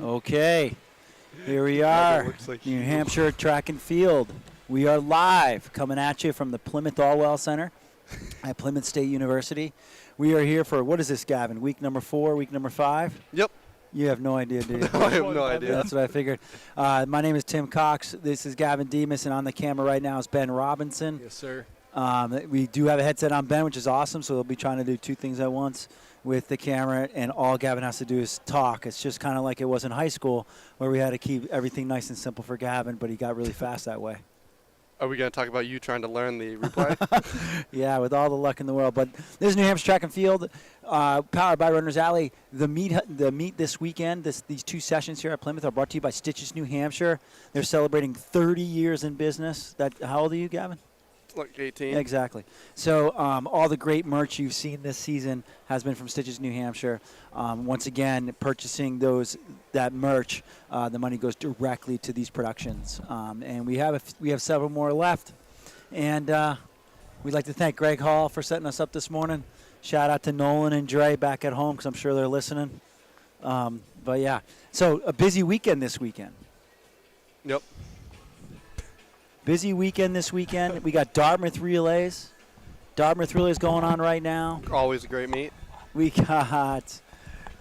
Okay, here we are, Like New Hampshire Track and Field. We are live, coming at you from the Plymouth Allwell Center at Plymouth State University. We are here for, what is this, Gavin? Week number 4, week number 5? Yep. You have no idea, do you? I have no idea. That's what I figured. My name is Tim Cox. This is Gavin Demas, and on the camera right now is Ben Robinson. Yes, sir. We do have a headset on Ben, which is awesome, so they'll be trying to do two things at once with the camera, and all Gavin has to do is talk. It's just kind of like it was in high school where we had to keep everything nice and simple for Gavin, but he got really fast that way. Are we going to talk about you trying to learn the replay? Yeah, with all the luck in the world. But this is New Hampshire Track and Field, powered by Runners Alley. The meet this weekend, these two sessions here at Plymouth are brought to you by Stitches New Hampshire. They're celebrating 30 years in business. How old are you, Gavin? Like 18. Exactly. So all the great merch you've seen this season has been from Stitches New Hampshire. Once again, purchasing that merch, the money goes directly to these productions. And we have several more left. And we'd like to thank Greg Hall for setting us up this morning. Shout out to Nolan and Dre back at home because I'm sure they're listening. But yeah, so a busy weekend this weekend. Yep. Busy weekend this weekend. We got Dartmouth relays. Dartmouth relays going on right now. Always a great meet. We got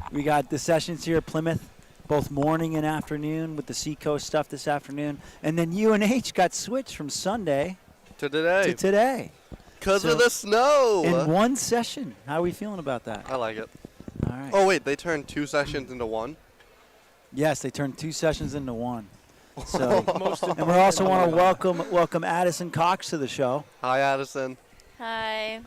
the sessions here at Plymouth, both morning and afternoon with the Seacoast stuff this afternoon. And then UNH got switched from Sunday to today. Because of the snow. In one session. How are we feeling about that? I like it. All right. Oh, wait, they turned 2 sessions into 1? Yes, they turned 2 sessions into 1. So, and we also want to welcome Addison Cox to the show. Hi, Addison. Hi.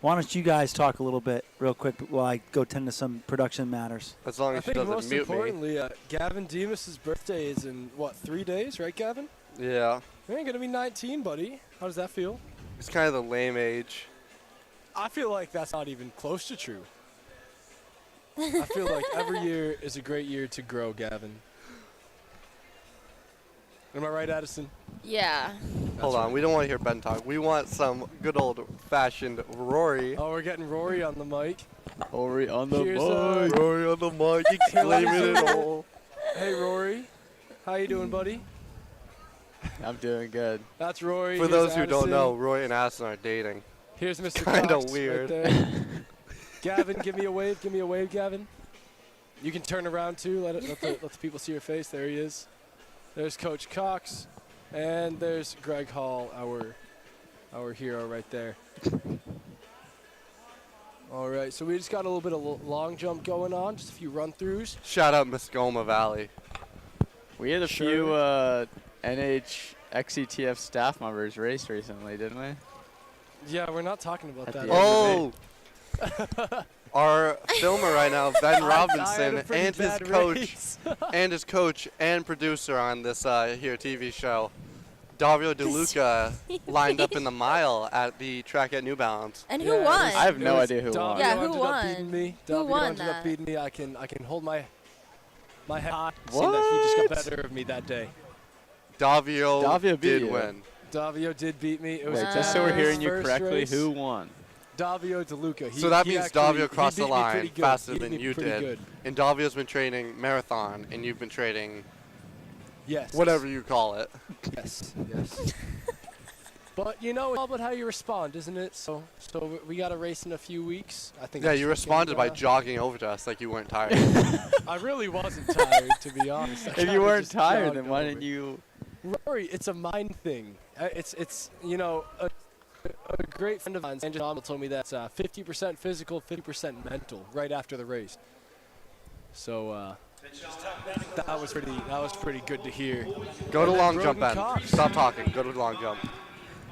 Why don't you guys talk a little bit real quick while I go tend to some production matters? As long as she doesn't mute me. Most importantly, Gavin Demas' birthday is in, 3 days, right, Gavin? Yeah. You ain't going to be 19, buddy. How does that feel? It's kind of the lame age. I feel like that's not even close to true. I feel like every year is a great year to grow, Gavin. Am I right, Addison? Yeah. Hold on, we don't want to hear Ben talk. We want some good old-fashioned Rory. Oh, we're getting Rory on the mic. Rory on the mic. Rory on the mic. You claiming it all. Hey, Rory. How you doing, buddy? I'm doing good. That's Rory. For those who don't know, Roy and Addison are dating. Here's Mr. Kind of Cox weird. Right there. Gavin, give me a wave. Give me a wave, Gavin. You can turn around, too. Let the people see your face. There he is. There's Coach Cox, and there's Greg Hall, our hero right there. All right, so we just got a little bit of long jump going on, just a few run-throughs. Shout out Muskoma Valley. We had a few NH XETF staff members race recently, didn't we? Yeah, we're not talking about that. Oh! Our filmer right now, Ben Robinson, and his coach, and his coach and producer on this here TV show, Davio DeLuca, lined up in the mile at the track at New Balance. And who won? I have no idea who won. Yeah, who won? Davio won ended up beating me. I can hold my head high. What? That he just got better of me that day. Davio did win. Davio did beat me. It was Wait, just so we're hearing you correctly, race. Who won? Davio DeLuca. So that means Davio crossed the line faster than you did. Good. And Davio's been training marathon, and you've been training yes, whatever you call it. Yes, yes. But you know, it's all about how you respond, isn't it? So we got a race in a few weeks. I think. Yeah, you responded by jogging over to us like you weren't tired. I really wasn't tired, to be honest. If you weren't tired, then why didn't you? Rory, it's a mind thing. It's you know. A great friend of mine, Angela, told me that's 50% physical, 50% mental right after the race. So that was pretty good to hear. Go to long jump, Ben. Cox. Stop talking. Go to long jump.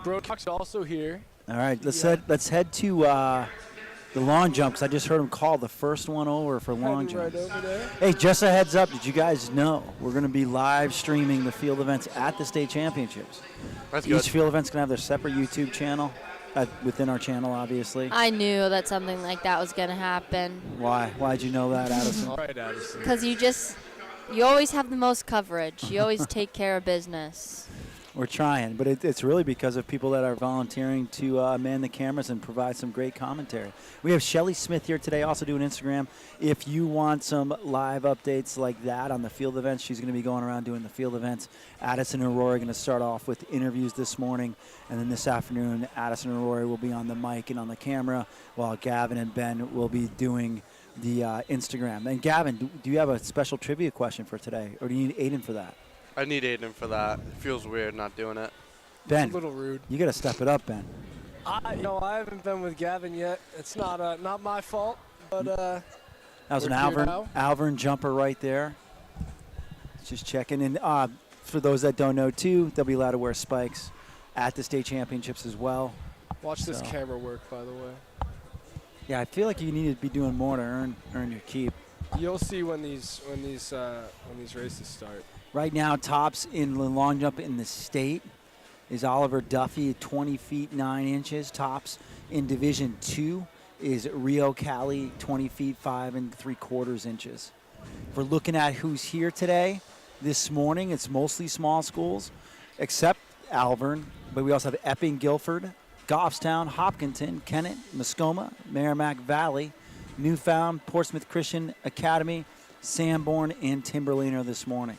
Broden Cox also here. All right, let's head to the long jump because I just heard him call the first one over for long jump. Right over there. Hey, just a heads up, did you guys know we're going to be live streaming the field events at the state championships? That's good. Each field event's going to have their separate YouTube channel within our channel, obviously. I knew that something like that was going to happen. Why? Why'd you know that, Addison? All right, Addison. Because you always have the most coverage. You always take care of business. We're trying, but it's really because of people that are volunteering to man the cameras and provide some great commentary. We have Shelly Smith here today, also doing Instagram. If you want some live updates like that on the field events, she's going to be going around doing the field events. Addison and Aurora are going to start off with interviews this morning, and then this afternoon, Addison and Aurora will be on the mic and on the camera, while Gavin and Ben will be doing the Instagram. And Gavin, do you have a special trivia question for today, or do you need Aiden for that? I need Aiden for that. It feels weird not doing it. Ben, It's a little rude. you got to step it up, Ben. I haven't been with Gavin yet. It's not my fault, but That was an we're here now. Alvern jumper right there. Just checking. And for those that don't know, too, they'll be allowed to wear spikes at the state championships as well. Watch this So. camera work, by the way. Yeah, I feel like you need to be doing more to earn your keep. You'll see when these races start. Right now, tops in the long jump in the state is Oliver Duffy at 20 feet 9 inches. Tops in Division 2 is Rio Cali, 20 feet 5 3/4 inches. If we're looking at who's here today, this morning, it's mostly small schools, except Alvern, but we also have Epping, Guilford, Goffstown, Hopkinton, Kennett, Muskoma, Merrimack Valley, Newfound, Portsmouth Christian Academy, Sanborn, and Timberlane are this morning.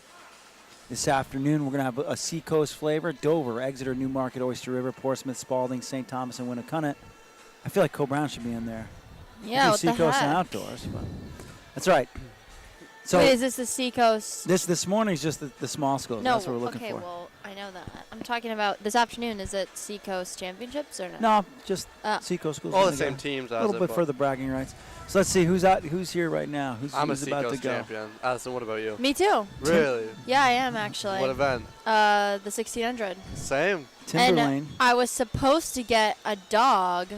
This afternoon, we're going to have a Seacoast flavor. Dover, Exeter, Newmarket, Oyster River, Portsmouth, Spalding, St. Thomas, and Winnicunnet. I feel like Co-Brown should be in there. Yeah, what the Seacoast and heck? Outdoors. But that's right. So Wait, is this the Seacoast? this morning is just the small schools. No, That's what we're looking okay, for. well, I know that. I'm talking about this afternoon. Is it Seacoast Championships or no? No, just Oh. Seacoast schools. All the together. same teams A as little it, bit but for the bragging rights. So let's see who's here right now. Who's I'm a about to Seacoast go? champion. Addison, what about you? Me too. Really? Yeah, I am actually. What event? The 1600. Same. And Timberlane. I was supposed to get a dog,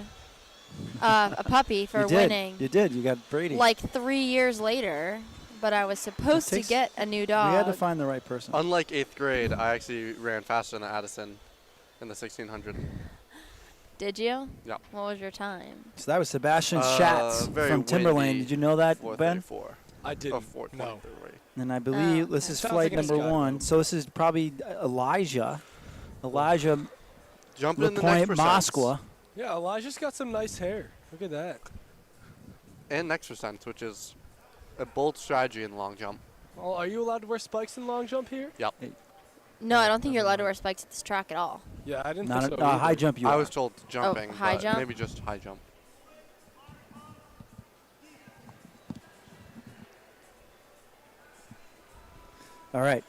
a puppy for you did. winning. You did. You got Brady. Like 3 years later, but I was supposed to takes- get a new dog. we had to find the right person. Unlike 8th grade, I actually ran faster than Addison in the 1600. Did you? Yeah. What was your time? So that was Sebastian Schatz very from Timberlane. windy. Did you know that, Ben? 434. I didn't. Oh, 423. And I believe this okay. is Sounds flight like it's number gotta 1. go. So this is probably Elijah Jumping in the next LaPointe percents. Moskwa. Yeah, Elijah's got some nice hair. Look at that. And next percents, which is a bold strategy in the long jump. Oh, are you allowed to wear spikes in long jump here? Yep. No, I don't think you're allowed to wear spikes at this track at all. Yeah, I didn't Not think a, so. high either. jump you I are. was told jumping, high but jump? maybe just high jump. All right.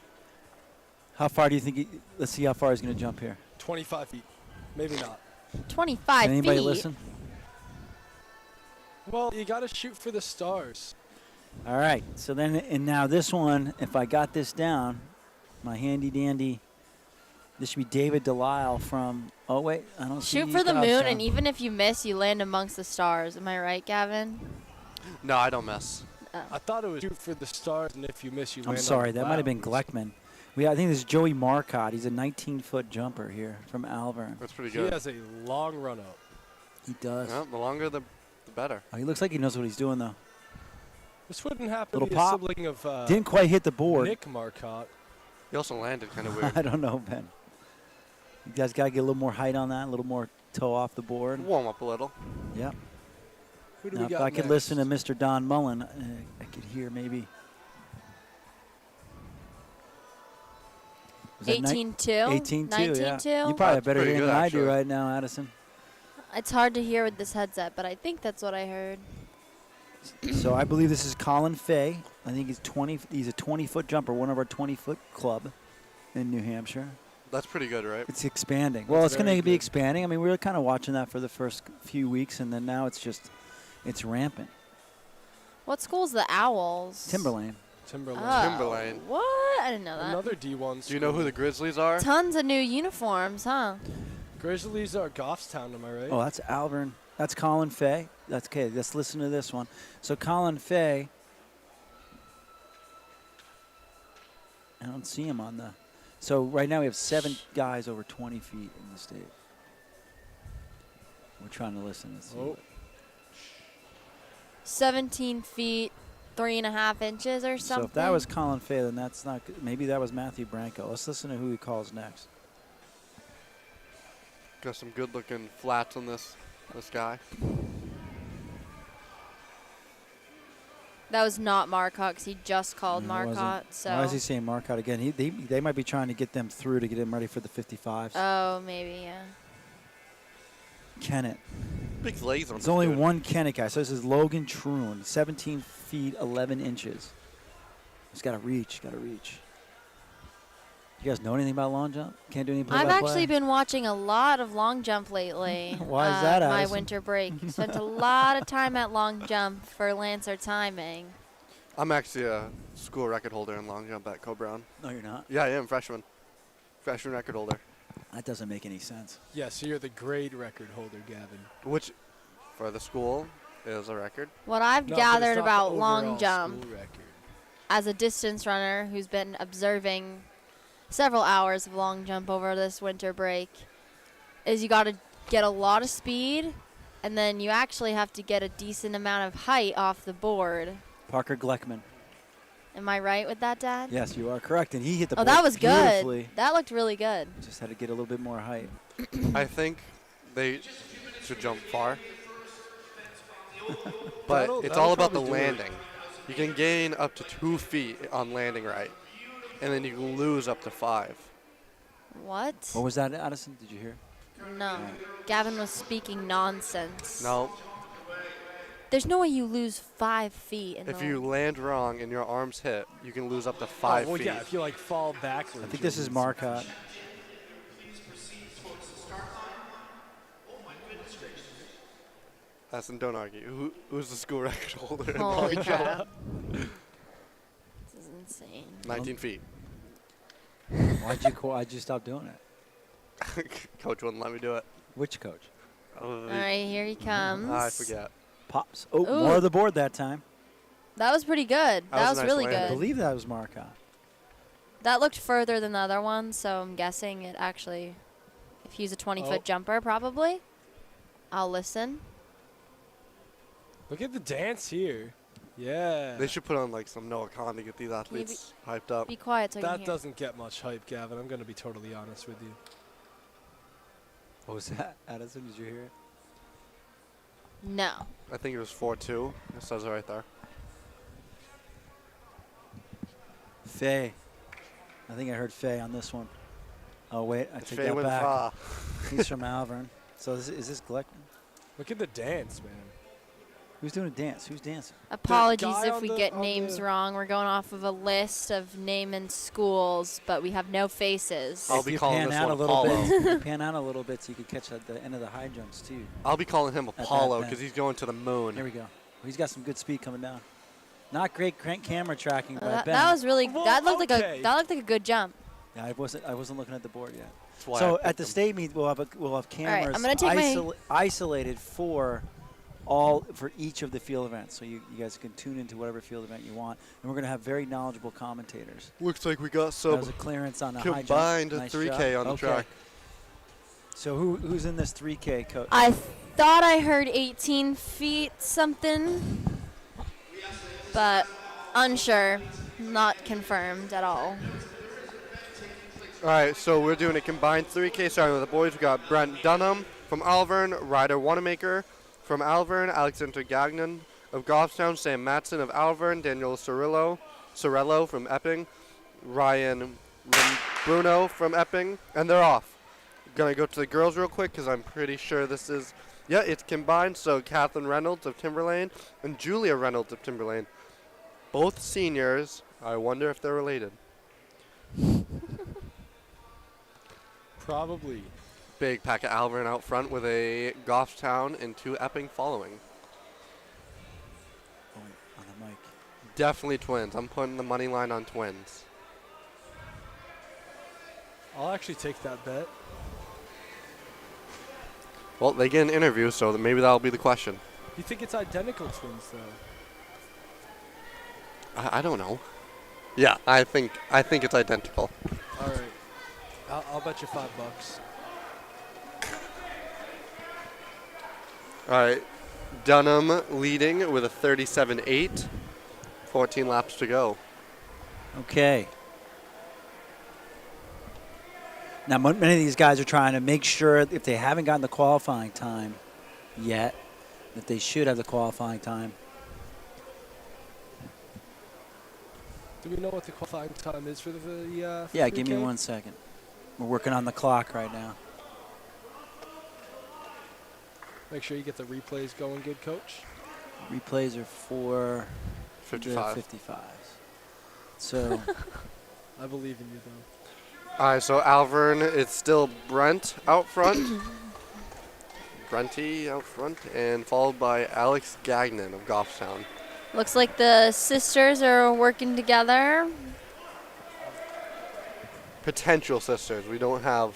How far do you think let's see how far he's going to jump here. 25 feet. Maybe not. 25 Can anybody feet. listen? Well, you got to shoot for the stars. All right. So then, and now this one, if I got this down, my handy dandy, this should be David Delisle from, oh, wait, I don't see Shoot for the moon, Goffstown. and even if you miss, you land amongst the stars. Am I right, Gavin? No, I don't miss. I thought it was shoot for the stars, and if you miss, you land I'm on sorry, the that might have been clouds. Gleckman. I think this is Joey Marcotte. He's a 19-foot jumper here from Alvern. That's pretty He good. has a long run up. He does. Yeah, the longer, the better. Oh, he looks like he knows what he's doing, though. This wouldn't happen to Little be pop. a sibling of Didn't quite hit the board. Nick Marcotte. He also landed kind of weird. I don't know, Ben. You guys got to get a little more height on that, a little more toe off the board. Warm up a little. Yep. Who do Now, we if got I could next? listen to Mr. Don Mullen, I could hear maybe. Was that 18-2? 18-2, 19-2? yeah. You probably have That's better pretty hearing good, than I do actually. right now, Addison. It's hard to hear with this headset, but I think that's what I heard. So I believe this is Colin Fay. I think he's a 20-foot jumper, one of our 20-foot club in New Hampshire. That's pretty good, right? It's expanding. Well, That's it's going very to be good. expanding. I mean, we were kind of watching that for the first few weeks, and then now it's rampant. What school's the Owls? Timberlane. Timberlane. Oh, Timberlane. What? I didn't know that. Another D1 Do you know who the Grizzlies are? Tons of new uniforms, huh? Grizzlies are Goffstown, am I right? Oh, that's Alvern. That's Colin Fay. That's okay. Let's listen to this one. So Colin Fay. I don't see him on the. So right now we have 7 guys over 20 feet in the state. We're trying to listen and see. Oh. 17 feet, 3.5 inches or something. So if that was Colin Fay, then that's not good. Maybe that was Matthew Branco. Let's listen to who he calls next. Got some good-looking flats on this guy. That was not Marcotte, 'cause he just called No, it wasn't. Marcotte. So. Why is he saying Marcotte again? They might be trying to get them through to get him ready for the 55s. Oh, maybe, yeah. Kennett. Big legs on It's this only dude. one Kennett guy. So this is Logan Troon, 17 feet 11 inches. He's got to reach. Got to reach. You guys know anything about long jump? Can't do any play-by-play? I've actually been watching a lot of long jump lately. Why is that, My Addison? winter break. Spent a lot of time at long jump for Lancer timing. I'm actually a school record holder in long jump at Co-Brown. No, you're not. Yeah, I am freshman. Freshman record holder. That doesn't make any sense. Yeah, so you're the grade record holder, Gavin. Which, for the school, is a record. What I've No, but it's gathered not the about overall long jump school record. as a distance runner who's been observing several hours of long jump over this winter break is you got to get a lot of speed, and then you actually have to get a decent amount of height off the board. Parker Gleckman. Am I right with that, Dad? Yes, you are correct. And he hit the Oh, board that was beautifully. good. That looked really good. Just had to get a little bit more height. I think they should jump far. But it's that'll all about the probably do it. landing. You can gain up to 2 feet on landing right, and then you can lose up to 5. What? What was that, Addison? Did you hear? No. Gavin was speaking nonsense. No, There's no way you lose 5 feet. if you land wrong and your arms hit, you can lose up to Oh, 5 well, feet. yeah, if you like fall backwards. I think you'll this is lose Marcotte. some. Listen, don't argue. Who's the school record holder? in Holy long crap. This is insane. 19 feet. Why'd you stop doing it? Coach wouldn't let me do it. Which coach? Oh, All right, here he comes. I forget. Pops. Oh, Ooh. more of the board that time. That was pretty good. That That was was a nice really landing. I good. believe that was Marcotte. That looked further than the other one, so I'm guessing it actually, if he's a 20-foot Oh. jumper, probably. I'll listen. Look at the dance here. Yeah. They should put on like some Noah Khan to get these athletes hyped up. Be quiet so I can That hear. doesn't get much hype, Gavin. I'm going to be totally honest with you. What was that, Addison? Did you hear it? No. I think it was 4-2. It says it right there. Faye. I think I heard Faye on this one. Oh, wait. I take Faye that went back. far. He's from Malvern. So is this Gleckman? Look at the dance, man. Who's doing a dance? Who's dancing? Apologies guy if on we the- get on names the- wrong. We're going off of a list of naming schools, but we have no faces. I'll If be you calling pan this out one a little Apollo. bit, you pan out a little bit so you can catch at the end of the high jumps too. I'll be calling him that Apollo bend. because he's going to the moon. Here we go. He's got some good speed coming down. Not great camera tracking, but I That, bet. that was really. Well, that looked okay. like a good jump. Yeah, I wasn't looking at the board yet. That's why I So picked at the him. state meet, we'll have right, cameras I'm gonna take my- isolated for each of the field events. So you guys can tune into whatever field event you want, and we're going to have very knowledgeable commentators. Looks like we got That some was a clearance on the high jump. combined Nice 3K job. on the Okay. track. So who's in this 3K, coach? I thought I heard 18 feet something, but unsure, not confirmed at all. All right, so we're doing a combined 3K starting with the boys. We got Brent Dunham from Alvern, Ryder Wanamaker from Alvern, Alexander Gagnon of Goffstown, Sam Matson of Alvern, Daniel Sorello from Epping, Ryan Bruno from Epping, and they're off. Gonna go to the girls real quick because I'm pretty sure this is, yeah, it's combined. So Kathleen Reynolds of Timberlane and Julia Reynolds of Timberlane, both seniors. I wonder if they're related. Probably. Big pack of Alvern out front with a Goffstown and 2 Epping following. Oh, on the mic. Definitely twins. I'm putting the money line on twins. I'll actually take that bet. Well, they get an interview, so maybe that'll be the question. You think it's identical twins, though? I don't know. Yeah, I think it's identical. All right. I'll bet you $5. All right, Dunham leading with a 37.8. 14 laps to go. Okay. Now, many of these guys are trying to make sure if they haven't gotten the qualifying time yet, that they should have the qualifying time. Do we know what the qualifying time is for the Yeah, give me 3K? 1 second. We're working on the clock right now. Make sure you get the replays going good, Coach. Replays are for 55. the 55s. So, I believe in you, though. All right, so Alvern, it's still Brent out front. Brenty out front, and followed by Alex Gagnon of Goffstown. Looks like the sisters are working together. Potential sisters. We don't have.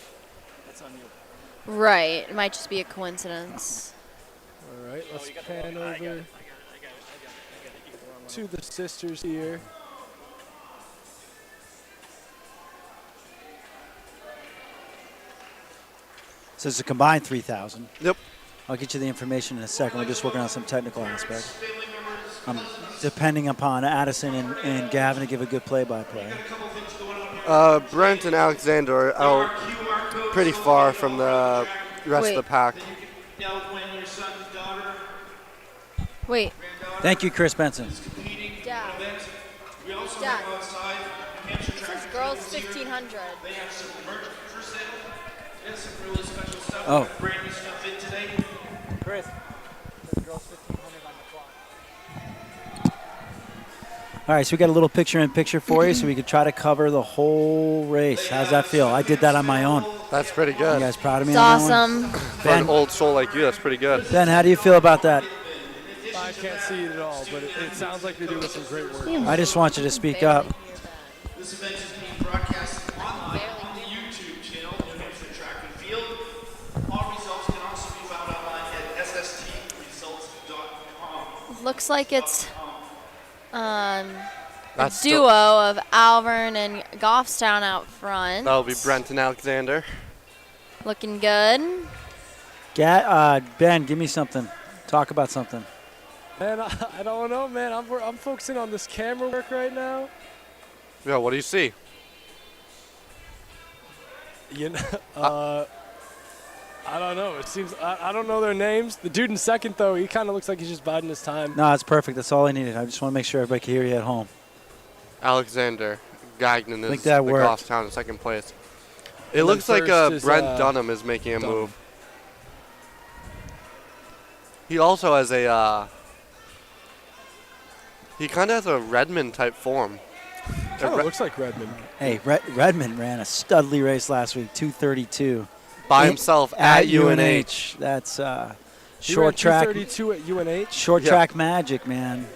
Right. It might just be a coincidence. All right, let's pan over to the sisters here. so it's a combined 3,000. Yep. I'll get you the information in a second. We're just working on some technical aspects. Depending upon Addison and Gavin to give a good play-by-play. Brent and Alexander are out pretty far from the rest of the pack. Wait. Thank you, Chris Benson. Dad. Dad. It says girls 1,500. Oh. Chris. All right, so we got a little picture-in-picture for you so we could try to cover the whole race. How's that feel? I did that on my own. That's pretty You good. guys proud of me It's on that one? awesome. For an old soul like you, that's pretty good. Ben, how do you feel about that? I can't see it at all, but it sounds like they're doing some great work. I just want you to speak up. This event is being broadcast online on the YouTube channel, New Hampshire Track and Field. All results can also be found online at sstresults.com. Looks like it's a That's duo of Alvern and Goffstown out front. That'll be Brent and Alexander. Looking good. Ben, give me something. Talk about something. Man, I don't know, man. I'm focusing on this camera work right now. Yeah, what do you see? You know, I don't know. It seems I don't know their names. The dude in second, though, he kind of looks like he's just biding his time. No, it's perfect. That's all I needed. I just want to make sure everybody can hear you at home. Alexander Gagnon is think that the worked. Goffstown in second place. It And looks then like first is, Brent Dunham is making a Dunham. move. He also has a. He kind of has a Redmond type form. Kind of looks like Redmond. Hey, Redmond ran a studly race last week, 2:32. By himself at UNH. That's He short ran track. 2:32 at UNH. Short Yeah. track magic, man.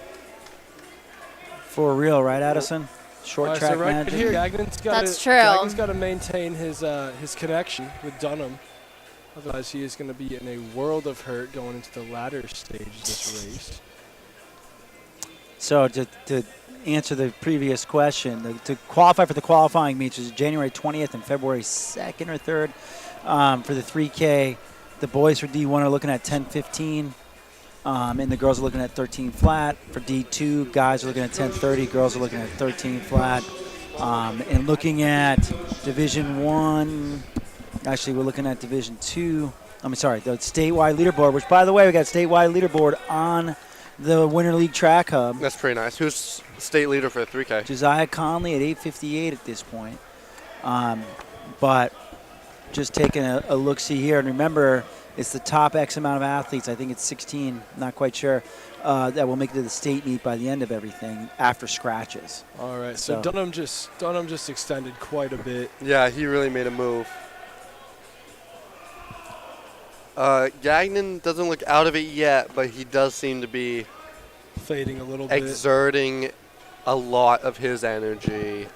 For real, right, Addison? Short All right, track so right magic. here, Gagnon's got That's true. Gagnon's got to maintain his connection with Dunham. Otherwise, he is going to be in a world of hurt going into the latter stage of this race. So to answer the previous question, to qualify for the qualifying meets is January 20th and February 2nd or 3rd for the 3K. The boys for D1 are looking at 10:15, and the girls are looking at 13 flat. For D2, guys are looking at 10:30, girls are looking at 13 flat. And looking at Division 1, actually we're looking at Division 2. I'm sorry, the statewide leaderboard, which, by the way, we got statewide leaderboard on the Winter League Track Hub. That's pretty nice. Who's state leader for the 3K? Josiah Conley at 8:58 at this point. But just taking a look-see here, and remember, it's the top X amount of athletes. I think it's 16, not quite sure, that will make it to the state meet by the end of everything after scratches. All right, so So- Dunham just extended quite a bit. Yeah, he really made a move. Gagnon doesn't look out of it yet, but he does seem to be Fading a little bit. exerting a lot of his energy.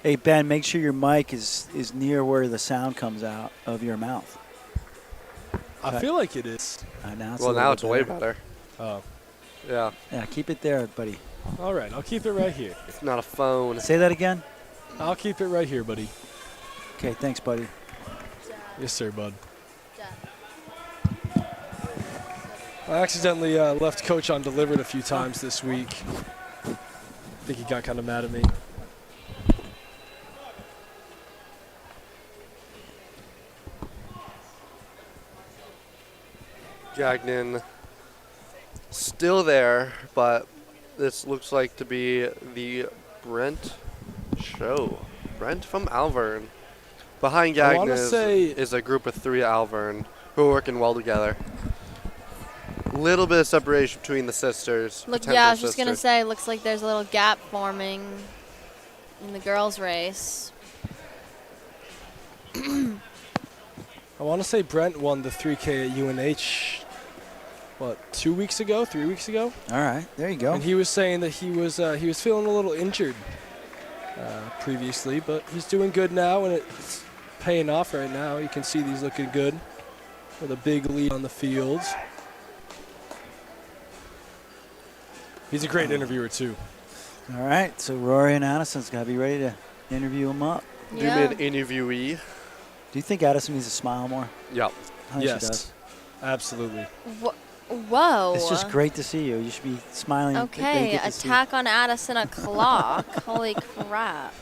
Hey, Ben, make sure your mic is near where the sound comes out of your mouth. I feel like it is. Now it's Well, a now little it's bit way better. better. Oh, Yeah, Yeah, keep it there, buddy. all right. I'll keep it right here. it's not a phone. Say that again. I'll keep it right here, buddy. Okay, thanks, buddy. Yes, sir, bud. I accidentally left Coach on delivered a few times this week. I think he got kind of mad at me. Gagnon still there, but this looks like to be the Brent show. Brent from Alvern. Behind I Gagnon wanna say- is a group of 3 Alvern who are working well together. Little bit of separation between the sisters. Look, potential yeah, I was just gonna sisters. say, looks like there's a little gap forming in the girls' race. I want to say Brent won the 3K at UNH, 2 weeks ago, 3 weeks ago? All right, there you go. And he was saying that he was feeling a little injured previously, but he's doing good now, and it's paying off right now. You can see he's looking good with a big lead on the field. He's a great interviewer, too. All right, so Rory and Addison's got to be ready to interview him up. You Yeah. mean interviewee? Do you think Addison needs to smile more? Yep. I think she does. Yes, absolutely. Whoa. It's just great to see you. You should be smiling. that they Okay, get to see you. attack on Addison o'clock. Holy crap.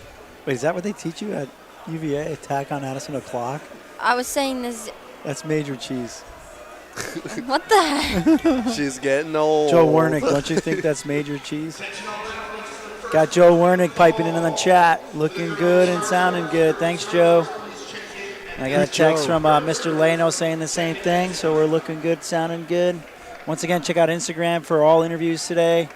Wait, is that what they teach you at UVA? Attack on Addison o'clock? I was saying this. That's major cheese. What the heck? She's getting old. Joe Wernick, don't you think that's major cheese? Got Joe Wernick piping in the chat. Looking good and sounding good. Thanks, Joe. I got a text from Mr. Leno saying the same thing, so we're looking good, sounding good. Once again, check out Instagram for all interviews today.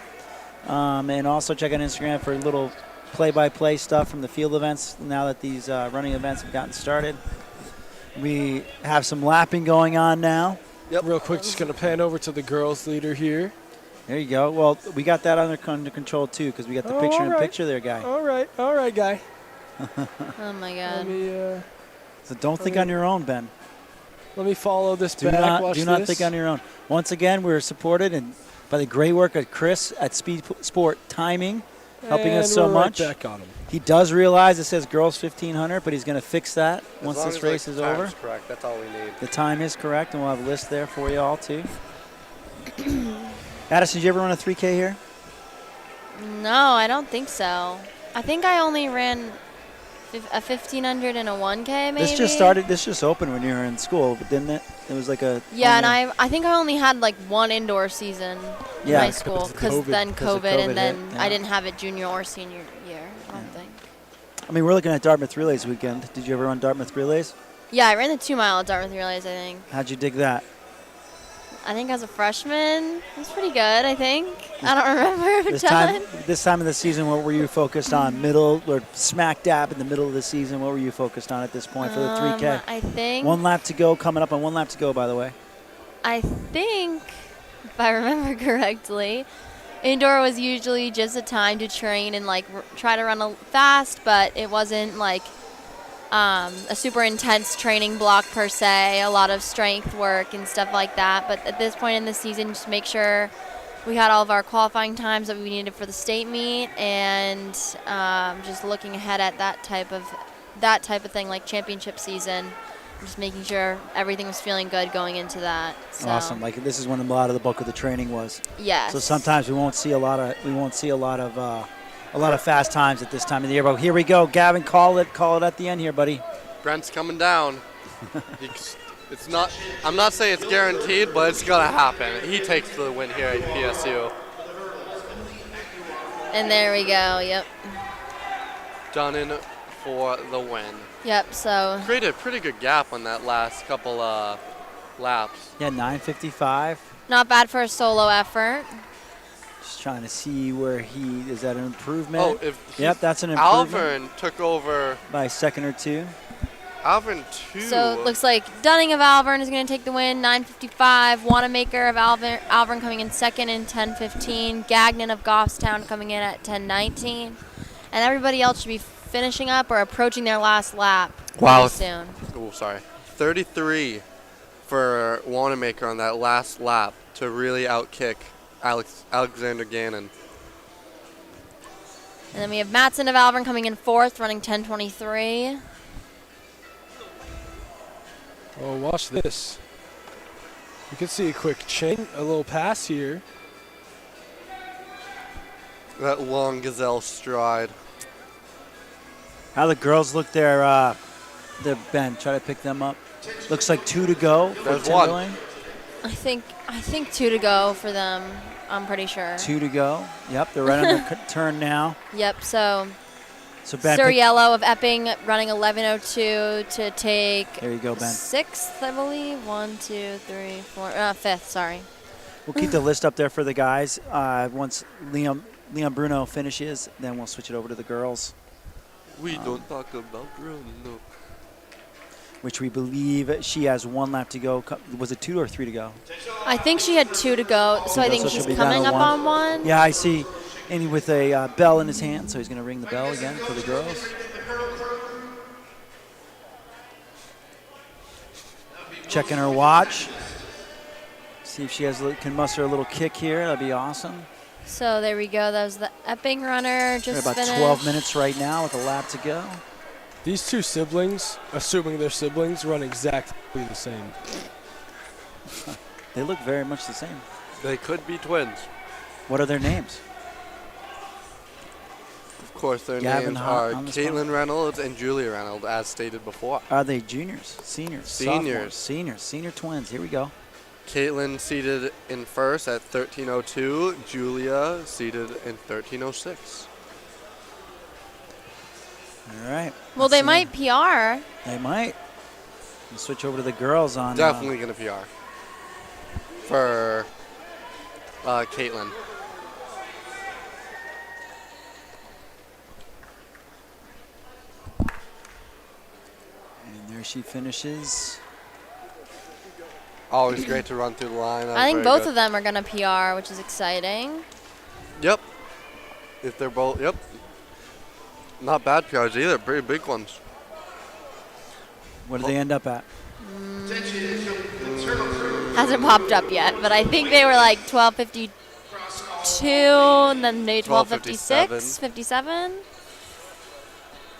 And also check out Instagram for little play-by-play stuff from the field events now that these running events have gotten started. We have some lapping going on now. Yep. Real quick, just going to pan over to the girls' leader here. There you go. Well, we got that under control, too, because we got the picture-in-picture there, guy. All right, guy. Oh, my Let God. me, So don't think on your own, Ben. let me follow this Do back. not, do not think on your own. Once again, we're supported and by the great work of Chris at Speed Sport Timing, helping us so we're much. Right back on him. He does realize it says girls 1500, but he's going to fix that As once long this as, race like, is time's over. correct. That's all we need. The time is correct, and we'll have a list there for you all, too. Addison, did you ever run a 3K here? No, I don't think so. I think I only ran a 1500 and a 1K, maybe. This just opened when you were in school, but didn't it? It was like a... Yeah, and I think I only had like one indoor season in Yeah, high school because then Because of COVID, COVID and then hit, yeah. I didn't have it junior or senior year, I don't think. I mean, we're looking at Dartmouth Relays weekend. Did you ever run Dartmouth Relays? Yeah, I ran the 2 mile at Dartmouth Relays, I think. How'd you dig that? I think as a freshman, it was pretty good, I think. I don't remember a ton. This time of the season, what were you focused on? Middle or smack dab in the middle of the season? What were you focused on at this point for the 3K? I think. 1 lap to go, coming up on 1 lap to go, by the way. I think, if I remember correctly, indoor was usually just a time to train and like try to run fast, but it wasn't like a super intense training block per se. A lot of strength work and stuff like that. But at this point in the season, just make sure we had all of our qualifying times that we needed for the state meet, and just looking ahead at that type of thing, like championship season. Just making sure everything was feeling good going into that. So. Awesome. Like this is when a lot of the bulk of the training was. Yes. So sometimes we won't see a lot of fast times at this time of the year. But here we go, Gavin. Call it at the end here, buddy. Brent's coming down. It's not. I'm not saying it's guaranteed, but it's gonna happen. He takes the win here at PSU. And there we go. Yep. Dunnan for the win. Yep. So. Created a pretty good gap on that last couple laps. Yeah, 9:55. Not bad for a solo effort. Just trying to see where he is. That an improvement? Oh, if yep, that's an improvement. Alvern took over. By a second or two. Alvern 2. So it looks like Dunning of Alvern is going to take the win, 9:55. Wanamaker of Alvern coming in second in 10:15. Gagnon of Goffstown coming in at 10:19. And everybody else should be finishing up or approaching their last lap Wow. soon. Oh, sorry. 33 for Wanamaker on that last lap to really outkick Alexander Gannon. And then we have Mattson of Alvern coming in fourth, running 10:23. Oh, watch this. You can see a quick chain, a little pass here. That long gazelle stride. How the girls look there, Ben. Try to pick them up. Looks like 2 to go for There's one. Timberlane. I think 2 to go for them. I'm pretty sure. 2 to go. Yep, they're right on their turn now. Yep. So So Ben, pick- Suriello of Epping running 11:02 to take there you go, Ben. 6th, I believe. 1, 2, 3, 4. 5th. Sorry. We'll keep the list up there for the guys. Once Leon Bruno finishes, then we'll switch it over to the girls, We don't talk about Bruno. which we believe she has 1 lap to go. Was it 2 or 3 to go? I think she had 2 to go, so I think So she's she'll be down coming to up 1. on 1. Yeah, I see Andy with a bell in his hand, so he's going to ring the bell again for the girls. Checking her watch. See if she can muster a little kick here. That'd be awesome. So there we go. That was the Epping runner We're just about finished. 12 minutes right now with a lap to go. These two siblings, assuming they're siblings, run exactly the same. They look very much the same. They could be twins. What are their names? Of course, their Gavin names Hart are on the spot. Caitlin Reynolds and Julia Reynolds, as stated before. Are they juniors, seniors, Seniors. sophomores, senior twins? Here we go. Caitlin seated in first at 13:02. Julia seated in 13:06. All right. Well, let's they see. might PR. They might. We'll switch over to the girls on. Definitely going to PR for Caitlin. And there she finishes. Always great to run through the line. That I was think very both good. of them are going to PR, which is exciting. Yep. If they're both, yep. Not bad PRs either, pretty big ones. What do they end up at? Hasn't popped up yet, but I think they were like 12:52, and then maybe 12:56, 57.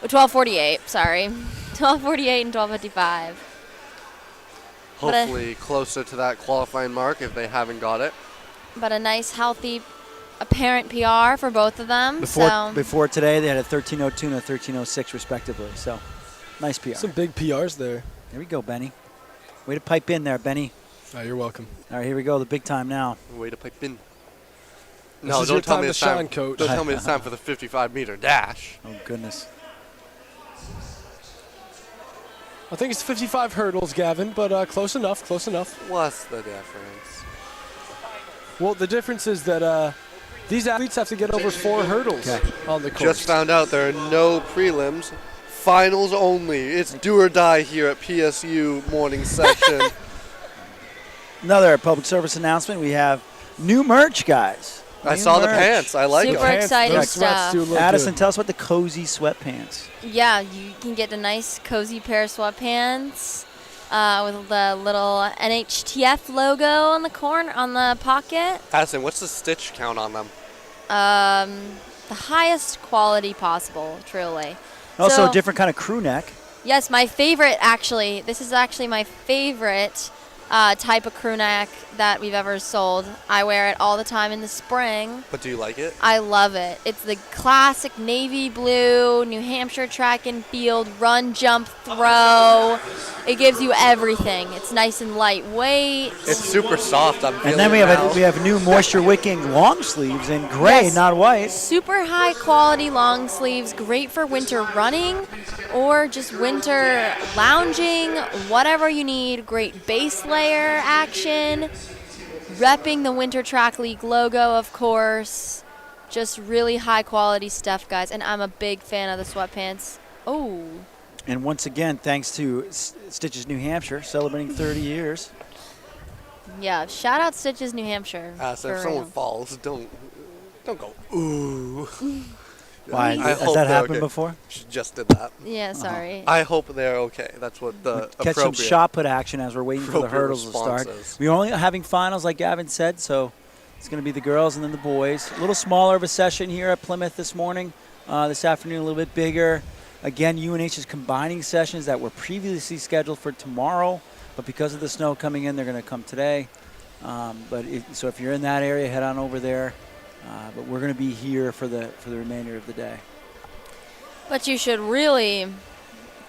12:48. Sorry, 12:48 and 12:55. But Hopefully closer to that qualifying mark if they haven't got it. But a nice, healthy, apparent PR for both of them. Before today, they had a 13:02 and a 13:06 respectively. So, nice PR. Some big PRs there. There we go, Benny. Way to pipe in there, Benny. Oh, you're welcome. All right, here we go. The big time now. Way to pipe in. This No, is your don't tell time me to it's time. shine, coach. Don't tell me it's time for the 55-meter dash. Oh goodness. I think it's 55 hurdles, Gavin, but close enough, close enough. What's the difference? Well, the difference is that these athletes have to get over 4 hurdles on the course. Just found out there are no prelims. Finals only. It's do or die here at PSU morning session. Another public service announcement. We have new merch, guys. I New saw the merch. pants. I like Super them. exciting Those sweats stuff. do look Addison, good. tell us about the cozy sweatpants. Yeah, you can get a nice, cozy pair of sweatpants with the little NHTF logo on the corner, on the pocket. Addison, what's the stitch count on them? The highest quality possible, truly. Also, So- a different kind of crew neck. Yes, my favorite, actually. This is actually my favorite type of crew neck that we've ever sold. I wear it all the time in the spring. But do you like it? I love it. It's the classic navy blue, New Hampshire track and field, run, jump, throw. It gives you everything. It's nice and lightweight. It's super soft. I'm And then feeling it now. we have new moisture wicking long sleeves in gray, Yes. not white. Super high quality long sleeves, great for winter running or just winter lounging, whatever you need. Great base layer action. Repping the Winter Track League logo, of course. Just really high quality stuff, guys. And I'm a big fan of the sweatpants. Oh, And once again, thanks to Stitches New Hampshire, celebrating 30 years. yeah. Shout out Stitches, New Hampshire. So for if someone real. falls, don't go, ooh. Why? I Has hope that they're happened okay. before? She just did that. Yeah, sorry. I hope they're okay. That's what the Catch some appropriate. shot put action as we're waiting for the appropriate hurdles to start. response is. We're only having finals, like Gavin said, so it's going to be the girls and then the boys. A little smaller of a session here at Plymouth this morning. This afternoon, a little bit bigger. Again, UNH is combining sessions that were previously scheduled for tomorrow, but because of the snow coming in, they're going to come today. So if you're in that area, head on over there. But we're going to be here for the remainder of the day. But you should really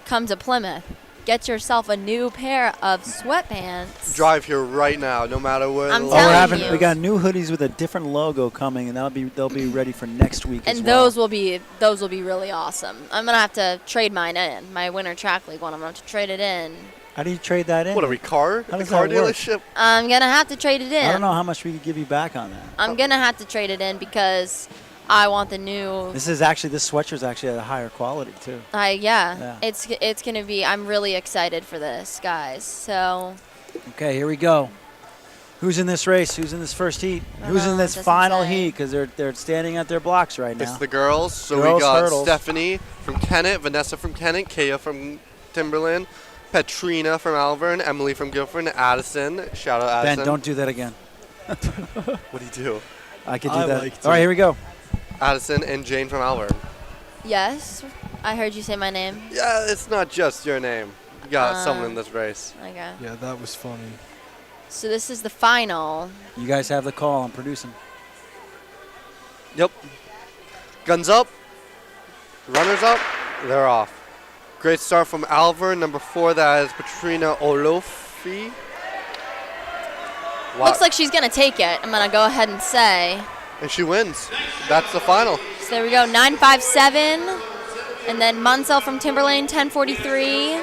come to Plymouth get yourself a new pair of sweatpants. Drive here right now, no matter where. I'm the telling location you. is. We got new hoodies with a different logo coming, and they'll be ready for next week as And well. those will be really awesome. I'm gonna have to trade mine in. My Winter Track League one. I'm gonna have to trade it in. How do you trade that in? What are we, car? How The does car that work? dealership? I'm gonna have to trade it in. I don't know how much we could give you back on that. I'm gonna have to trade it in because I want the new. This sweatshirt's actually at a higher quality too. Yeah. Yeah. It's gonna be. I'm really excited for this, guys. So Okay, here we go. Who's in this race? Who's in this first heat? Who's in this doesn't final say. heat? Because they're standing at their blocks right It's now. the girls. So we Girls got hurdles. Stephanie from Kennett, Vanessa from Kennett, Kaya from Timberland, Petrina from Alvern, Emily from Guilford, Addison. Shout out Addison. Ben, don't do that again. What do you do? I could do I that. like All right, to. here we go. Addison and Jane from Alvern. yes, I heard you say my name. Yeah, it's not just your name. You got someone in Um, this race. Okay. Yeah, that was funny. So this is the final. You guys have the call. I'm producing. Yep. Guns up. Runners up. They're off. Great start from Alvern. Number 4, that is Petrina Olofi. Wow. Looks like she's gonna take it. I'm gonna go ahead and say. And she wins. That's the final. So there we go. 957, and then Munsell from Timberlane 1043.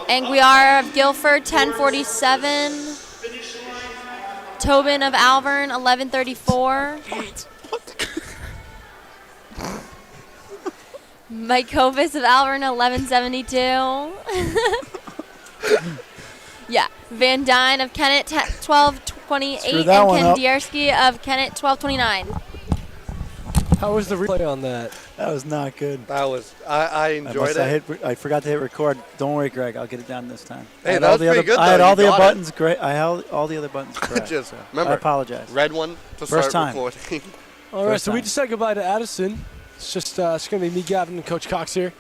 Anguiar of Guilford 1047. Tobin of Alvern 1134. Mike Kovis of Alvern 1172. Yeah. Van Dyne of Kennett 1228, Screw and that one up. Kandierski of Kennett 1229. How was the replay on that? That was not good. That was, I enjoyed it. I forgot to hit record. Don't worry, Greg. I'll get it down this time. I Hey, had that all was the pretty other, good, I had though. all You the got it. buttons great. I held all the other buttons correct. Just so remember, I apologize. Red one to First start time. recording. All right, First so we time. just said goodbye to Addison. It's just it's gonna be me, Gavin, and Coach Cox here.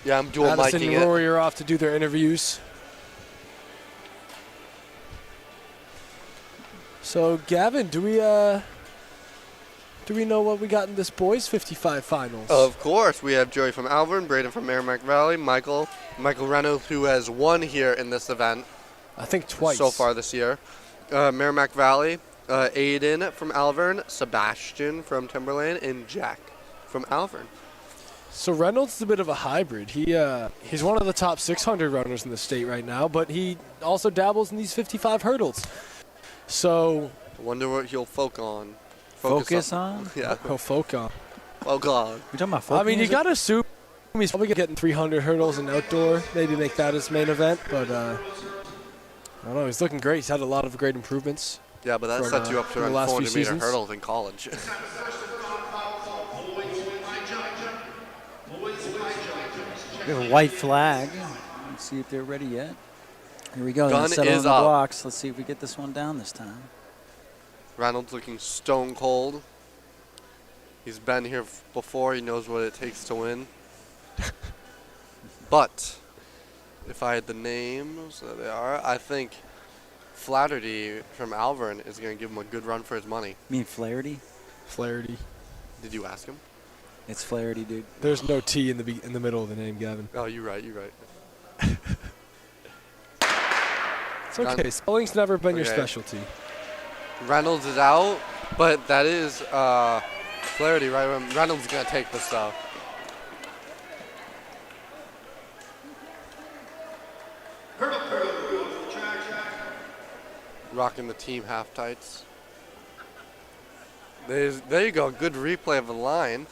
Yeah, I'm dual Addison miking and it. Rory are off to do their interviews. So, Gavin, do we know what we got in this boys 55 finals? Of course, we have Joey from Alvern, Braden from Merrimack Valley, Michael Reynolds, who has won here in this event I think twice so far this year. Merrimack Valley, Aiden from Alvern, Sebastian from Timberland, and Jack from Alvern. So Reynolds is a bit of a hybrid. He's one of the top 600 runners in the state right now, but he also dabbles in these 55 hurdles. So I wonder what he'll Focus on? Yeah, he'll folk on. focus on. You're talking about folk I mean, you music? got to assume he's probably getting 300 hurdles in outdoor, maybe make that his main event, but I don't know. He's looking great. He's had a lot of great improvements. Yeah, but that From, sets you up to from the run last few 400 meter seasons. hurdles in college. We have a white flag. Let's see if they're ready yet. Here we go. Gun Settle on is the up. blocks. Let's see if we get this one down this time. Reynolds looking stone cold. He's been here before. He knows what it takes to win. But if I had the names, there they are. I think Flaherty from Alvern is going to give him a good run for his money. You mean Flaherty? Flaherty. Did you ask him? It's Flaherty, dude. There's no T in the middle of the name, Gavin. Oh, you're right. You're right. It's okay. Spelling's never been your Okay. specialty. Reynolds is out, but that is Flaherty, right? Reynolds is going to take this, though. Rocking the team half tights. There you go. Good replay of the line.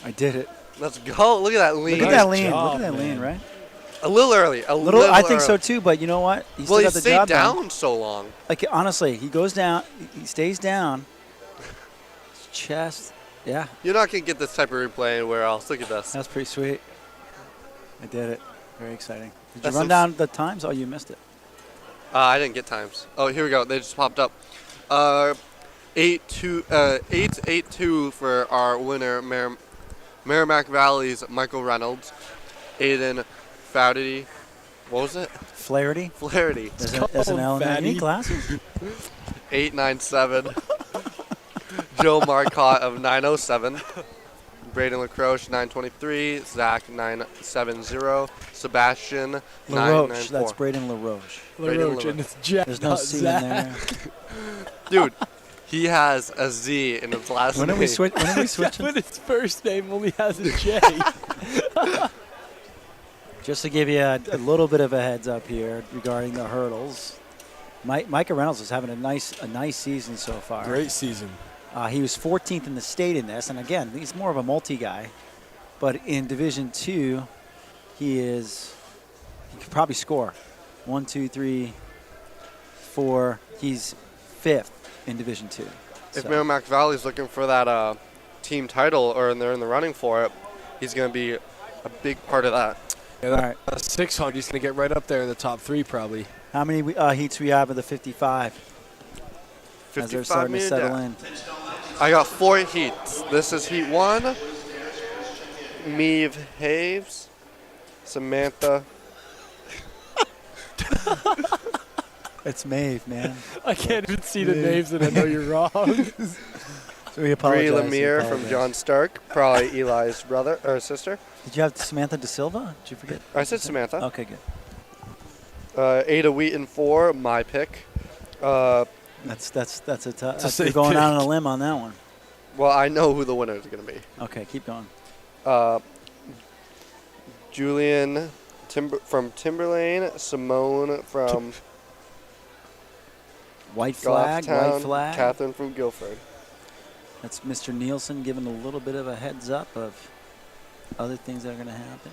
I did it. Let's go. Look at that lean. Look at Nice that lean. job, Look at that lean, man. right? A little early. A Little. little I think so early. too. But you know what? He Well, still he got the stayed job down done. so long. Like honestly, he goes down. He stays down. His chest. Yeah, You're not going to get this type of replay anywhere else. Look at this. that's pretty sweet. I did it. Very exciting. Did That's you run some down the times? Oh, you missed it. I didn't get times. Oh, here we go. They just popped up. 8-8-2 for our winner, Merrimack Valley's Michael Reynolds. Aiden Flaherty. What was it? Flaherty. Flaherty. There's an L in there. You need Fatty. glasses? 897. Joe Marcotte of 907. Braden LaCroix, 923. Zach, 970. Sebastian, LaRoche. 994. That's Braden LaRoche. LaRoche, and it's Jack, There's no not C in Zach. there. Dude, he has a Z in his last When name. are we switching? But his first name only has a J. Just to give you a little bit of a heads up here regarding the hurdles, Micah Reynolds is having a nice season so far. Great season. He was 14th in the state in this, and again, he's more of a multi guy. But in Division II, he could probably score 1, 2, 3, 4. He's 5th in Division II. If So, Merrimack Valley's looking for that team title, or they're in the running for it, he's going to be a big part of that. Yeah, all right. 600, he's going to get right up there in the top 3 probably. How many heats we have of the 55? As they're 55 starting to meter settle dash. in. I got 4 heats. This is heat 1. Meave Haves. Samantha. It's Maeve, man. I can't even see the names and I know you're wrong. So we Bree apologize. Lemire from John Stark. Probably Eli's brother or sister. Did you have Samantha De Silva? Did you forget? I said Samantha. Okay, good. Ada Wheaton 4, my pick. That's a tough. a You're safe going out pick. on a limb on that one. Well, I know who the winner is going to be. Okay, keep going. Julian from Timberlane, Simone from White flag, Goffstown, white flag. Catherine from Guilford. That's Mr. Nielsen giving a little bit of a heads up of other things that are going to happen.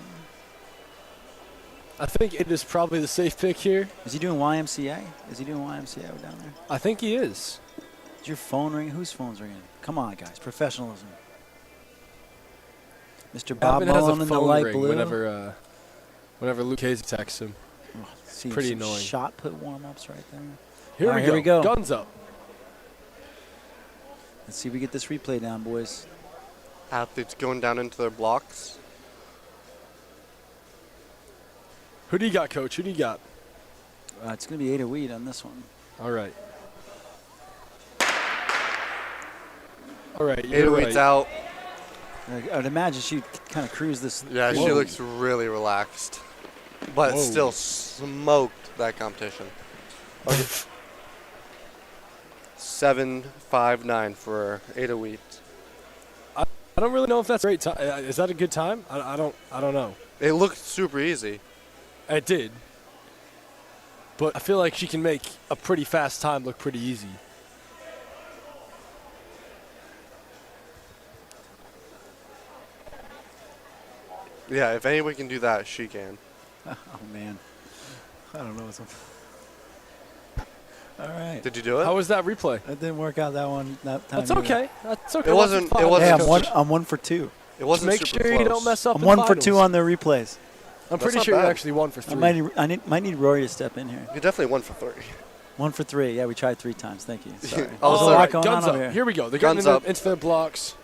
I think it is probably the safe pick here. Is he doing YMCA? Is he doing YMCA down there? I think he is. Is your phone ringing? Whose phone's ringing? Come on, guys. Professionalism. Mr. Bob Gavin has a Mullen in the phone light ring blue. whenever Luke Hayes texts him. Oh, see pretty some annoying. Shot put warm-ups right there. Here, All we, right, go. here we go. Guns up. Let's see if we get this replay down, boys. Athletes going down into their blocks. Who do you got, Coach? Who do you got? It's going to be Ada Weed on this one. All right. All right, Ada you're Wheat's right. out. I'd imagine she'd kind of cruise this. Yeah, she Whoa. looks really relaxed. But Whoa. still smoked that competition. Okay. 7.59 for Ada Wheat. I don't really know if that's a great time. Is that a good time? I don't know. It looked super easy. It did. But I feel like she can make a pretty fast time look pretty easy. Yeah, if anyone can do that, she can. Oh, man. I don't know. All right. Did you do it? How was that replay? That didn't work out that one. That time That's either. okay. That's okay. It wasn't- Fine. it wasn't Hey, I'm just- I'm 1 for 2. It wasn't Make super sure close. you don't mess up. I'm in 1 for 2 finals. on the replays. I'm That's pretty not sure you're bad. actually 1 for 3. I might need Rory to step in here. You're definitely 1 for 3. 1 for 3. Yeah, we tried 3 times. Thank you. Sorry. Oh, There's a sorry. lot Alright, going guns on up. over here. Here we go. They're Guns getting up. into their blocks.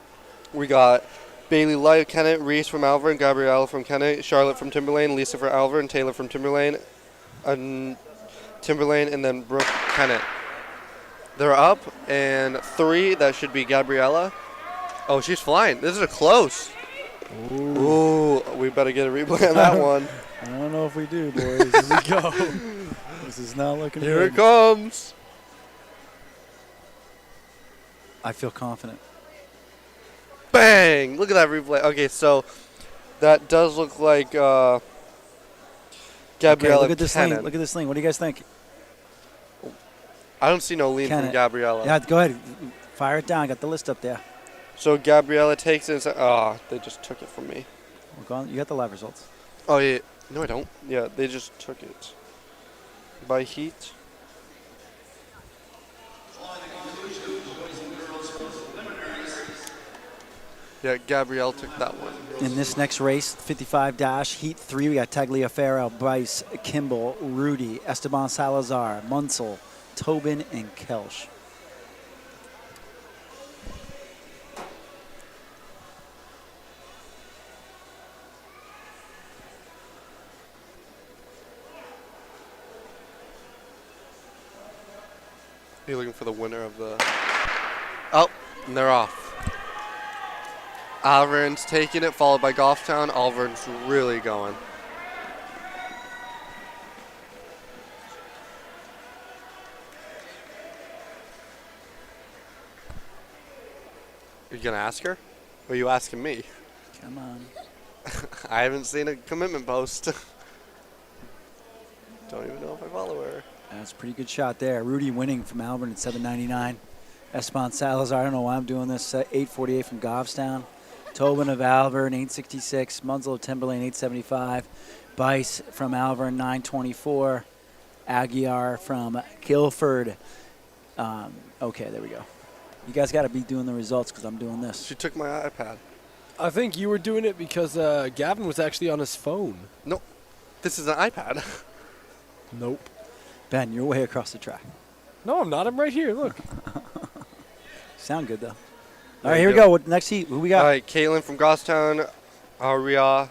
We got Bailey Light, Kennett, Reese from Alvern, Gabrielle from Kennett, Charlotte from Timberlane, Lisa from Alvern, Taylor from Timberlane, Timberlane, and then Brooke Kennett. They're up, and 3, that should be Gabriella. Oh, she's flying. This is a close. Ooh, we better get a replay on that one. I don't know if we do, boys. Here we go. This is not looking Here good. it comes. I feel confident. Bang! Look at that replay. Okay, so that does look like Gabriella Okay, look at this Kennett. thing. Look at this thing. What do you guys think? I don't see no lean from Kennett. Gabriella. Yeah, go ahead. Fire it down. Got the list up there. So Gabriella takes it. Oh, they just took it from me. We're going. You got the live results. Oh, yeah. No, I don't. Yeah, they just took it. By heat. Yeah, Gabrielle took that one. In this next race, 55 dash, Heat 3, we got Tagliaferro, Bryce, Kimball, Rudy, Esteban Salazar, Munsell, Tobin, and Kelsch. You're looking for the winner of the... Oh, and they're off. Alvern's taking it, followed by Goffstown. Alvern's really going. Are you going to ask her? Or are you asking me? Come on. I haven't seen a commitment post. Don't even know if I follow her. That's a pretty good shot there. Rudy winning from Alvern at 799. Espan Salazar, I don't know why I'm doing this, 848 from Goffstown. Tobin of Alvern, 866. Munsell of Timberlane, 875. Bice from Alvern, 924. Aguiar from Guilford. Okay, there we go. You guys got to be doing the results because I'm doing this. She took my iPad. I think you were doing it because Gavin was actually on his phone. Nope. This is an iPad. Nope. Ben, you're way across the track. No, I'm not. I'm right here. Look. Sound good, though. All There right, you here we go. go. What next heat? Who we got? All right, Caitlin from Goffstown, Aria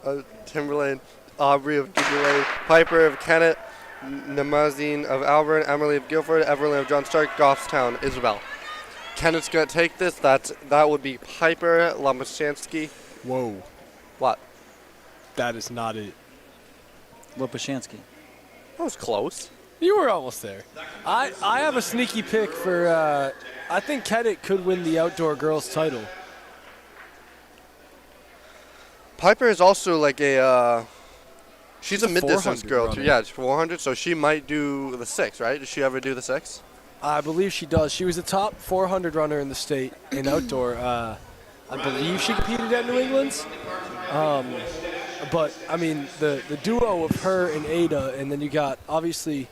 Timberlane, Aubrey of Timberlane, Piper of Kennett, Namazine of Alvern, Emily of Guilford, Everlyn of John Stark, Goffstown, Isabel. Kennett's going to take this. That would be Piper, Lomachanski. Whoa. What? That is not it. Lopashansky. That was close. You were almost there. I have a sneaky pick for, I think Kennett could win the outdoor girls title. Piper is also like a, she's a a mid-distance 400 girl too. runner. Yeah, it's 400, so she might do the 6, right? Does she ever do the 6? I believe she does. She was the top 400 runner in the state in outdoor. I believe she competed at New England's. But, I mean, the duo of her and Ada, and then you got, obviously,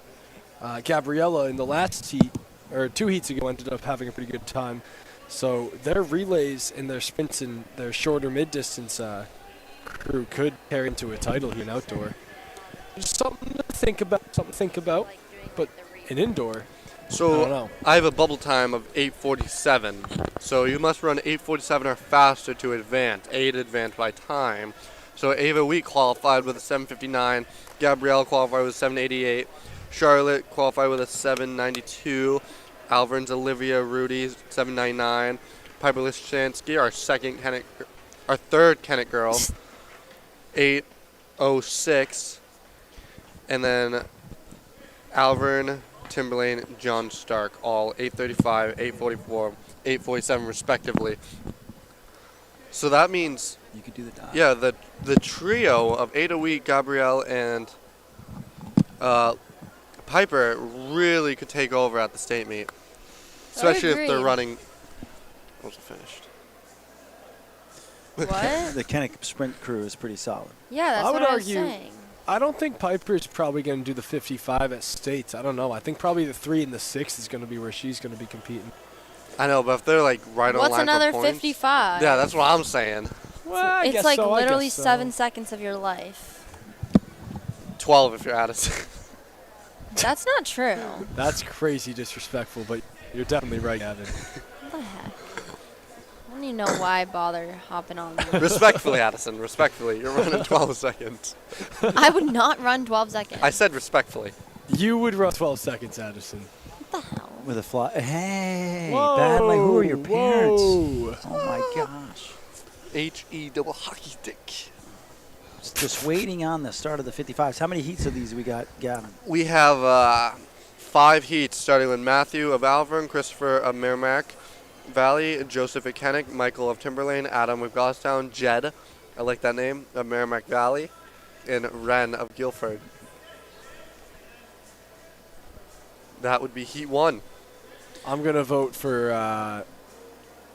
Gabriella in the last heat, or 2 heats ago, ended up having a pretty good time. So their relays and their sprints and their shorter mid-distance crew could carry into a title here in outdoor. Just something to think about, but in indoor, I don't So know. I have a bubble time of 8:47. So you must run 8:47 or faster to advance. 8 advance by time. So Ava Wheat qualified with a 7:59. Gabrielle qualified with a 7:88. Charlotte qualified with a 7:92. Alvern's Olivia Rudy 7:99. Piper Lishansky, our third Kennett girl, 8:06. And then Alvern, Timberlane, John Stark, all 8:35, 8:44, 8:47 respectively. So that means, You could do the dot. yeah, the trio of Ada Wheat, Gabrielle, and Piper really could take over at the state meet, especially if they're agree. running. Almost finished. What? The Kennick sprint crew is pretty solid. Yeah, that's I what would I was argue- saying. I don't think Piper's probably going to do the 55 at States. I don't know. I think probably the 3 and the 6 is going to be where she's going to be competing. I know, but if they're like right on What's line another for points, 55? yeah, that's what I'm saying. Well, I It's guess like so, I literally guess so. 7 seconds of your life. 12 if you're Addison. That's not true. That's crazy disrespectful, but you're definitely right, Gavin. What the heck? I don't even know why I bother hopping on. Respectfully, Addison, respectfully. You're running 12 seconds. I would not run 12 seconds. I said respectfully. You would run 12 seconds, Addison. What the hell? With a fly. Hey, Whoa, bad. Like, who are your parents? whoa. Oh my gosh. H-E double hockey stick. Just waiting on the start of the 55s. How many heats of these we got, Gavin? We have 5 heats, starting with Matthew of Alvern, Christopher of Merrimack Valley, Joseph of Kennick, Michael of Timberlane, Adam of Goffstown, Jed, I like that name, of Merrimack Valley, and Ren of Guilford. That would be heat 1. I'm going to vote for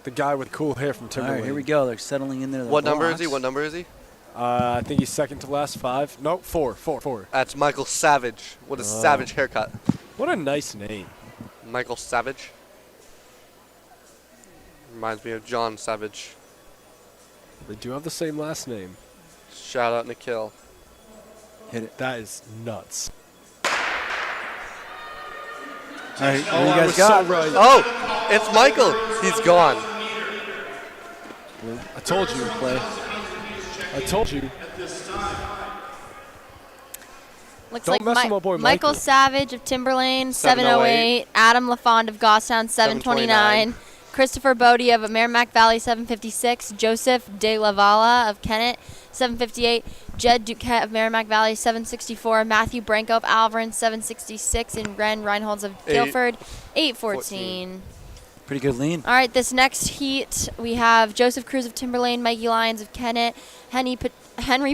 the guy with cool hair from All Timberlane. right, here we go. They're settling in there. What number is he? What number is he? I think he's second to last 5. Nope, 4. That's Michael Savage. What a savage haircut. What a nice name. Michael Savage. Reminds me of John Savage. They do have the same last name. Shout out Nikhil. Hit it. That is nuts. All right, Oh, what you I guys was got? so right. Oh, it's Michael. He's gone. I told you. Play. I told you. Looks Don't like mess with my boy Michael Michael. Savage of Timberlane, 708. 708. Adam LaFond of Goffstown, 729. Christopher Bodie of Merrimack Valley 756, Joseph De La Vala of Kennett 758, Jed Duquette of Merrimack Valley 764, Matthew Branco of Alverin 766, and Ren Reinholds of Guilford 814. Pretty good lean. All right, this next heat we have Joseph Cruz of Timberlane, Mikey Lyons of Kennett, Henry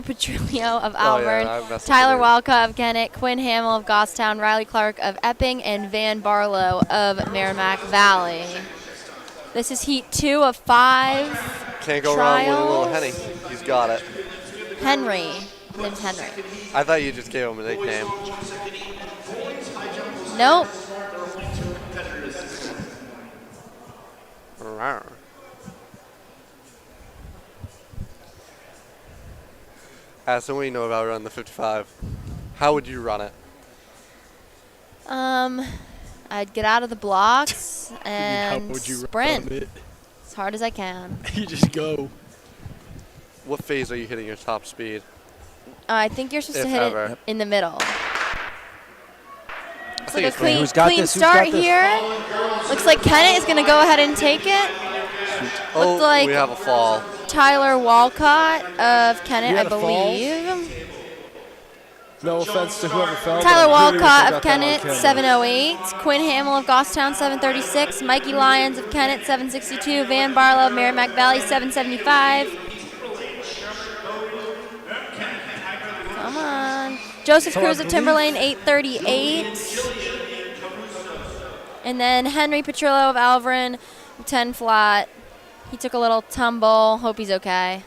Petrillo of Alvern, Tyler Walcott of Kennett, Quinn Hamill of Goffstown, Riley Clark of Epping, and Van Barlow of Merrimack Valley. This is heat 2 of 5. Can't go wrong with a little Henny. He's got it. Henry. His name's Henry. I thought you just gave him a nickname. Nope. Addison, what do you know about running the 55? How would you run it? I'd get out of the blocks How and would you sprint run it? as hard as I can. You just go. What phase are you hitting your top speed? I think you're supposed If to hit ever. it in the middle. I Looks think like a it's clean, Who's got clean this? Who's start got this? here. Looks like Kennett is going to go ahead and take it. Oh, like we have a fall. Tyler Walcott of Kennett, You I had a fall? believe. No offense to whoever fell. Tyler but I really wish I Walcott got of that on Kennett, camera. 708. Quinn Hamill of Goffstown, 736. Mikey Lyons of Kennett, 762. Van Barlow of Merrimack Valley, 775. Come on. Joseph So I Cruz of believe- Timberlane, 838. And then Henry Petrillo of Alverin, 10 flat. He took a little tumble. Hope he's okay.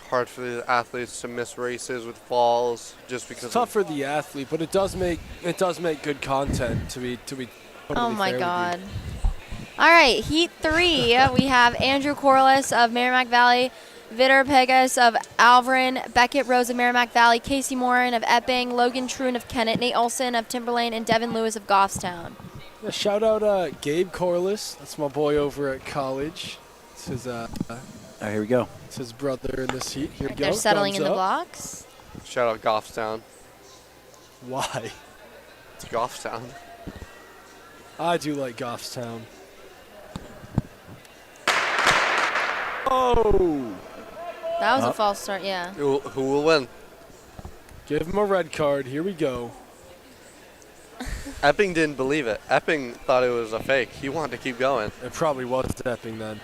Hard for the athletes to miss races with falls just because. It's tough for the athlete, but it does make good content to be. Totally Oh my fair with you. God. All right, heat 3. We have Andrew Corliss of Merrimack Valley, Vitor Pegas of Alverin, Beckett Rose of Merrimack Valley, Casey Morin of Epping, Logan Troon of Kennett, Nate Olson of Timberlane, and Devin Lewis of Goffstown. Yeah, shout out Gabe Corliss. That's my boy over at college. It's his, All right, here we go. it's his brother in this heat. Here we go. They're settling in Thumbs the up. blocks. Shout out Goffstown. Why? It's Goffstown. I do like Goffstown. Oh! That was Oh. a false start, yeah. Who will win? Give him a red card. Here we go. Epping didn't believe it. Epping thought it was a fake. He wanted to keep going. It probably was stepping then.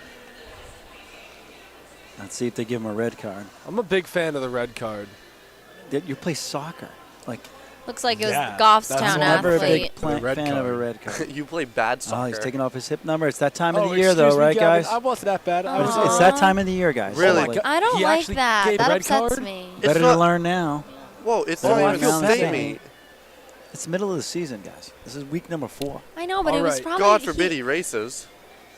Let's see if they give him a red card. I'm a big fan of the red card. You play soccer. Like, Looks like it was Yeah, Goffstown that's never a athlete. big The red fan of a card. red card. You play bad Oh, soccer. he's taking off his hip number. It's that time of Oh, the year, though, excuse me, right, Gavin, guys? I wasn't that bad. I was, It's that time of the year, guys. Really? So, like, I don't He like actually that. gave That red upsets card? me. It's better not- to learn now. Whoa, it's Oh, not I even feel a bad. me. It's the middle of the season, guys. This is week number 4. I know, but it All was right. probably God forbid he races.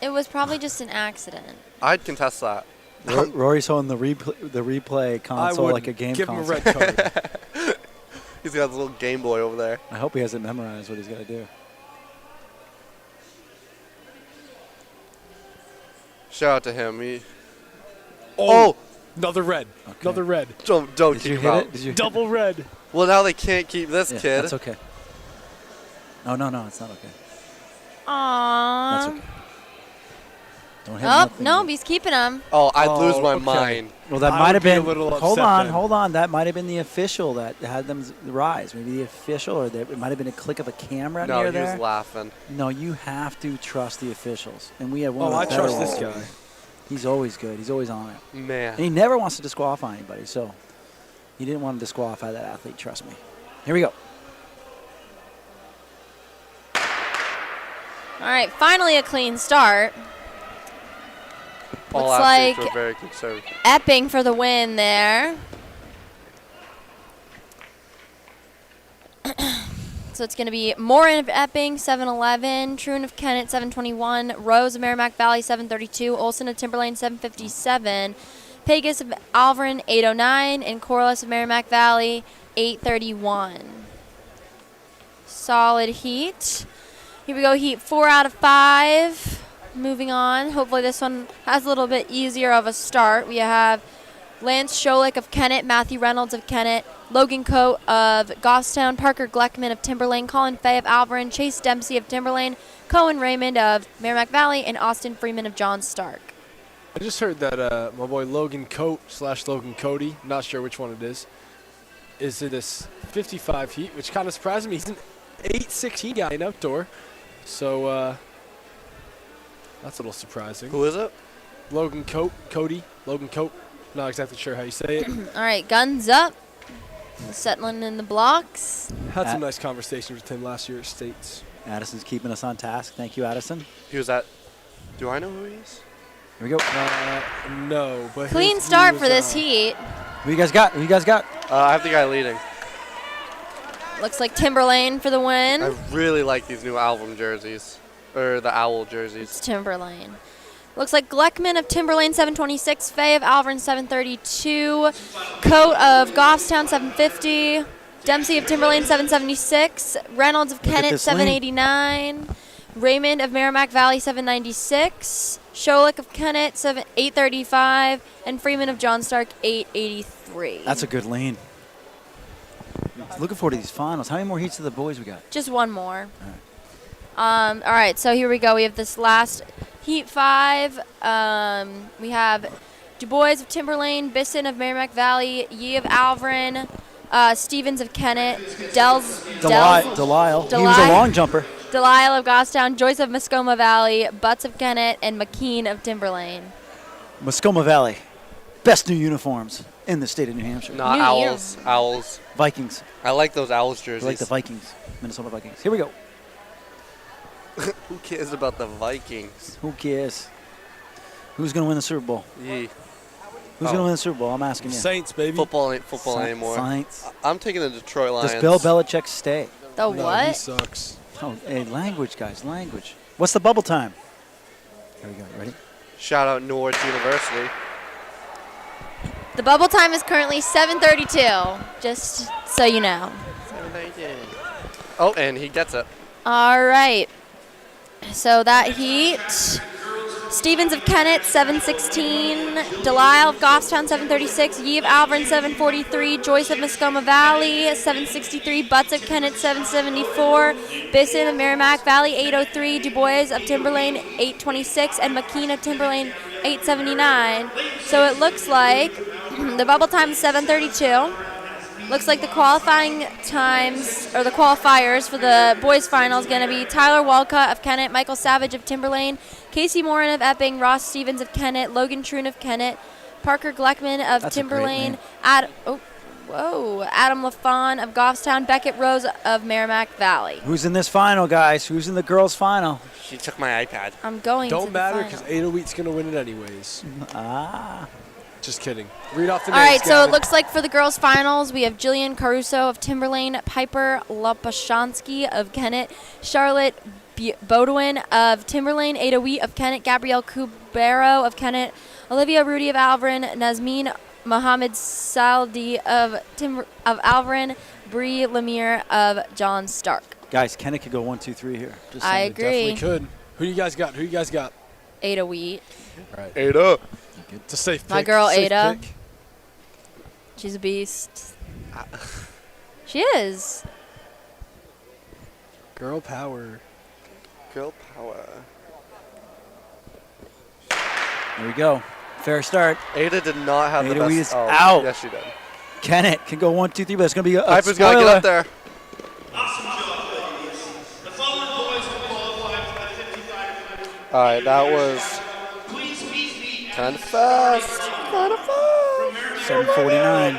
it was probably just an accident. I'd contest that. Rory's holding the replay console would like a game give console. him a red card. He's got his little Game Boy over there. I hope he hasn't memorized what he's got to do. Shout out to him. Oh, another red. Another red. Don't Did keep you him hit out. it? Did you Double red. Well, now they can't keep this Yeah, kid. That's okay. Oh, no, it's not okay. Aww. That's okay. Don't hit Oh, nothing no, yet. he's keeping him. Oh, I'd lose Oh, my okay. mind. Well, that I might would have be a been. little Hold upset on, then. That might have been the official that had them rise. Maybe the official, or it might have been a click of a camera No, near he was there. laughing. No, you have to trust the officials, and we have one. Oh, of I the better trust this ones. guy. He's always good. He's always on it, and he Man. never wants to disqualify anybody. So he didn't want to disqualify that athlete. Trust me. Here we go. All right, finally a clean start. All Looks athletes like were very conservative. Epping for the win there. So it's going to be Morin of Epping, 711, Troon of Kennett, 721, Rose of Merrimack Valley, 732, Olson of Timberlane, 757, Pegas of Alverin, 809, and Corliss of Merrimack Valley, 831. Solid heat. Here we go, heat 4 out of 5. Moving on. Hopefully this one has a little bit easier of a start. We have Lance Scholik of Kennett, Matthew Reynolds of Kennett, Logan Coate of Goffstown, Parker Gleckman of Timberlane, Colin Fay of Alverin, Chase Dempsey of Timberlane, Cohen Raymond of Merrimack Valley, and Austin Freeman of John Stark. I just heard that my boy Logan Coat / Logan Cody, not sure which one it is in this 55 heat, which kind of surprised me. He's an 8'16" guy in outdoor. So that's a little surprising. Who is it? Logan Coat. Not exactly sure how you say it. All right, guns up. Settling in the blocks. Had some nice conversations with him last year at States. Addison's keeping us on task. Thank you, Addison. He was at. Do I know who he is? Here we go. No, but Clean start for this heat. Who you guys got? I have the guy leading. Looks like Timberlane for the win. I really like these new album jerseys, or the owl jerseys. It's Timberlane. Looks like Gleckman of Timberlane 726, Fay of Alvern 732, Coat of Goffstown 750, Dempsey of Timberlane 776, Reynolds of Kennett 789, Raymond of Merrimack Valley 796, Scholich of Kennett 835, and Freeman of John Stark 883. That's a good lane. Looking forward to these finals. How many more heats of the boys we got? Just one more. All right, so here we go. We have this last Heat 5. We have Du Bois of Timberlane, Bisson of Merrimack Valley, Yee of Alvern, Stevens of Kennett, Delisle. He was a long jumper. Delisle of Goffstown, Joyce of Mascoma Valley, Butts of Kennett, and McKean of Timberlane. Mascoma Valley. Best new uniforms in the state of New Hampshire. Not owls. Owls. Vikings. I like those owls jerseys. I like the Vikings. Minnesota Vikings. Here we go. Who cares about the Vikings? Who cares? Who's going to win the Super Bowl? Yee. Who's going to win the Super Bowl? I'm asking you. Saints, baby. Football ain't football anymore. Saints. I'm taking the Detroit Lions. Does Bill Belichick stay? The No, what? he sucks. Oh, hey, language, guys, language. What's the bubble time? Here we go. You ready? Shout out Norwich University. The bubble time is currently 7:32, just so you know. Oh, and he gets it. All right. So that heat, Stevens of Kennett, 716, Delisle of Goffstown, 736, Yee of Alvern, 743, Joyce of Mascoma Valley, 763, Butts of Kennett, 774, Bisson of Merrimack Valley, 803, Du Bois of Timberlane, 826, and McKean of Timberlane, 879. So it looks like the bubble time is 7:32. Looks like the qualifying times, or the qualifiers for the boys' final is going to be Tyler Walcott of Kennett, Michael Savage of Timberlane, Casey Morin of Epping, Ross Stevens of Kennett, Logan Troon of Kennett, Parker Gleckman of That's Timberlane, Adam LaFawn of Goffstown, Beckett Rose of Merrimack Valley. Who's in this final, guys? Who's in the girls' final? She took my iPad. I'm going to Don't the matter final. because Ada Wheat's going to win it anyways. Just kidding. Read off the All names, right, so it Gavin. looks like for the girls' finals, we have Jillian Caruso of Timberlane, Piper Lopashansky of Kennett, Charlotte Bodwin of Timberlane, Ada Wheat of Kennett, Gabrielle Cubero of Kennett, Olivia Rudy of Alvern, Nazmeen Mohammed Saldi of Alvern, Bree Lemire of John Stark. Guys, Kenneth could go 1, 2, 3 here. Just I saying. agree. Definitely could. Who you guys got? Ada Wheat. All right. Ada. It's a safe pick. My girl safe Ada. pick. She's a beast. She is. Girl power. Girl power. There we go. Fair start. Ada did not have Ada the best. Wheat is out. Yes, she did. Kenneth can go 1, 2, 3, but it's going to be a Piper's got to get up there. Awesome job, ladies. The following boys will qualify for the 55. All right, that was Please meet me kind of fast. 7:49.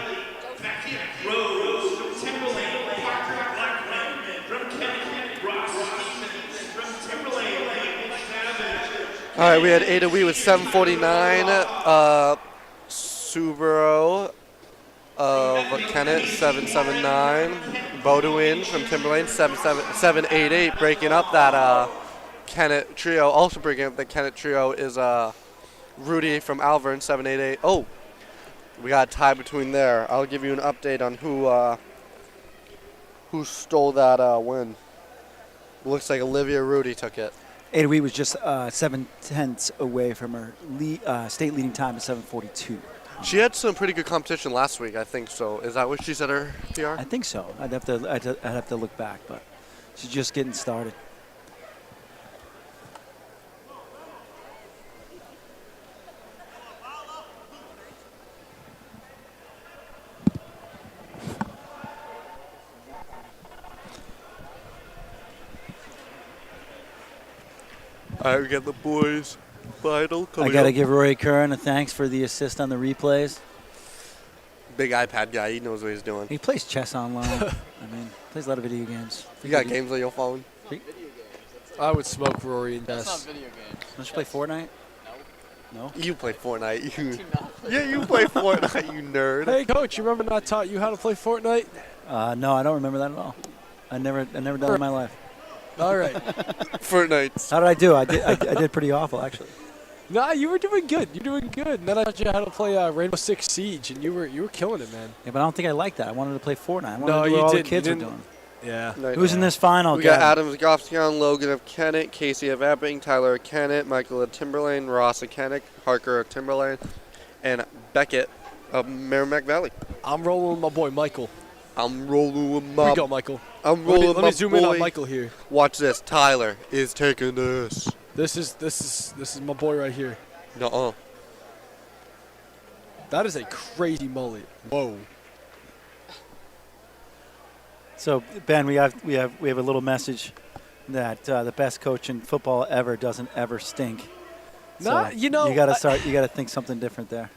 Rose from Timberlane, Parker Blackman from Kennett, Ross Stevens from Timberlane, Michael Savage. All right, we had Ada Wee with 749. Subaru of Kennett 779. Bodewin from Timberlane 788. Breaking up that Kennett trio. Also breaking up the Kennett trio is Rudy from Alvern 788. Oh, we got a tie between there. I'll give you an update on who stole that win. Looks like Olivia Rudy took it. Ada Wheat was just 7/10 away from her state leading time at 7:42. She had some pretty good competition last week, I think so. Is that what she said her PR? I think so. I'd have to look back, but she's just getting started. All right, we got the boys' final I coming got to up. give Rory Curran a thanks for the assist on the replays. Big iPad guy. He knows what he's doing. He plays chess online. I mean, plays a lot of video games. You got games on your phone? I would smoke Rory and That's not Des. video games. Don't you play Fortnite? No. You play Fortnite. Yeah, you play Fortnite, you nerd. Hey, coach, you remember I taught you how to play Fortnite? No, I don't remember that at all. I never done it in my life. All right. Fortnite. How did I do? I did pretty awful actually. Nah, you were doing good. You're doing good. And then I taught you how to play Rainbow Six Siege, and you were killing it, man. Yeah, but I don't think I liked that. I wanted to play Fortnite. I wanted No, to do you what all the didn't. kids You were didn't. doing. Yeah. Who's in this final? We got Gavin? Adams Goffstown, Logan of Kennett, Casey of Epping, Tyler of Kennett, Michael of Timberlane, Ross of Kennett, Harker of Timberlane, and Beckett of Merrimack Valley. I'm rolling with my boy Michael. I'm rolling with Here my. we go, Michael. I'm Let rolling me, with let my me zoom boy. in on Michael here. Watch this. Tyler is taking this. This is my boy right here. Nuh-uh. That is a crazy mullet. Whoa. So Ben, we have a little message that the best coach in football ever doesn't ever stink. Nah, So you know, you got to start. You got to think something different there.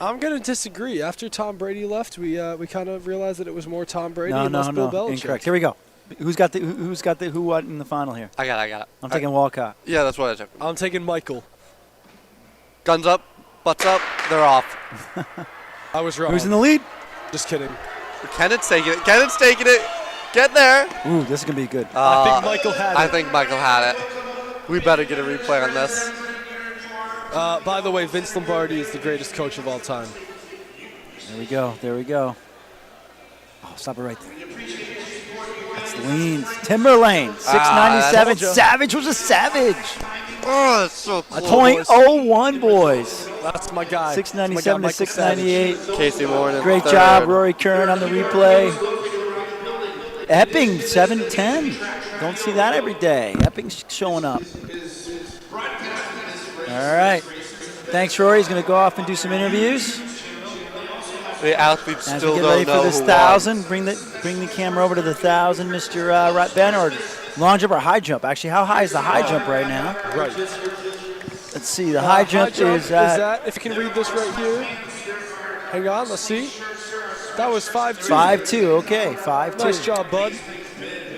I'm gonna disagree. After Tom Brady left, we kind of realized that it was more Tom Brady No, and less no, Bill no, Belichick. incorrect. Here we go. Who's got the who what in the final here? I got it. I'm taking Walcott. Yeah, that's what I took. I'm taking Michael. Guns up, butts up, they're off. I was wrong. Who's in the lead? Just kidding. Kennett's taking it. Kennett's taking it. Get there. Ooh, this is gonna be good. I think Michael had I it. think Michael had it. We better get a replay on this. By the way, Vince Lombardi is the greatest coach of all time. There we go. There we go. Oh, stop it right there. That's leans. Timberlane, 697. told ya. Savage was a savage. Oh, that's so close. .01, boys. That's my guy. 697 to That's my guy, Michael 698. Casey Moore in Great third. job, Rory Curran on the replay. Epping, 710. Don't see that every day. Epping's showing up. All right. Thanks, Rory. He's going to go off and do some interviews. The athletes As still we get don't ready know for this who 1,000, bring the camera over to the 1,000, Mr. Ben, or long jump or high jump. Actually, how high is the high jump right now? Right. Let's see. The high jump is at that, if you can read this right here. Hang on, let's see. That was 5'2". 5'2". Okay, 5'2". Nice job, bud. won.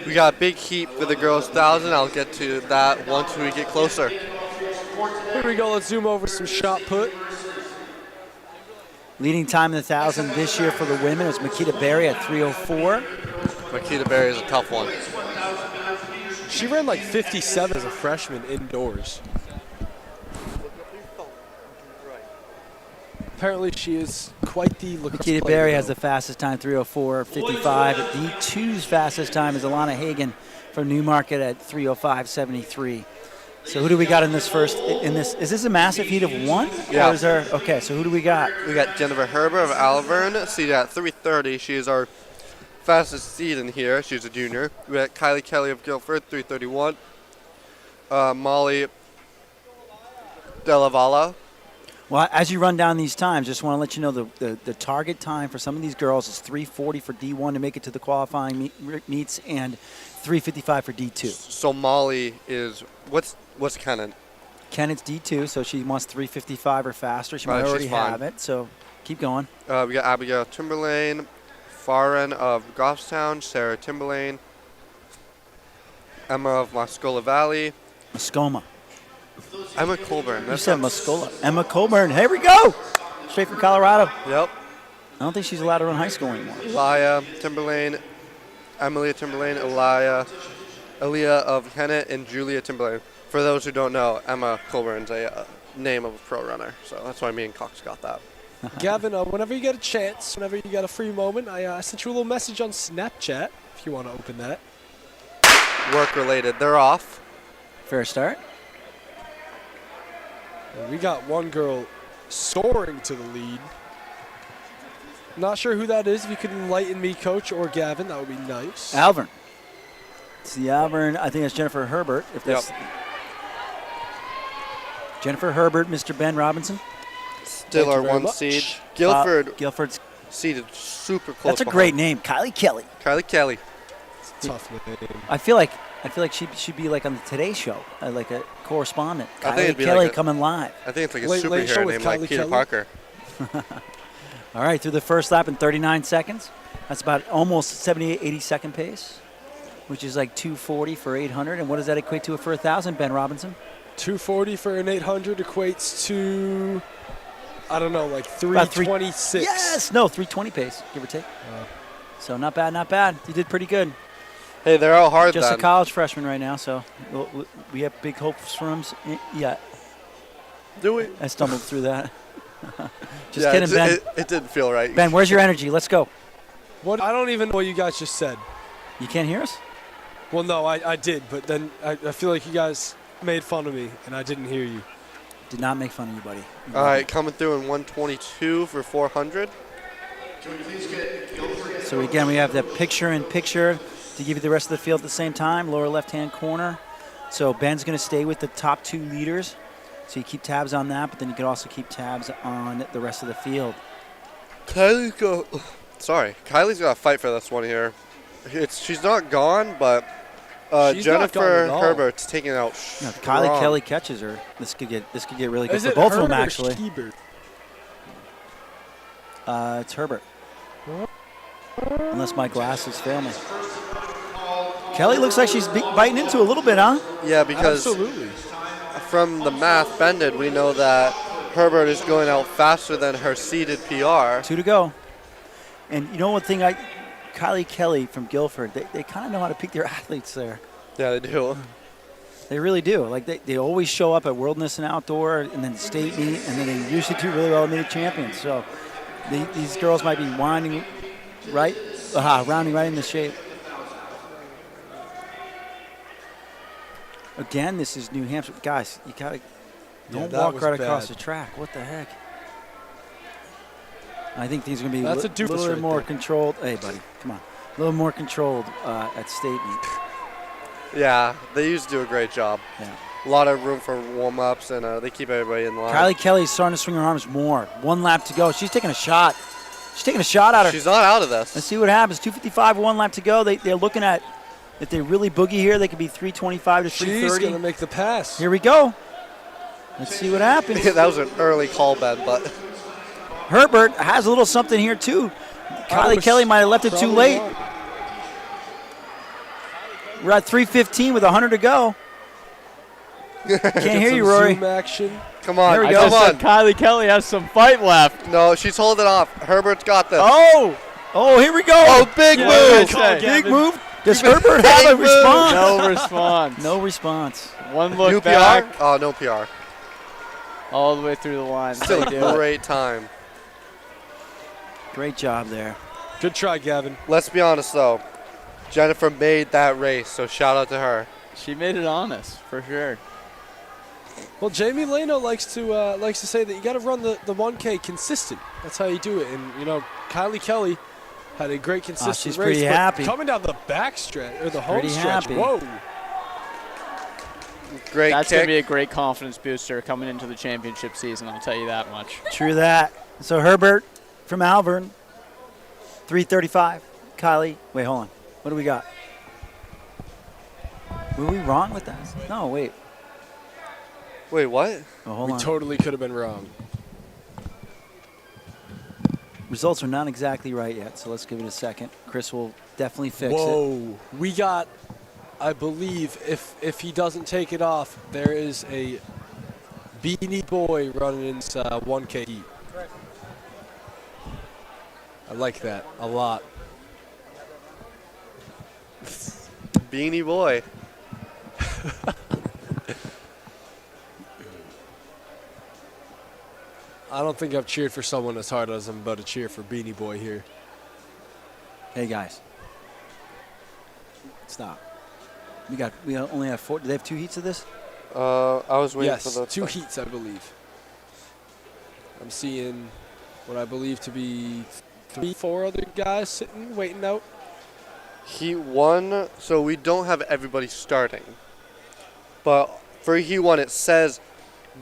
We got a big heat for the girls' 1,000. I'll get to that once we get closer. Here we go. Let's zoom over some shot put. Leading time in the 1,000 this year for the women is Makita Berry at 3:04. Makita Berry is a tough one. She ran like 57 as a freshman indoors. Apparently, she is quite the lacrosse Makita player, Berry though. has the fastest time, 3:04.55. D2's fastest time is Alana Hagan from Newmarket at 3:05.73. So who do we got in this first? In this, is this a massive heat of one? Yeah. Or is there? Okay, so who do we got? We got Jennifer Herber of Alvern, seated at 3:30. She is our fastest seed in here. She's a junior. We got Kylie Kelly of Guilford, 3:31. Molly Delavala. Well, as you run down these times, just want to let you know the target time for some of these girls is 3:40 for D1 to make it to the qualifying meets and 3:55 for D2. So Molly is what's kind of Kennett's D2, so she wants 3:55 or faster. She Right, might she's already fine. have it, so keep going. we got Abigail Timberlane, Farren of Goffstown, Sarah Timberlane, Emma of Moscola Valley, Muskoma. Emma Colburn. You That said sounds- Muscola. Emma Colburn. Here we go. Straight from Colorado. Yep. I don't think she's allowed to run high school anymore. Elia Timberlane, Emilia Timberlane, Aaliyah of Kennett, and Julia Timberlane. For those who don't know, Emma Colburn's a name of a pro runner, so that's why me and Cox got that. Gavin, whenever you get a chance, whenever you got a free moment, I sent you a little message on Snapchat if you want to open that. Work related, they're off. Fair start. And we got one girl soaring to the lead. Not sure who that is. If you could enlighten me, Coach, or Gavin, that would be nice. Alvern. It's the Alvern. I think that's Jennifer Herbert. If that's Jennifer Herbert, Mr. Ben Robinson. Still Thank you our very one much. seed. Guilford Guilford's. seated super close. That's a behind. great name, Kylie Kelly. Kylie Kelly. Tough name. I feel like I feel like she should be like on the Today Show, like a correspondent. I think Kylie it'd be Kelly like a- coming live. I think it's like a Late show superhero with named like Kylie Peter Kelly? Parker. All right, through the first lap in 39 seconds. That's about almost 78, 80-second pace, which is like 240 for 800. And what does that equate to for 1,000, Ben Robinson? 240 for an 800 equates to, I don't know, like About 326. Yes! No, 320 pace, give or take. So not bad, not bad. You did pretty good. Hey, they're all hard Just then. a college freshman right now, so we have big hopes for him. Yeah, Do we? I stumbled through that. Just Yeah, kidding, Ben. It didn't feel right. Ben, where's your energy? Let's go. What? I don't even know what you guys just said. You can't hear us? Well, no, I did, but then I feel like you guys made fun of me, and I didn't hear you. Did not make fun of you, buddy. All right, coming through in 122 for 400. Can we please get Guilford? So again, we have the picture-in-picture to give you the rest of the field at the same time, lower left-hand corner. So Ben's going to stay with the top 2 leaders. So you keep tabs on that, but then you can also keep tabs on the rest of the field. Kylie's got to fight for this one here. She's not gone, but She's not gone Jennifer at all. Herbert's taking it out No, if strong. Kylie Kelly catches her, this could get really good Is for it both of Herbert them, or actually. Schubert? It's Herbert. Unless my glasses fail me. Kelly looks like she's biting into a little bit, huh? Yeah, because Absolutely. from the math bended, we know that Herbert is going out faster than her seeded PR. 2 to go. And you know one thing, Kylie Kelly from Guilford, they kind of know how to pick their athletes there. Yeah, they do. They really do. Like they always show up at Wilderness and Outdoor and then state meet, and then they usually do really well at meet champions. So these girls might be rounding right into shape. Again, this is New Hampshire. Guys, you gotta don't that walk was right across bad. the track. What the heck? I think these are gonna be That's a a doofus little bit right more there. controlled. Hey, buddy, come on. A little more controlled at state meet. Yeah, they used to do a great job. Yeah. A lot of room for warm-ups, and they keep everybody in line. Kylie Kelly's starting to swing her arms more. 1 lap to go. She's taking a shot. She's taking a shot at her. She's not out of this. Let's see what happens. 2:55, 1 lap to go. They're looking at, if they really boogie here, they could be 3:25 to She's 3:30. going to make the pass. Here we go. Let's see what happens. That was an early call, Ben, but Herbert has a little something here, too. Kylie was Kelly might have left it too probably late. wrong. We're at 3:15 with 100 to go. Can't Get hear some you, Rory. Zoom action. come on, There we I go. come just on. said Kylie Kelly has some fight left. No, she's holding off. Herbert's got this. Oh, here we go. Oh, big Yeah, move. good Big Gavin. move. Does Herbert have a Big move. response? No response. No response. One look New back, PR? Oh, no PR. all the way through the line. Still They do a it. great time. Great job there. Good try, Gavin. Let's be honest, though. Jennifer made that race, so shout out to her. She made it honest, for sure. Well, Jamie Leno likes to say that you got to run the 1K consistent. That's how you do it. And Kylie Kelly had a great consistent she's race. pretty but happy. Coming down the back stretch or the home Pretty stretch. happy. Whoa! Great That's going to kick. be a great confidence booster coming into the championship season, I'll tell you that much. True that. So Herbert from Alvern, 3:35. Kylie, wait, hold on. What do we got? Were we wrong with that? No, wait. Wait, what? Oh, hold We on. totally could have been wrong. Results are not exactly right yet, so let's give it a second. Chris will definitely fix it. Whoa! We got, I believe, if he doesn't take it off, there is a Beanie Boy running in 1K heat. I like that a lot. Beanie Boy. I don't think I've cheered for someone as hard as I'm about to cheer for Beanie Boy here. Hey guys, stop. We only have 4. Do they have 2 heats of this? I was waiting Yes, for the 2 heats, I believe. I'm seeing what I believe to be 3, 4 other guys sitting, waiting out. Heat 1, so we don't have everybody starting. But for Heat 1, it says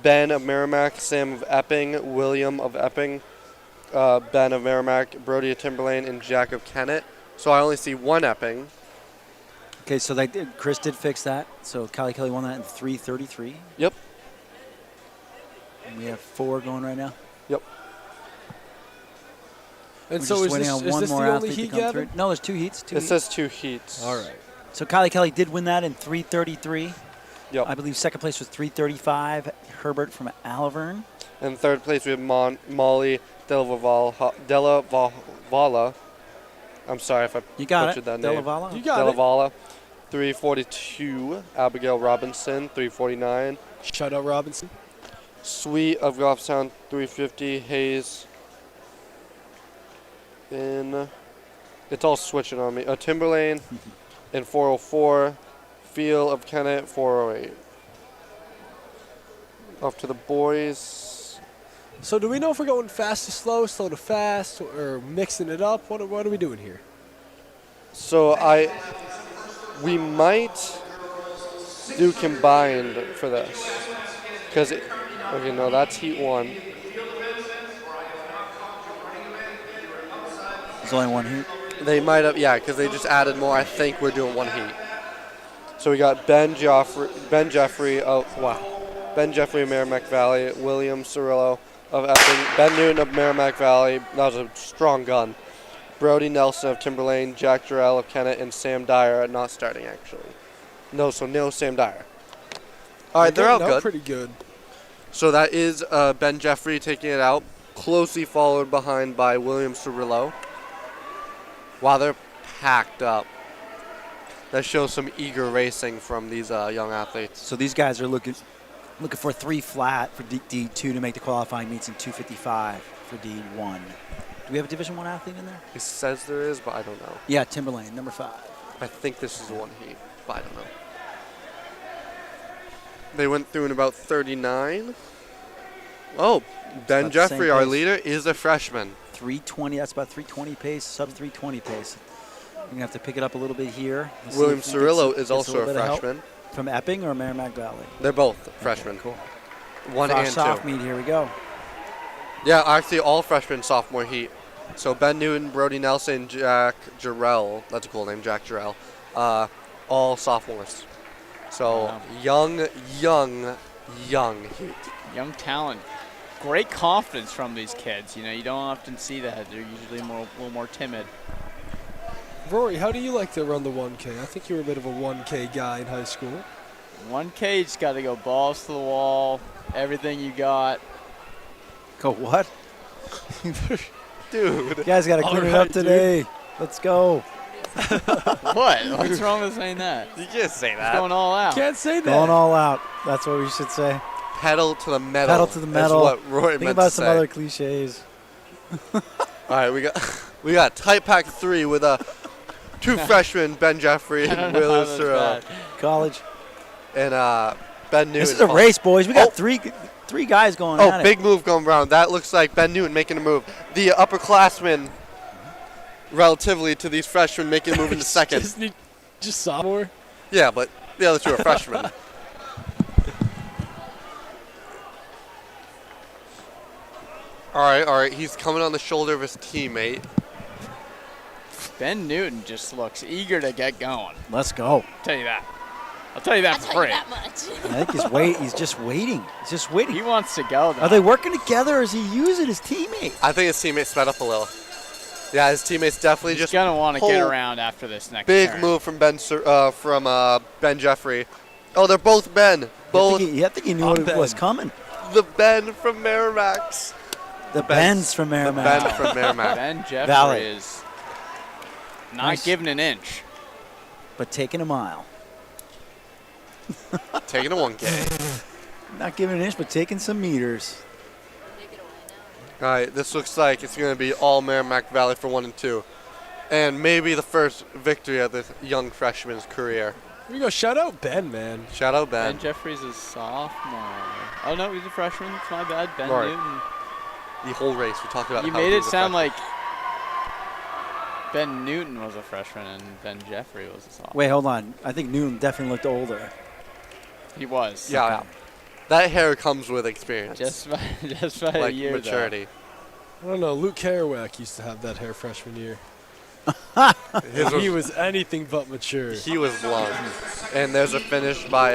Ben of Merrimack, Sam of Epping, William of Epping, Ben of Merrimack, Brody of Timberlane, and Jack of Kennett. So I only see 1 Epping. Okay, so Chris did fix that. So Kylie Kelly won that in 3:33. Yep. And we have 4 going right now. Yep. And We're so just is waiting this, on is one this more the only athlete to heat, come Gavin? through. No, there's 2 heats. It says 2 heats. All right. So Kylie Kelly did win that in 3:33. Yep. I believe second place was 3:35. Herbert from Alavern. In third place, we have Molly Della Vala. I'm sorry if I You got butchered it. that Della name. Vala. You got Della it. Vala. 3:42. Abigail Robinson. 3:49. Shout out Robinson. Sweet of Goffstown. 3:50. Hayes. It's all switching on me. Timberlane in 4:04. Field of Kennett 4:08. Off to the boys. So do we know if we're going fast to slow, slow to fast, or mixing it up? What are we doing here? So we might do combined for this, because okay, no, that's heat 1. There's only 1 heat. They might have, yeah, because they just added more. I think we're doing 1 heat. So we got Ben Jeffrey of Merrimack Valley, William Cirillo of Epping, Ben Newton of Merrimack Valley. That was a strong gun. Brody Nelson of Timberlane, Jack Jarrell of Kennett, and Sam Dyer not starting actually. No Sam Dyer. All right, they're out good. Pretty good. So that is Ben Jeffrey taking it out, closely followed behind by William Cirillo. Wow, they're packed up. That shows some eager racing from these young athletes. So these guys are looking for 3 flat for D2 to make the qualifying meets in 2:55 for D1. Do we have a Division 1 athlete in there? It says there is, but I don't know. Yeah, Timberlane, number 5. I think this is the 1 heat, but I don't know. They went through in about 39. Oh, Ben about the same Jeffrey, our pace. leader, is a freshman. 3:20. That's about 3:20 pace, sub 3:20 pace. You're gonna have to pick it up a little bit here. Let's see William if he Cirillo gets is also little a bit of help. freshman. From Epping or Merrimack Valley? They're both freshmen. Okay, cool. 1 For our and 2. soft meet, here we go. Yeah, actually all freshmen sophomore heat. So Ben Newton, Brody Nelson, Jack Jarrell, that's a cool name, Jack Jarrell, all sophomores. So Wow. young heat. Young talent. Great confidence from these kids. You know, you don't often see that. They're usually a little more timid. Rory, how do you like to run the 1K? I think you were a bit of a 1K guy in high school. 1K, you just got to go balls to the wall, everything you got. Go what? Dude. You guys got to clean it up Alright, today. Let's go. What? What's wrong with saying that? You can't say It's going all out. Can't say that. Going all out. That's what we should say. Pedal to the metal. Pedal to the metal. Is what Roy Think meant about to some say. other cliches. All right, we got tight pack 3 with 2 freshmen, Ben Jeffrey I and don't know how Willis that's Cirillo, bad. College. and Ben Newton. This is a race, boys. We got Oh. three guys going at Oh, it. big move going around. That looks like Ben Newton making a move. The upperclassmen, relatively to these freshmen, making a move into second. Just sophomore. Yeah, but the other 2 are freshmen. All right. He's coming on the shoulder of his teammate. Ben Newton just looks eager to get going. Let's go. Tell you that. I'll tell you that for free. I think he's just waiting. He's just waiting. He wants to go, though. Are they working together or is he using his teammate? I think his teammate sped up a little. Yeah, his teammate's definitely He's just going to want to get pull- around after this next big turn. move from Ben Jeffrey. Oh, they're both Ben. Both I think he knew what Ben. was coming. the Ben from Merrimack's. The Bens from Merrimack. Ben from Merrimack. Ben Jeffrey Valley. is not Nice. giving an inch. But taking a mile. Taking a 1K. Not giving an inch, but taking some meters. All right, this looks like it's going to be all Merrimack Valley for 1 and 2. And maybe the first victory of this young freshman's career. Here we go. Shout out Ben, man. Shout out Ben. Ben Jeffrey's a sophomore. Oh, no, he's a freshman. It's my bad. Ben Right. Newton. The whole race, we talked about You how made he it was a sound freshman. like Ben Newton was a freshman and Ben Jeffrey was a sophomore. Wait, hold on. I think Newton definitely looked older. He was. Yeah, Okay. that hair comes with experience. Just by a like year, maturity. I don't know. Luke Kerouac used to have that hair freshman year. His He was anything but mature. he was blown. And there's a finish by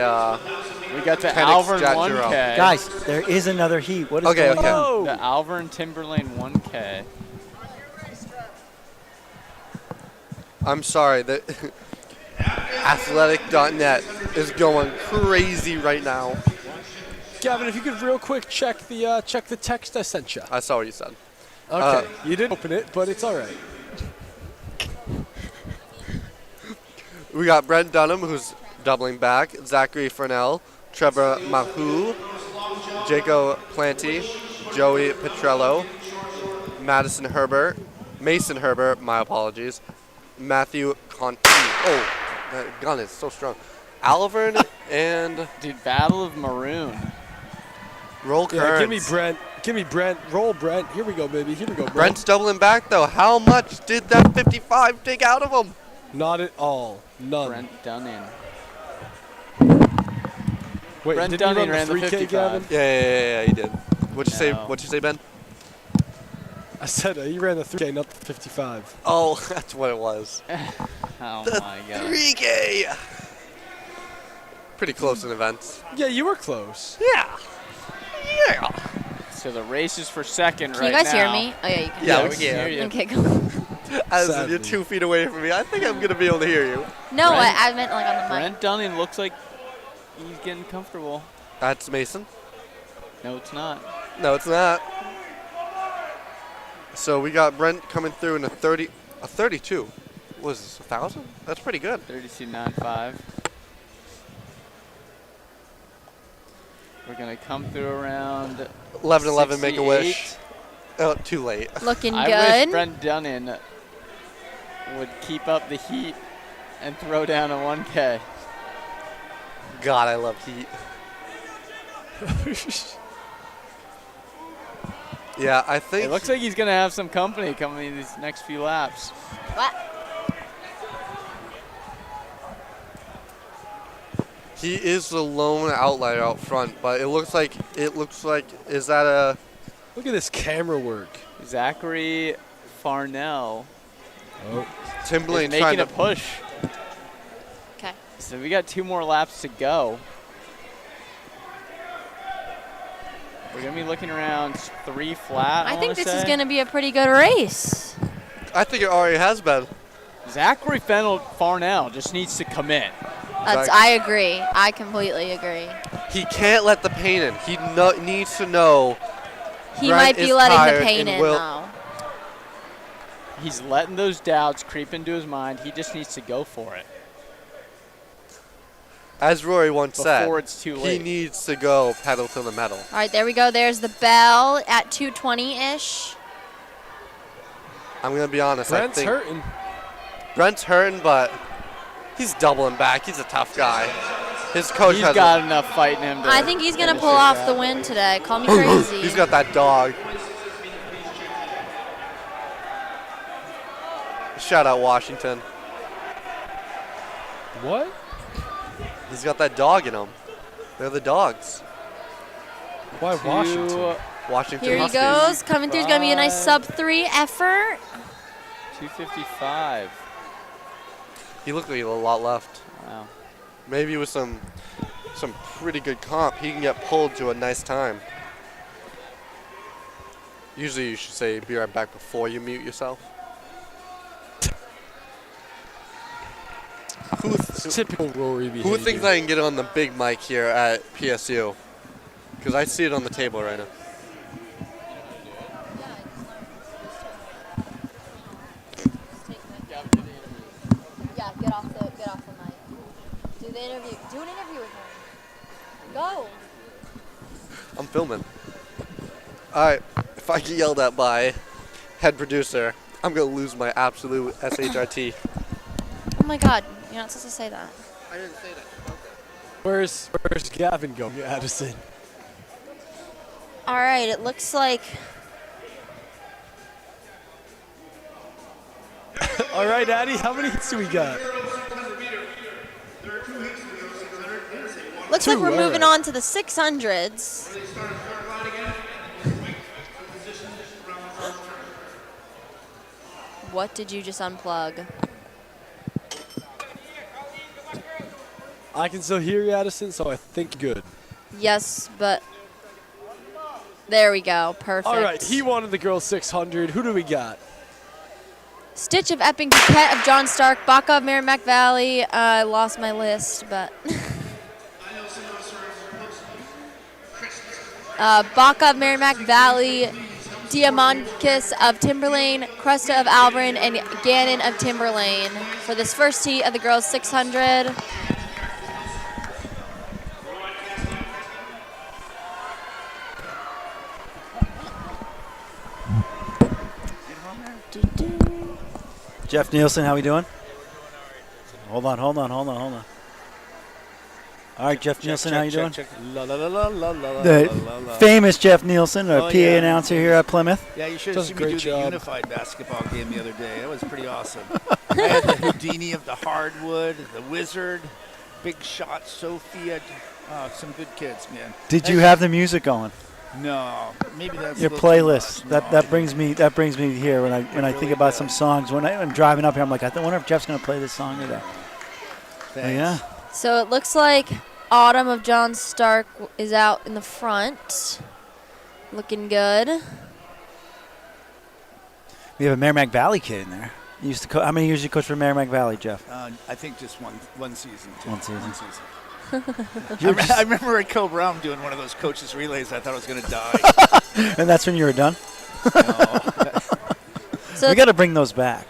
We got the Penix Alvern Jatjero. 1K. Guys, there is another heat. What is Okay, going okay. on? The Alvern Timberlane 1K. I'm sorry that athletic.net is going crazy right now. Gavin, if you could real quick check the text I sent you. I saw what you said. Okay, you didn't open it, but it's all right. We got Brent Dunham, who's doubling back, Zachary Furnell, Trevor Mahu, Jaco Planty, Joey Petrello, Mason Herbert, my apologies, Matthew Conti. Oh, that gun is so strong. Alvern and Dude, Battle of Maroon. Roll Yeah, Kearns. give me Brent. Give me Brent. Roll Brent. Here we go, baby. Here we go, Brent. Brent's doubling back, though. How much did that 55 take out of him? Not at all. None. Brent Dunning. Wait, Brent did Dunning you ran run the the 3K, 55. Gavin? Yeah, he did. What'd you say? No. What'd you say, Ben? I said he ran the 3K, not the 55. Oh, that's what it was. Oh The my god. 3K. Pretty close in events. Yeah, you were close. Yeah. So the race is for second Can right you guys hear now. me? Oh, yeah, you can. Yeah, we we can can. hear you. Okay, go. As Sadly. you're 2 feet away from me, I think I'm gonna be able to hear you. No, Brent- I meant like on the mic. Brent Dunning looks like he's getting comfortable. That's Mason. No, it's not. No, it's not. So we got Brent coming through in a 32. What is this, 1,000? That's pretty good. 32.95. We're gonna come through around 11-11, make a wish. 68. Oh, too late. Looking I good. wish Brent Dunning would keep up the heat and throw down a 1K. God, I love heat. Yeah, I think It looks like he's gonna have some company coming in these next few laps. What? he is the lone outlier out front, but it looks like is that a Look at this camera work. Zachary Farnell Oh. is Timberlane trying making to a push. Okay. So we got 2 more laps to go. We're gonna be looking around 3 flat. I think wanna this is say. going to be a pretty good race. I think it already has been. Zachary Farnell just needs to commit. I agree. I completely agree. He can't let the pain in. He needs to know. He Brent might be is letting tired the pain and in will- now. He's letting those doubts creep into his mind. He just needs to go for it As Rory once said, before it's too he late. needs to go pedal to the metal. All right, there we go. There's the bell at 2:20-ish. I'm gonna be honest. I Brent's think hurting. Brent's hurting, but he's doubling back. He's a tough guy. His coach He's has. got enough fight in him. To I think he's going to finish pull this off out. the win today. Call me crazy. He's got that dog. Shout out Washington. What? He's got that dog in him. They're the dogs. Why Washington? Washington Here he Huskies. goes. Coming through is going to be a nice sub-3 effort. 255. He looked like he had a lot left. Wow. Maybe with some pretty good comp, he can get pulled to a nice time. Usually you should say be right back before you mute yourself. It's typical Rory behavior. Who thinks I can get on the big mic here at PSU? Because I see it on the table right now. Yeah, get off the mic. Do the interview. Do an interview with him. Go. I'm filming. All right, if I get yelled at by head producer, I'm going to lose my absolute SHRT. Oh my God, you're not supposed to say that. I didn't say that. Where's Gavin going, Addison? All right, it looks like All right, Addy, how many hits do we got? looks like Two, we're all moving right. on to the 600s. what did you just unplug? I can still hear you, Addison, so I think good. Yes, but there we go. Perfect. All right, he wanted the girls 600. Who do we got? Stitch of Epping, Duquette of John Stark, Baca of Merrimack Valley. I lost my list, but Baca of Merrimack Valley, Diamandis of Timberlane, Cresta of Alvin, and Gannon of Timberlane for this first heat of the girls 600. Jeff Nielsen, how we doing? Hold on. All right, Jeff Nielsen, how you doing? The famous Jeff Nielsen, our PA announcer here at Plymouth. Yeah, you should have Does a seen me great do job. the unified basketball game the other day. That was pretty awesome. I had the Houdini of the hardwood, the wizard, big shot, Sophia. Some good kids, man. Did you have the music going? No, maybe that's Your a little too playlist. much. No, That brings me here when I think really about does. some songs. When I'm driving up here, I'm like, I wonder if Jeff's gonna play this song today. thanks. Yeah. So it looks like Autumn of John Stark is out in the front. Looking good. We have a Merrimack Valley kid in there. You used to how many years you coach for Merrimack Valley, Jeff? I think just one season. Too. One season. I remember at Co Brown doing one of those coaches relays. I thought I was going to die. And that's when you were done? So We got to bring those back.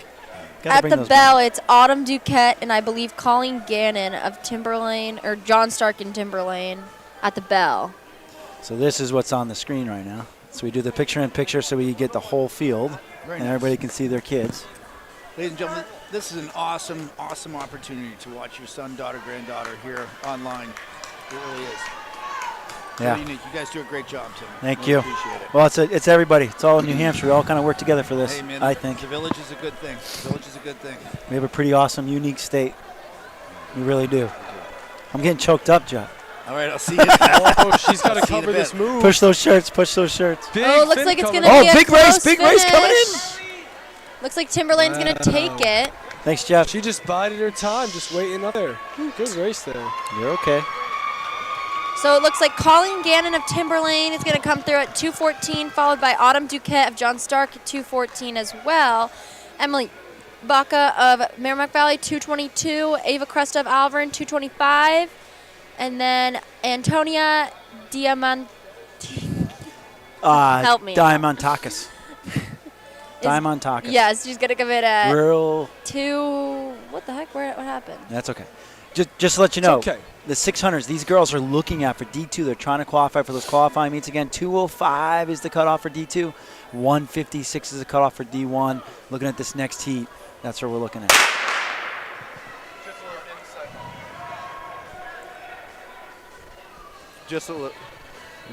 Gotta at bring the those bell, back. it's Autumn Duquette and I believe Colleen Gannon of Timberlane, or John Stark and Timberlane at the bell. So this is what's on the screen right now. So we do the picture-in-picture so we get the whole field, Very and nice. everybody can see their kids. Ladies and gentlemen, this is an awesome, awesome opportunity to watch your son, daughter, granddaughter here online. It really is. Yeah. Really unique. You guys do a great job, Tim. Thank Really you. Appreciate it. Well, it's everybody. It's all in New Hampshire. We all kind of work together for this, Hey, man, I think. the village is a good thing. The village is a good thing. We have a pretty awesome, unique state. We really do. I'm getting choked up, Jeff. All right, I'll see you. Oh, she's got to I'll see you in cover a this bit. move. Push those shirts. Big Oh, it looks fin like it's coming. going to Oh, be a big race, close big race coming in. finish. Looks like Timberlane's going to take it. Thanks, Jeff. She just bided her time, just waiting up there. Good race there. You're okay. So it looks like Colleen Gannon of Timberlane is going to come through at 2:14, followed by Autumn Duquette of John Stark at 2:14 as well. Emily Baca of Merrimack Valley, 2:22. Ava Cresta of Alvern, 2:25. And then Antonia Diamant. Help me. Diamantakis. Diamantakis. Yes, she's going to come in at Real. 2. What the heck? What happened? That's okay. Just to let you know, okay. the 600s, these girls are looking at for D2. They're trying to qualify for those qualifying meets again. 205 is the cutoff for D2. 156 is the cutoff for D1. Looking at this next heat, that's what we're looking at. Just a little.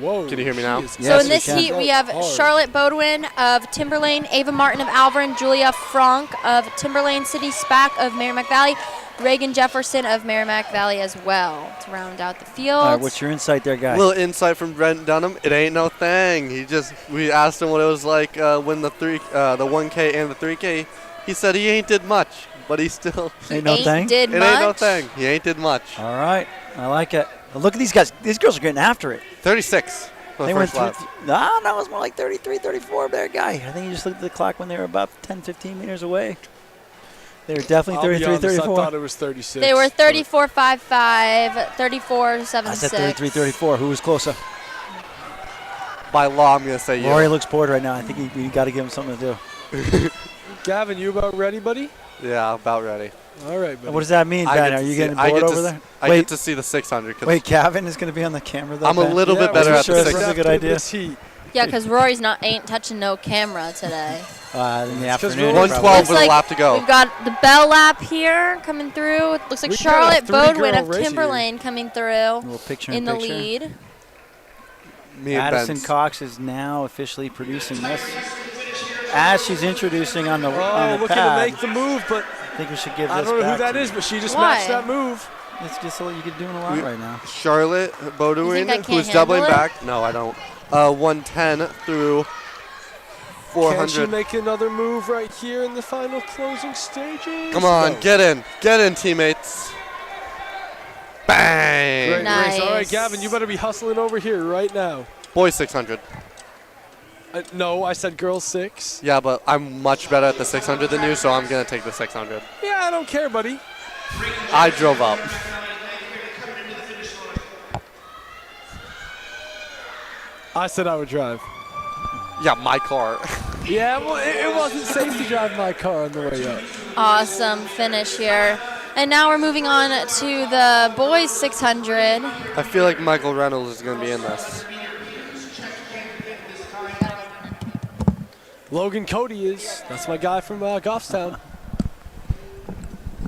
Whoa. Can you hear me now? Jeez. Yes, So in we this can. heat, we have Hard. Charlotte Bodwin of Timberlane, Ava Martin of Alvern, Julia Frank of Timberlane City, Spack of Merrimack Valley, Reagan Jefferson of Merrimack Valley as well to round out the field. All right, what's your insight there, guys? Little insight from Brent Dunham. It ain't no thing. We asked him what it was like when the 1K and the 3K. He said he ain't did much, but he still. Ain't no thing? Did It much. ain't no thing. He ain't did much. All right, I like it. Well, look at these guys. These girls are getting after it. 36 for They the went first lap. no, it was more like 33, 34 there, guy. I think you just looked at the clock when they were about 10, 15 meters away. They were definitely I'll be 33, honest, 34. I thought it was 36. They were but 34.55, 34.76. I said 33, 34. Who was closer? By law, I'm going to say you. Rory looks bored right now. I think we got to give him something to do. Gavin, you about ready, buddy? Yeah, about ready. All right, buddy. What does that mean, I Ben? get Are to you see- getting I bored get to over s- there? I Wait, get to see the 600. 'cause wait, Kevin is going to be on the camera. Though, I'm a Ben? little bit Yeah, better we're at sure the this is a 600. good after idea. this heat. Yeah, because Rory's ain't touching no camera today. In the It's 'cause afternoon. Rory's- 112 Looks with a like lap to go. We've got the bell lap here coming through. It looks like We got a Charlotte Bodwin three-girl of race here. Timberlane coming through A little picture in the picture. lead. Me and Addison Ben's. Cox is now officially producing this. As she's introducing on the Oh, looking to pad, make the move, but I think we should give I this don't know who back that to is, but she just Why? matched that move. It's just what you're doing a lot right now. Charlotte You think Bodwin, I can't who's doubling handle it? back. No, I don't. 110 through Can she 400. make another move right here in the final closing stages? Come on, No. get in, teammates. Bang! Great Nice. race. All right, Gavin, you better be hustling over here right now. Boys 600. No, I said girls 6. Yeah, but I'm much better at the 600 than you, so I'm gonna take the 600. Yeah, I don't care, buddy. I drove up. I said I would drive. Yeah, my car. Yeah, well, it wasn't safe to drive my car on the way up. Awesome finish here. And now we're moving on to the boys 600. I feel like Michael Reynolds is gonna be in this. Logan Cody is. That's my guy from Goffstown.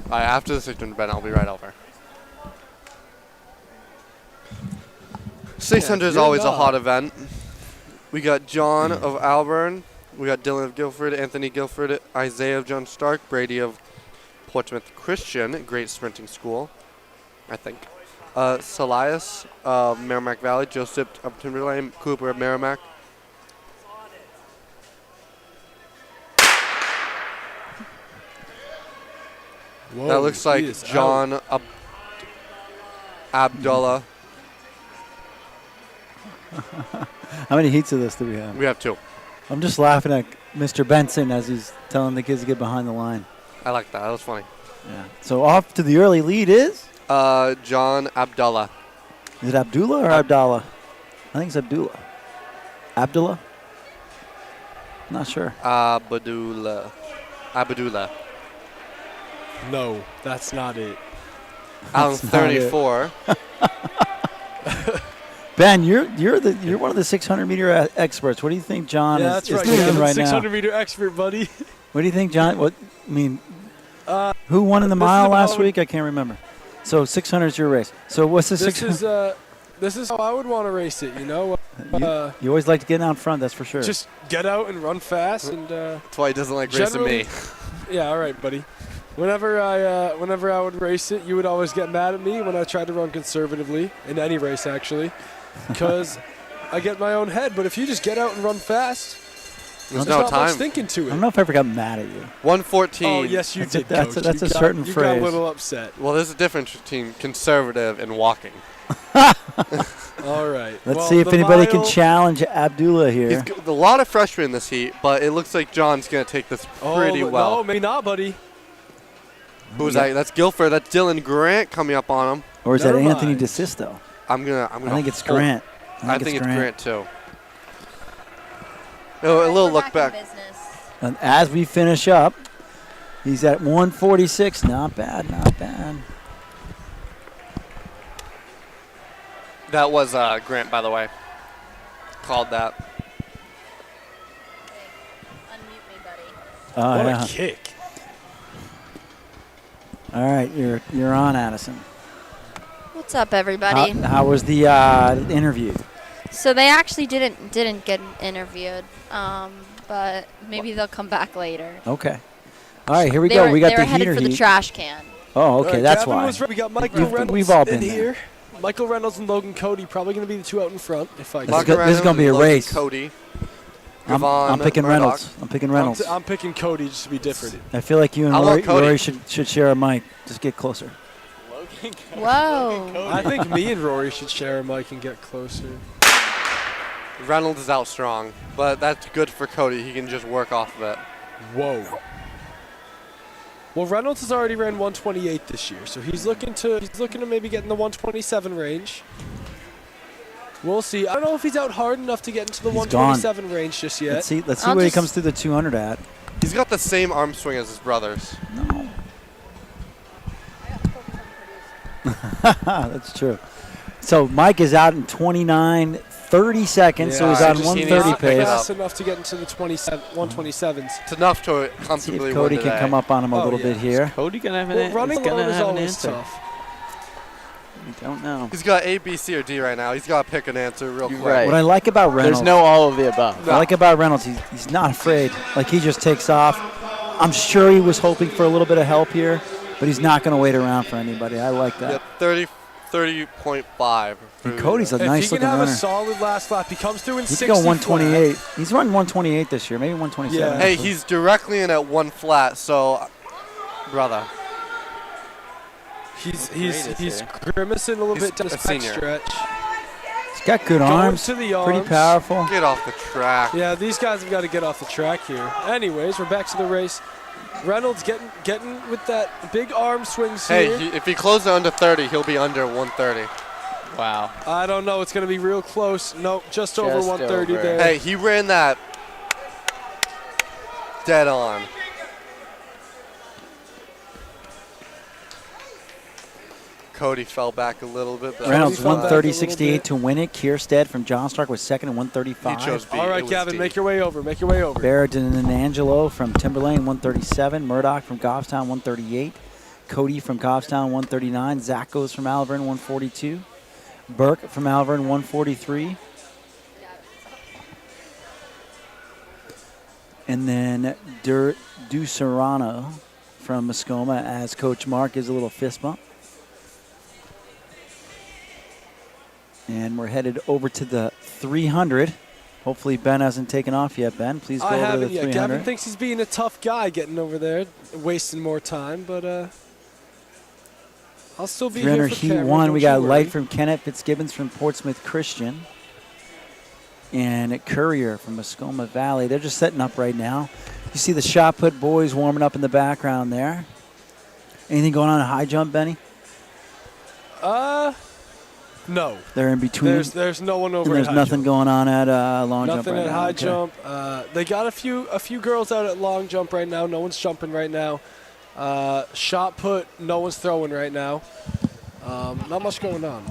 All right, after the 600 Ben, I'll be right over. 600 is good always a dog. hot event. We got John of Alburn. We got Dylan of Guilford, Anthony Guilford, Isaiah of John Stark, Brady of Portsmouth Christian, great sprinting school, I think. Salias of Merrimack Valley, Joseph of Timberlane, Cooper of Merrimack. Whoa, That looks he like is John Abdullah. How many heats of this do we have? We have 2. I'm just laughing at Mr. Benson as he's telling the kids to get behind the line. I like that. That was funny. Yeah. So off to the early lead is? John Abdullah. Is it Abdullah or Abdallah? I think it's Abdullah. Abdullah? Not sure. Abdullah. No, that's not it. Alan That's not it. 34. Ben, you're one of the 600 meter experts. What do you think John Yeah, is that's right. thinking Gavin's right 600 now? meter expert, buddy. What do you think, John? Who won in the this mile is last about- week? I can't remember. So 600 is your race. So what's the This 600? is how I would want to race it, you know? You always like to get out front, that's for sure. Just get out and run fast and That's why he doesn't like racing me. yeah, all right, buddy. Whenever I would race it, you would always get mad at me when I tried to run conservatively in any race actually, because I get my own head. But if you just get out and run fast, There's there's no not much time. thinking to I it. don't know if I ever got mad at you. 114. Oh yes, you That's a- did. that's a- Coach. that's You a got- certain you got phrase. a little upset. Well, there's a difference between conservative and walking. All right. Let's well, see if the anybody can mile- challenge Abdullah He's here. a lot of freshmen in this heat, but it looks like John's going to take this pretty but well. No, maybe not, buddy. Who's that? That's Guilford. That's Dylan Grant coming up on him. Or is that Never Anthony mind. DeSisto? I'm gonna. I think it's hold- Grant. I think it's Grant too. Oh, a little look back. And as we finish up, he's at 146. Not bad, not bad. That was Grant, by the way. Called that. Oh, What yeah. a kick. All right, you're on, Addison. What's up, everybody? How was the interview? So they actually didn't get interviewed, but maybe they'll come back later. Okay. All right, here we They go. were, We got they the were headed heater for the heat. trash can. Oh, okay, that's Gavin why. was right. We got Michael We've- Reynolds we've all in been there. here. Michael Reynolds and Logan Cody probably going to be the 2 out in front. If I This is Mark go- this is gonna be a Logan race. Cody. I'm Gavon picking Murdoch. Reynolds. I'm picking Reynolds. I'm picking Cody just to be different. I feel like you and I want Rory Cody. should share a mic. Just get closer. Whoa. I think me and Rory should share a mic and get closer. Reynolds is out strong, but that's good for Cody. He can just work off of it. Whoa. Well, Reynolds has already ran 128 this year, so he's looking to maybe get in the 127 range. We'll see. I don't know if he's out hard enough to get into the He's 127 range just yet. Let's see I'll where he just- comes through the 200 at. He's got the same arm swing as his brothers. No. That's true. So Mike is out in 29, 30 seconds, so he's Yeah, on just- he needs 130 to pick it pace. up. Fast enough to get into the 127s. It's enough to See comfortably if Cody win can today. come up on him a Oh, little yeah. bit here. Cody gonna have an Well, running he's gonna alone is have an always answer. tough. I don't know. He's got A, B, C, or D right now. He's got to pick an answer real You're quick. right. What I like about Reynolds, There's no all of the above. what I like about Reynolds, he's not afraid. Like he just takes off. I'm sure he was hoping for a little bit of help here, but he's not going to wait around for anybody. I like that. Yeah, 30, 30.5. And Cody's a If nice he can looking have runner. a solid last lap, he comes through in He 60 could go 128. flat. He's running 128 this year, maybe 127. Yeah. Hey, he's directly in at 1 flat, so, brother. He's grimacing a little He's bit to a his back senior. stretch. He's got good Going arms. to the Pretty arms. powerful. Get off the track. Yeah, these guys have got to get off the track here. Anyways, we're back to the race. Reynolds getting with that big arm swings here. Hey, if he closes under 30, he'll be under 130. Wow. I don't know. It's going to be real close. Nope, just over Just 130 over. there. Hey, he ran that dead on. Cody fell back a little bit. But Reynolds fell back a little 130.68 bit. to win it. Kierstead from John Stark was second at 135. He chose B. All It right, was Gavin, D. make your way over. Make your way over. Barrett and Angelo from Timberlane 137. Murdoch from Goffstown 138. Cody from Goffstown 139. Zach goes from Malvern 142. Burke from Malvern 143. And then Du Serrano from Muskoma as Coach Mark gives a little fist bump. And we're headed over to the 300. Hopefully Ben hasn't taken off yet. Ben, please go I over to haven't the yet. 300. Gavin thinks he's being a tough guy getting over there, wasting more time, but I'll still be here 300 for Heat camera, 1. don't We you got worry. Light from Kenneth Fitzgibbons from Portsmouth Christian. And Courier from Muskoma Valley. They're just setting up right now. You see the shot put boys warming up in the background there. Anything going on in high jump, Benny? No. They're in between. There's no one over and at there's high nothing jump. going on at long jump Nothing right at now. high Okay. jump. They got a few girls out at long jump right now. No one's jumping right now. Shot put, no one's throwing right now. Not much going on.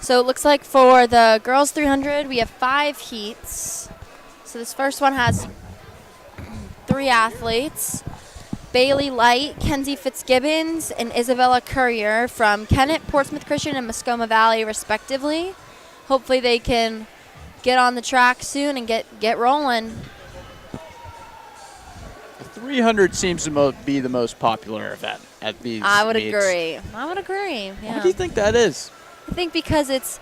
So it looks like for the girls 300, we have 5 heats. So this first one has 3 athletes. Bailey Light, Kenzie Fitzgibbons, and Isabella Courier from Kennett, Portsmouth Christian, and Muskoma Valley, respectively. Hopefully they can get on the track soon and get rolling. 300 seems to be the most popular event at these I would meets. agree. Yeah. Why do you think that is? I think because it's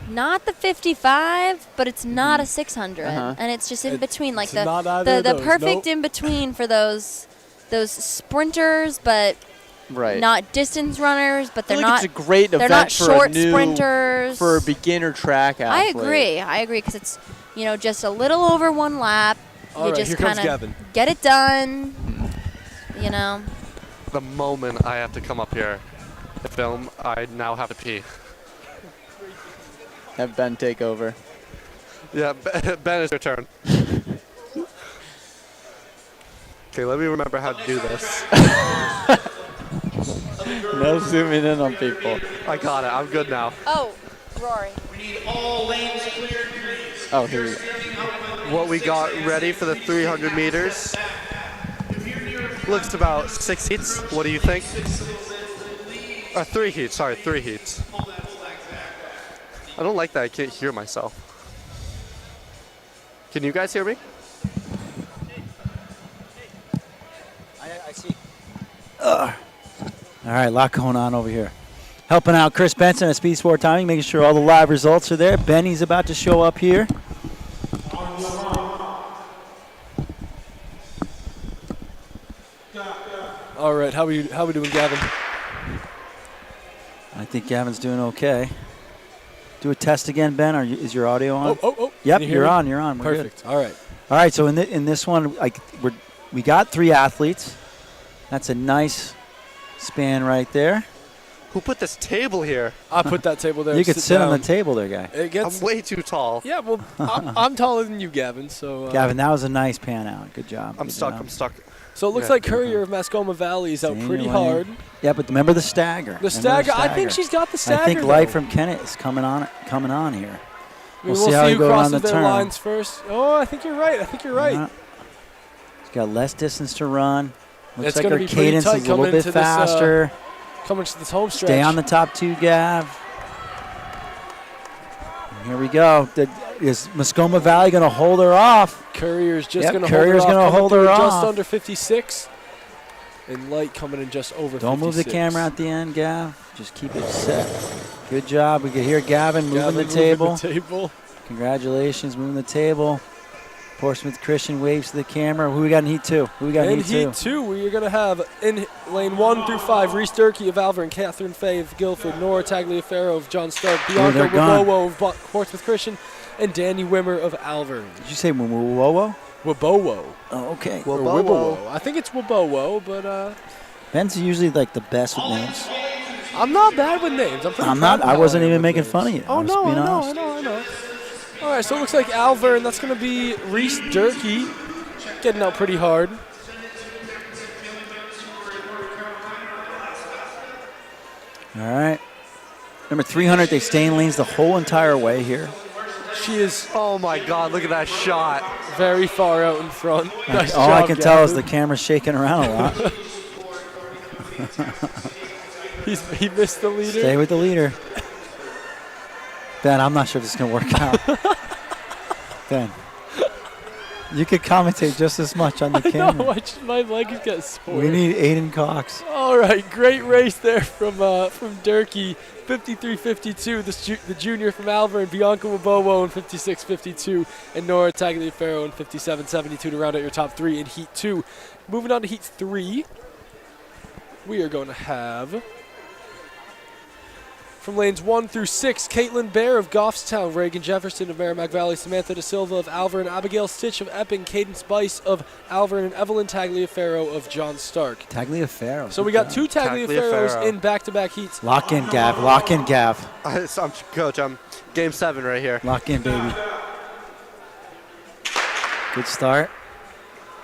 not the 55, but it's not a 600, Uh-huh. and it's just in between, like it's not either the of those, perfect nope. in between for those sprinters, but Right. not distance runners, but I they're feel like not. it's a great They're event not for short a new, sprinters. for a beginner track athlete. I agree, because it's just a little over 1 lap. All You right, just here comes kind of Gavin. get it done. The moment I have to come up here to film, I now have to pee. Have Ben take over. Yeah, Ben, it's your turn. Okay, let me remember how to do this. No zooming in on people. I got it. I'm good now. Oh, Rory. We need all lanes cleared, please. Oh, here we go. What we got ready for the 300 meters looks about 6 heats. What do you think? 3 heats. Sorry, 3 heats. I don't like that. I can't hear myself. Can you guys hear me? I see. All right, a lot going on over here. Helping out Chris Benson at Speed Sport Timing, making sure all the live results are there. Benny's about to show up here. All right, how we doing, Gavin? I think Gavin's doing okay. Do a test again, Ben. Is your audio on? Oh. Yep, Can you hear you're me? on. You're on. We're Perfect. All right. All right, so in this one, we got 3 athletes. That's a nice span right there. Who put this table here? I put that table there. You could sit on down. the table there, guy. It gets. I'm way too tall. Yeah, well, I'm taller than you, Gavin. So. Gavin, that was a nice pan out. Good job. I'm Good stuck. job. I'm stuck. So it looks Yeah. like Courier of Mascoma Valley is out Staying pretty away. hard. Yeah, but remember the stagger. The stagger. I think she's got the stagger. I think Light though. from Kennett is coming on here. We'll see how he who goes on crosses the their turn. lines first. Oh, I think you're right. Yeah. He's got less distance to run. Looks It's like gonna her be pretty cadence tight is a little coming bit into this, faster. Coming to this home stretch. Stay on the top 2, Gav. And here we go. Is Mascoma Valley going to hold her off? Courier's just Yep, going to Courier's hold her gonna off. hold Coming her through just off. under 56. And Light coming in just over 56. Don't move the camera at the end, Gav. Just keep it set. Good job. We can hear Gavin moving the table. Congratulations, moving the table. Portsmouth Christian waves to the camera. Who we got in Heat 2? Who we got in Heat 2? Heat 2, we are going to have in lane 1 through 5, Reese Durkee of Alvern, Catherine Fay of Guilford, Nora Tagliaferro of John Stark, Bianca Wabowo of Portsmouth Christian, and Danny Wimmer of Alvern. Did you say Wabowo? Wabowo. Oh, okay. Or Wibowo. I think it's Wabowo, but Ben's usually like the best with names. I'm not bad with names. I'm not. I wasn't even making fun of you. Oh, no, I know. All right, so it looks like Alvern, that's going to be Reese Durkee getting out pretty hard. All right. Number 300, they stay in lanes the whole entire way here. She is. Oh my God! Look at that shot. Very far out in front. Nice All job, I can tell is Gavin. the camera's shaking around a lot. He missed the leader. Stay with the leader. Ben, I'm not sure if this is going to work out. Ben, you could commentate just as much on the camera. No, my legs get sore. We need Aiden Cox. All right, great race there from Durkee, 53.52. The junior from Alvern, Bianca Wabowo in 56.52, and Nora Tagliaferro in 57.72 to round out your top 3 in Heat 2. Moving on to Heat 3, we are going to have from lanes 1 through 6, Caitlin Bear of Goffstown, Reagan Jefferson of Merrimack Valley, Samantha Da Silva of Alvern, Abigail Stitch of Epping, Cadence Bice of Alvern, and Evelyn Tagliaferro of John Stark. Tagliaferro. So we got 2 Tagliaferros in back-to-back heats. Lock in, Gav. Lock in, Gav. Coach, I'm game 7 right here. Lock in, baby. Good start.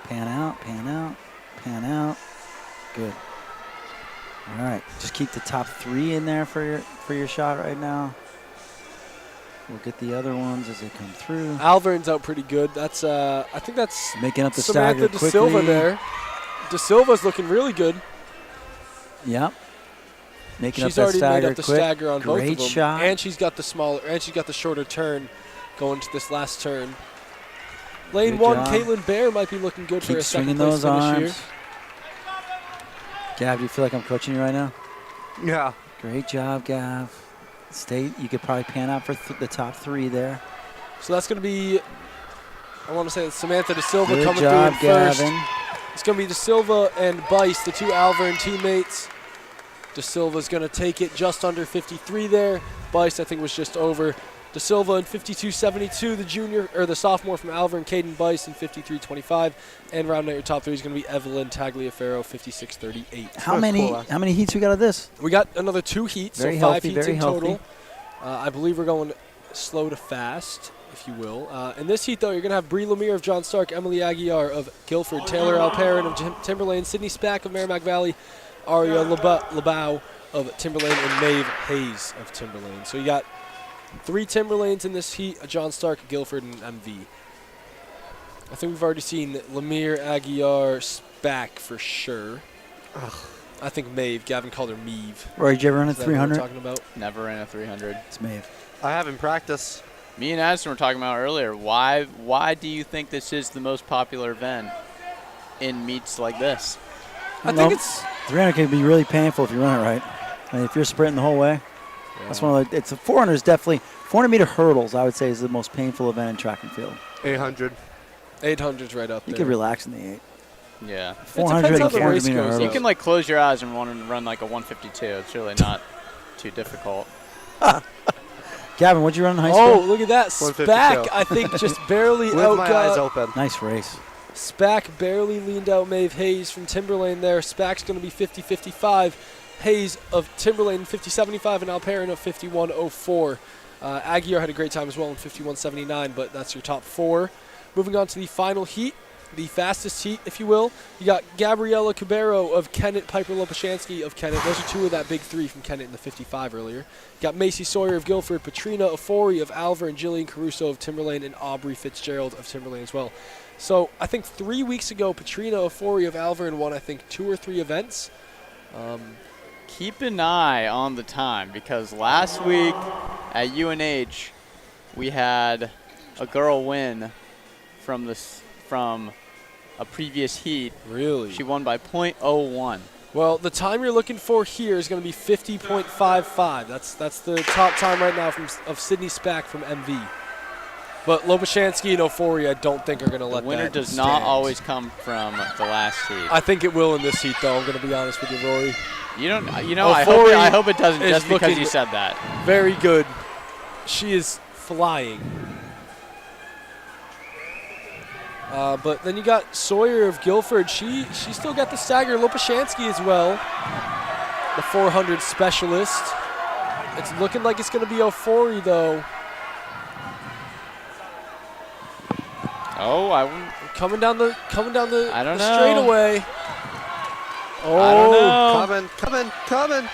Pan out, pan out, pan out. Good. All right, just keep the top 3 in there for your shot right now. We'll get the other ones as they come through. Alvern's out pretty good. That's I think that's making up the Samantha stagger Da quickly. Silva there. Da Silva's looking really good. Yep. Making She's up that already stagger made up the quick. stagger on both of Great them. shot. And she's got the shorter turn going to this last turn. Lane Good 1, job. Caitlin Bear might be looking good for Keep a second swinging place those finish arms. here. Gav, do you feel like I'm coaching you right now? Yeah. Great job, Gav. Stay. You could probably pan out for the top 3 there. So that's going to be, I want to say it's Samantha Da Silva Good coming job, through in first. Gavin. It's going to be Da Silva and Bice, the 2 Alvern teammates. Da Silva's going to take it just under 53 there. Bice, I think, was just over. Da Silva in 52.72, the sophomore from Alvern, Caden Bice in 53.25, and rounding out your top 3 is going to be Evelyn Tagliaferro, 56.38. How many heats we got of this? We got another 2 heats, Very so 5 healthy, heats very in healthy. total. I believe we're going slow to fast, if you will. In this heat, though, you're going to have Bree Lemire of John Stark, Emily Aguiar of Guilford, Taylor Alperin of Timberlane, Sydney Spack of Merrimack Valley, Aria Labau of Timberlane, and Maeve Hayes of Timberlane. So you got 3 Timberlanes in this heat, a John Stark, a Guilford, and MV. I think we've already seen Lemire, Aguiar, Spack for sure. Ugh. I think Maeve. Gavin called her Meave. Roy, did you ever run a Is that what we're 300? talking about? Never ran a 300. It's Maeve. I haven't practiced. Me and Addison were talking about earlier. Why do you think this is the most popular event in meets like this? I think it's 300 can be really painful if you run it right. I mean, if you're sprinting the whole way. That's one of the. It's a 400 is definitely 400-meter hurdles. I would say is the most painful event in track and field. 800. 800's right up You there. could relax in the 8. Yeah. 400 and how the race 400-meter goes, hurdles. You can like close your eyes and run like a 152. It's really not too difficult. Gavin, what'd you run in high Oh, school? look at that. 152. Spack, I think, just barely With my eyes outgot. open. Nice race. Spack barely leaned out Maeve Hayes from Timberlane there. Spack's going to be 50.55. Hayes of Timberlane 50.75 and Alperin of 51.04. Aguiar had a great time as well in 51.79, but that's your top 4. Moving on to the final heat, the fastest heat, if you will. You got Gabriella Cabero of Kennett, Piper Lopashansky of Kennett. Those are 2 of that big 3 from Kennett in the 55 earlier. You got Macy Sawyer of Guilford, Patrina Ofori of Alver, and Jillian Caruso of Timberlane, and Aubrey Fitzgerald of Timberlane as well. So I think 3 weeks ago, Patrina Ofori of Alver won, I think, 2 or 3 events. Keep an eye on the time because last week at UNH we had a girl win from a previous heat. Really? She won by .01. Well, the time you're looking for here is going to be 50.55. That's the top time right now of Sydney Spack from MV. But Loboshansky and Ofori, I don't think are going to let that The winner does stand. not always come from the last heat. I think it will in this heat, though. I'm going to be honest with you, Rory. You don't. I Ofori hope it doesn't is just because looking you said that. Very good. She is flying. But then you got Sawyer of Guilford. She still got the stagger. Lopushansky as well, the 400 specialist. It's looking like it's going to be Ofori, though. Oh, I wouldn't. Coming down the I don't the know. straightaway. Oh, I don't know. Coming.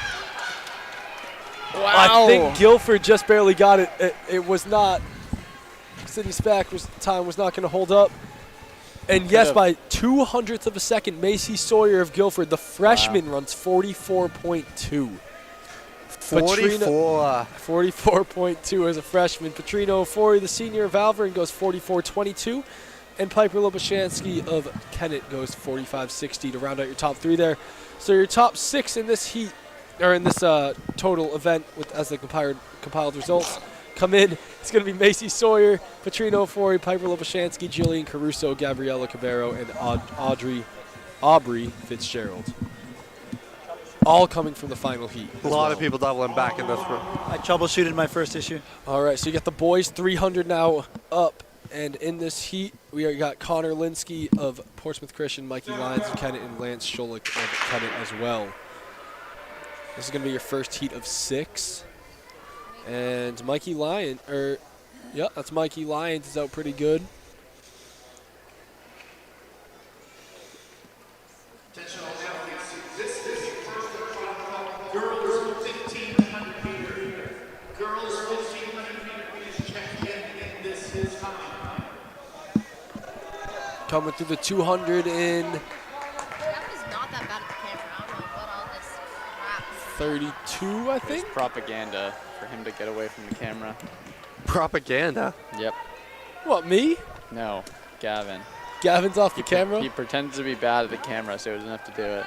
Wow. I think Guilford just barely got it. It was not. Sydney Spack time was not going to hold up. And yes, by 200th of a second, Macy Sawyer of Guilford, the freshman, runs 44.2. 44. 44.2 as a freshman. Petrino Ofori, the senior of Alverin, goes 44.22. And Piper Loboshansky of Kennett goes 45.60 to round out your top three there. So your top six in this heat, or in this total event as the compiled results come in. It's going to be Macy Sawyer, Petrino Ofori, Piper Loboshansky, Jillian Caruso, Gabriella Cabero, and Aubrey Fitzgerald. All coming from the final heat. A lot of people doubling back in this room. I troubleshooted my first issue. All right, so you got the boys 300 now up. And in this heat, we got Connor Linsky of Portsmouth Christian, Mikey Lyons of Kennett, and Lance Schulich of Kennett as well. This is going to be your first heat of 6. And Mikey Lyons, that's Mikey Lyons, is out pretty good. Attention all athletes. This is your first girls 1,500 meter. Girls 1,500 meter. Please check in this is time. Coming through the 200 in That was not that bad at the camera. I don't know what all this crap. 32, I think. It's propaganda for him to get away from the camera. Propaganda. Yep. What, me? No, Gavin. Gavin's off the camera? He pretends to be bad at the camera, so he doesn't have to do it.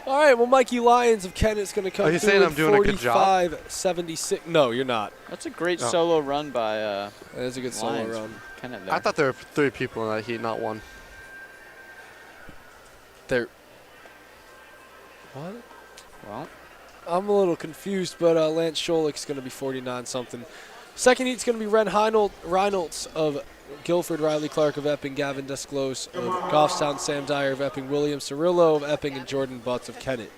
All right, well, Mikey Lyons of Kennett's going to come Are you through saying with I'm doing a good job? 45.76. No, you're not. That's a great solo run by That is a good solo Lyons. run. Kennett there. I thought there were 3 people in that heat, not 1. There. What? Well, I'm a little confused, but Lance Scholick's going to be 49-something. Second heat's going to be Ren Reynolds of Guilford, Riley Clark of Epping, Gavin Desclose of Goffstown, Sam Dyer of Epping, William Cirillo of Epping, and Jordan Butts of Kennett.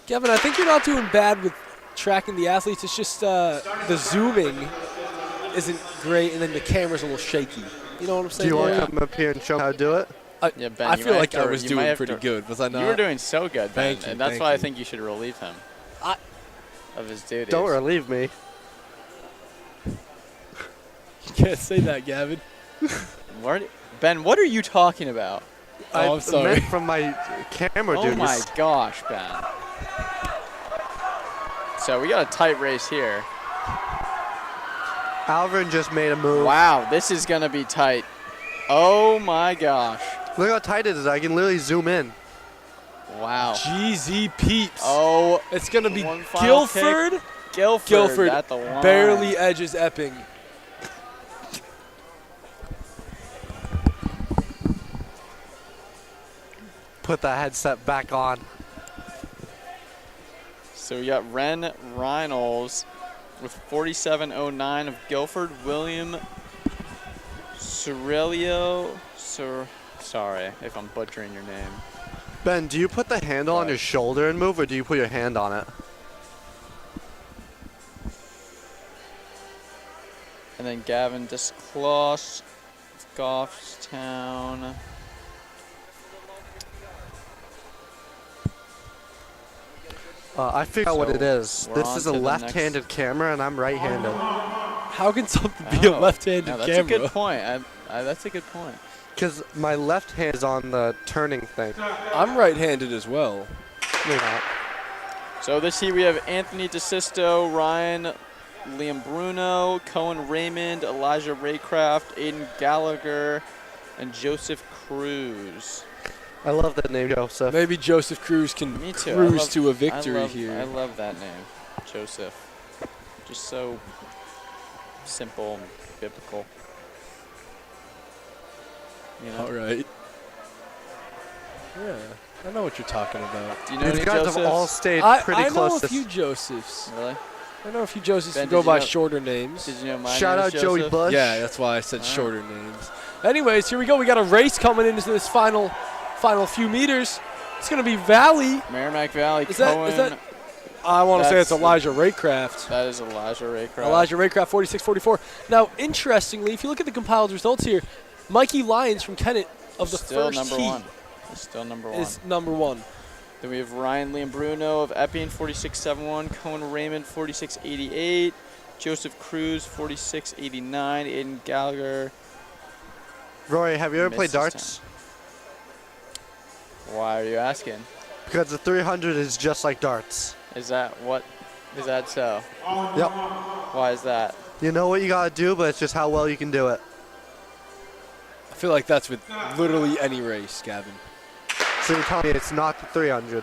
Gavin, I think you're not doing bad with tracking the athletes. It's just the zooming isn't great, and then the camera's a little shaky. You know what I'm Do saying? you want Larry? to come up here and show me how to do it? yeah, Ben, I you feel might like have I to- was you doing might have pretty to- good, was I not? You were doing so good, Ben, Thank you, and that's thank why I you. think you should relieve him I- of his duties. Don't relieve me. You can't say that, Gavin. Ben, what are you talking about? Oh, I'm sorry. Meant from my camera Oh duties. my gosh, Ben. So we got a tight race here. Alvin just made a move. Wow, this is going to be tight. Oh my gosh. Look how tight it is. I can literally zoom in. Wow. GZ Peeps. Oh, It's going to be one final Guilford. kick. Guilford Guilford at the line. barely edges Epping. Put the headset back on. So we got Ren Reynolds with 47.09 of Guilford. William Cirillo. Sorry if I'm butchering your name. Ben, do you put the handle on your shoulder and move, or do you put your hand on it? And then Gavin Descloss, Goffstown. I figured out what So it is. we're This on is a to the left-handed camera, and I'm right-handed. How can something be a Oh, left-handed no, that's camera? a good point. That's a good point. Because my left hand is on the turning thing. I'm right-handed as well. Maybe not. So this heat we have Anthony DeSisto, Ryan Liam Bruno, Cohen Raymond, Elijah Raycraft, Aiden Gallagher, and Joseph Cruz. I love that name, Joseph. Maybe Joseph Cruz can Me too. cruise to a victory here. I love that name, Joseph. Just so simple and biblical. You know? All right. Yeah, I know what you're talking about. Do you know These any guys Josephs? have all stayed pretty I close know a to few Josephs. Really? I know a few Josephs Ben, who go did you by know- shorter names. Did you know my Shout name out is Joey Joseph? Bush. Yeah, that's why I said Oh. shorter names. Anyways, here we go. We got a race coming into this final few meters. It's going to be Valley. Merrimack Valley, Is Cohen. that? I want to say it's That's- Elijah Raycraft. That is Elijah Raycraft. Elijah Raycraft, 46-44. Now, interestingly, if you look at the compiled results here, Mikey Lyons from Kennett of the Still first number heat one. He's still number one. is number one. Then we have Ryan Liam Bruno of Epping, 46.71. Cohen Raymond, 46.88. Joseph Cruz, 46.89. Aiden Gallagher. Rory, have you ever played Misses darts? Why are you asking? Because the 300 is just like darts. Is that so? Yep. Why is that? You know what you gotta do, but it's just how well you can do it. I feel like that's with literally any race, Gavin. So you're telling me it's not the 300.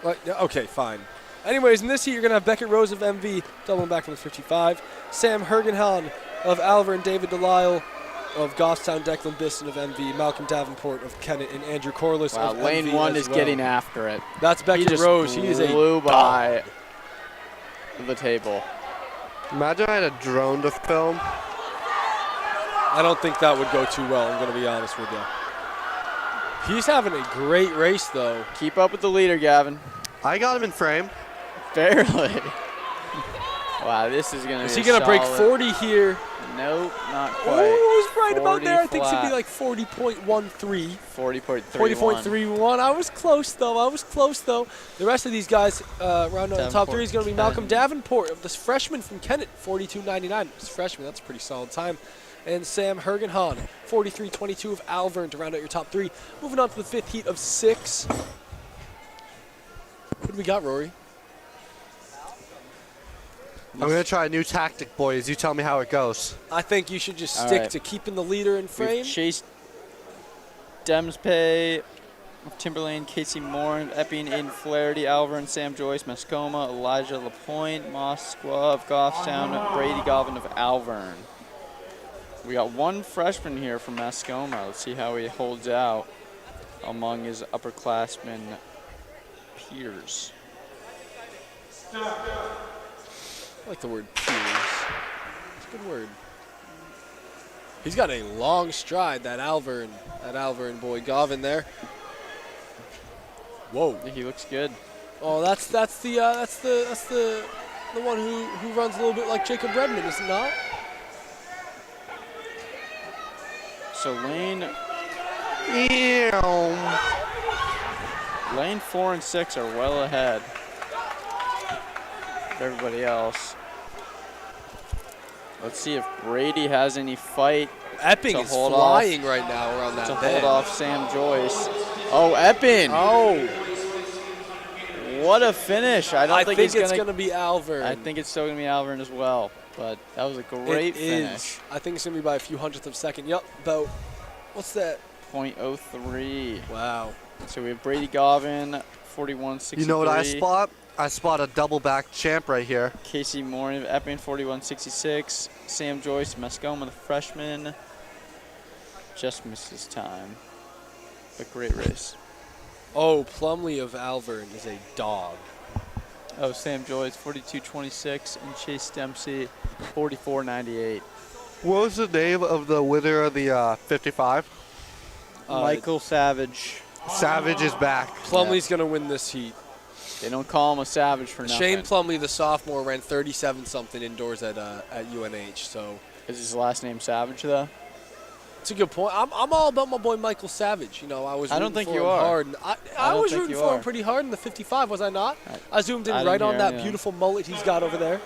Well, yeah, okay, fine. Anyways, in this heat, you're going to have Beckett Rose of MV doubling back from the 55. Sam Hergenhan of Alver and David Delisle of Goffstown, Declan Bisson of MV, Malcolm Davenport of Kennett, and Andrew Corliss Wow, of lane MV one as is well. getting after it. That's He Beckett just Rose. He is a blew dog. by the table. Imagine I had a drone to film. I don't think that would go too well, I'm going to be honest with you. He's having a great race, though. Keep up with the leader, Gavin. I got him in frame. Barely. Wow, this is going to be Is he going to break 40 here? Nope, not Oh, quite. he was right about 40 there. I think it's going to flat. be like 40.13. 40.31. 40.31. I was close, though. The rest of these guys round out the top three is going to be Malcolm Davenport, this freshman from Kennett, 42.99. This freshman, that's a pretty solid time. And Sam Hergenhan, 43.22 of Alvern to round out your top three. Moving on to the fifth heat of 6. What do we got, Rory? I'm gonna try a new tactic, boys. You tell me how it goes. I think you should just All stick right. to keeping the leader in We've frame. Chase Demspay of Timberlane, Casey Moore of Epping, Aiden Flaherty, Alvern, Sam Joyce, Mascoma, Elijah Lapointe, Moskwa of Goffstown, Brady Govan of Alvern. We got one freshman here from Mascoma. Let's see how he holds out among his upperclassmen peers. I like the word peers. It's a good word. He's got a long stride, that Alvern boy, Gavin there. Whoa. He looks good. Oh, that's the one who runs a little bit like Jacob Redmond, is it not? So lane Ew. 4 and 6 are well ahead of everybody else. Let's see if Brady has any fight Epping to is hold flying right now around that to bend. hold off Sam Joyce. Oh, Epping! Oh, What a finish! I I think think he's it's gonna be Alvern. I think it's still gonna be Alvern as well. But that was a great it finish. is. I think it's gonna be by a few hundredths of a second. Yep, about what's that? .03. Wow. So we have Brady Govan, 41.63. You know what I spot? I spot a double back champ right here. Casey Moore of Epping, 41.66. Sam Joyce, Mascoma, the freshman, just missed his time. But great race. Oh, Plumley of Alvern is a dog. Oh, Sam Joyce, 42.26, and Chase Dempsey, 44.98. What was the name of the winner of the 55? Michael Savage. Savage is back. Plumley's gonna win this heat. They don't call him a Savage for nothing. Shane Plumley, the sophomore, ran 37-something indoors at UNH. So Is his last name Savage, though? it's a good point. I'm all about my boy Michael Savage. You know, I was. I don't rooting think for you him are. hard. I don't was think rooting you for are. him pretty hard in the 55, was I not? I zoomed in I right didn't on hear that anything. beautiful mullet he's got over there.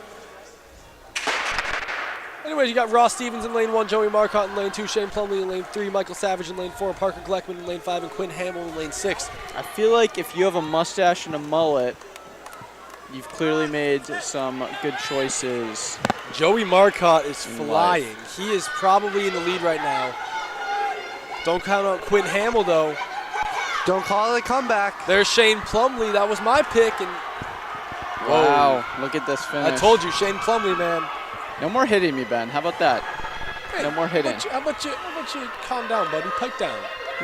Anyways, you got Ross Stevens in lane 1, Joey Marcotte in lane 2, Shane Plumley in lane 3, Michael Savage in lane 4, Parker Gleckman in lane 5, and Quinn Hamill in lane 6. I feel like if you have a mustache and a mullet, You've clearly made some good choices. Joey Marcotte is In flying. life. He is probably in the lead right now. Don't count out Quinn Hamill, though. Don't call it a comeback. There's Shane Plumlee. That was my pick. And Wow, look at this finish. I told you, Shane Plumlee, man. No more hitting me, Ben. How about that? Hey, No more hitting. How about you calm down, buddy? Pipe down.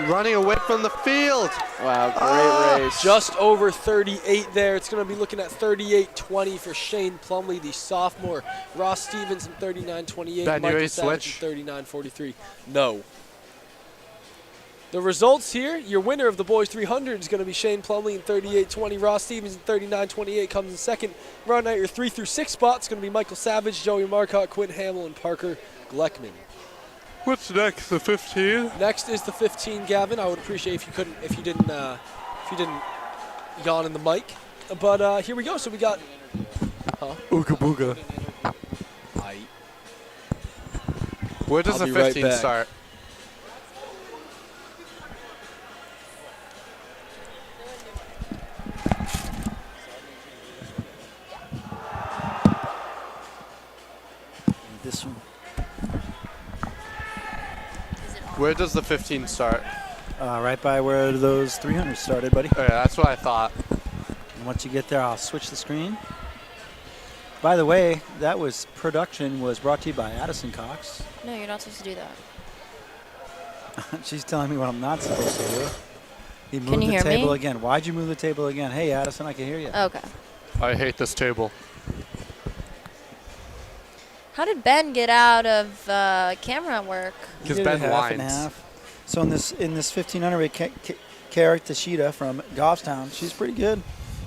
Running away from the field. Wow, great race. Just over 38 there. It's going to be looking at 38.20 for Shane Plumlee, the sophomore. Ross Stevens in 39.28. Ben, you Michael ready to Savage switch? in 39.43. No. The results here, your winner of the boys 300 is going to be Shane Plumlee in 38.20. Ross Stevens in 39.28 comes in second. Rounding out your 3 through 6 spots going to be Michael Savage, Joey Marcotte, Quinn Hamill, and Parker Gleckman. What's next? The 15? Next is the 15, Gavin. I would appreciate if you didn't yawn in the mic. But here we go. So we got. Ooga booga. Where does I'll the be right 15 back. start? This one. Where does the 15 start? Right by where those 300 started, buddy. Okay, that's what I thought. And once you get there, I'll switch the screen. By the way, that was production was brought to you by Addison Cox. No, you're not supposed to do that. She's telling me what I'm not supposed to do. He moved Can you the hear table me? again. Why'd you move the table again? Hey, Addison, I can hear you. Okay. I hate this table. Oh, How did Ben get out of camera work? Because We did Ben half and whines. half. So in this 1500, Kara Tashida from Goffstown, she's pretty good.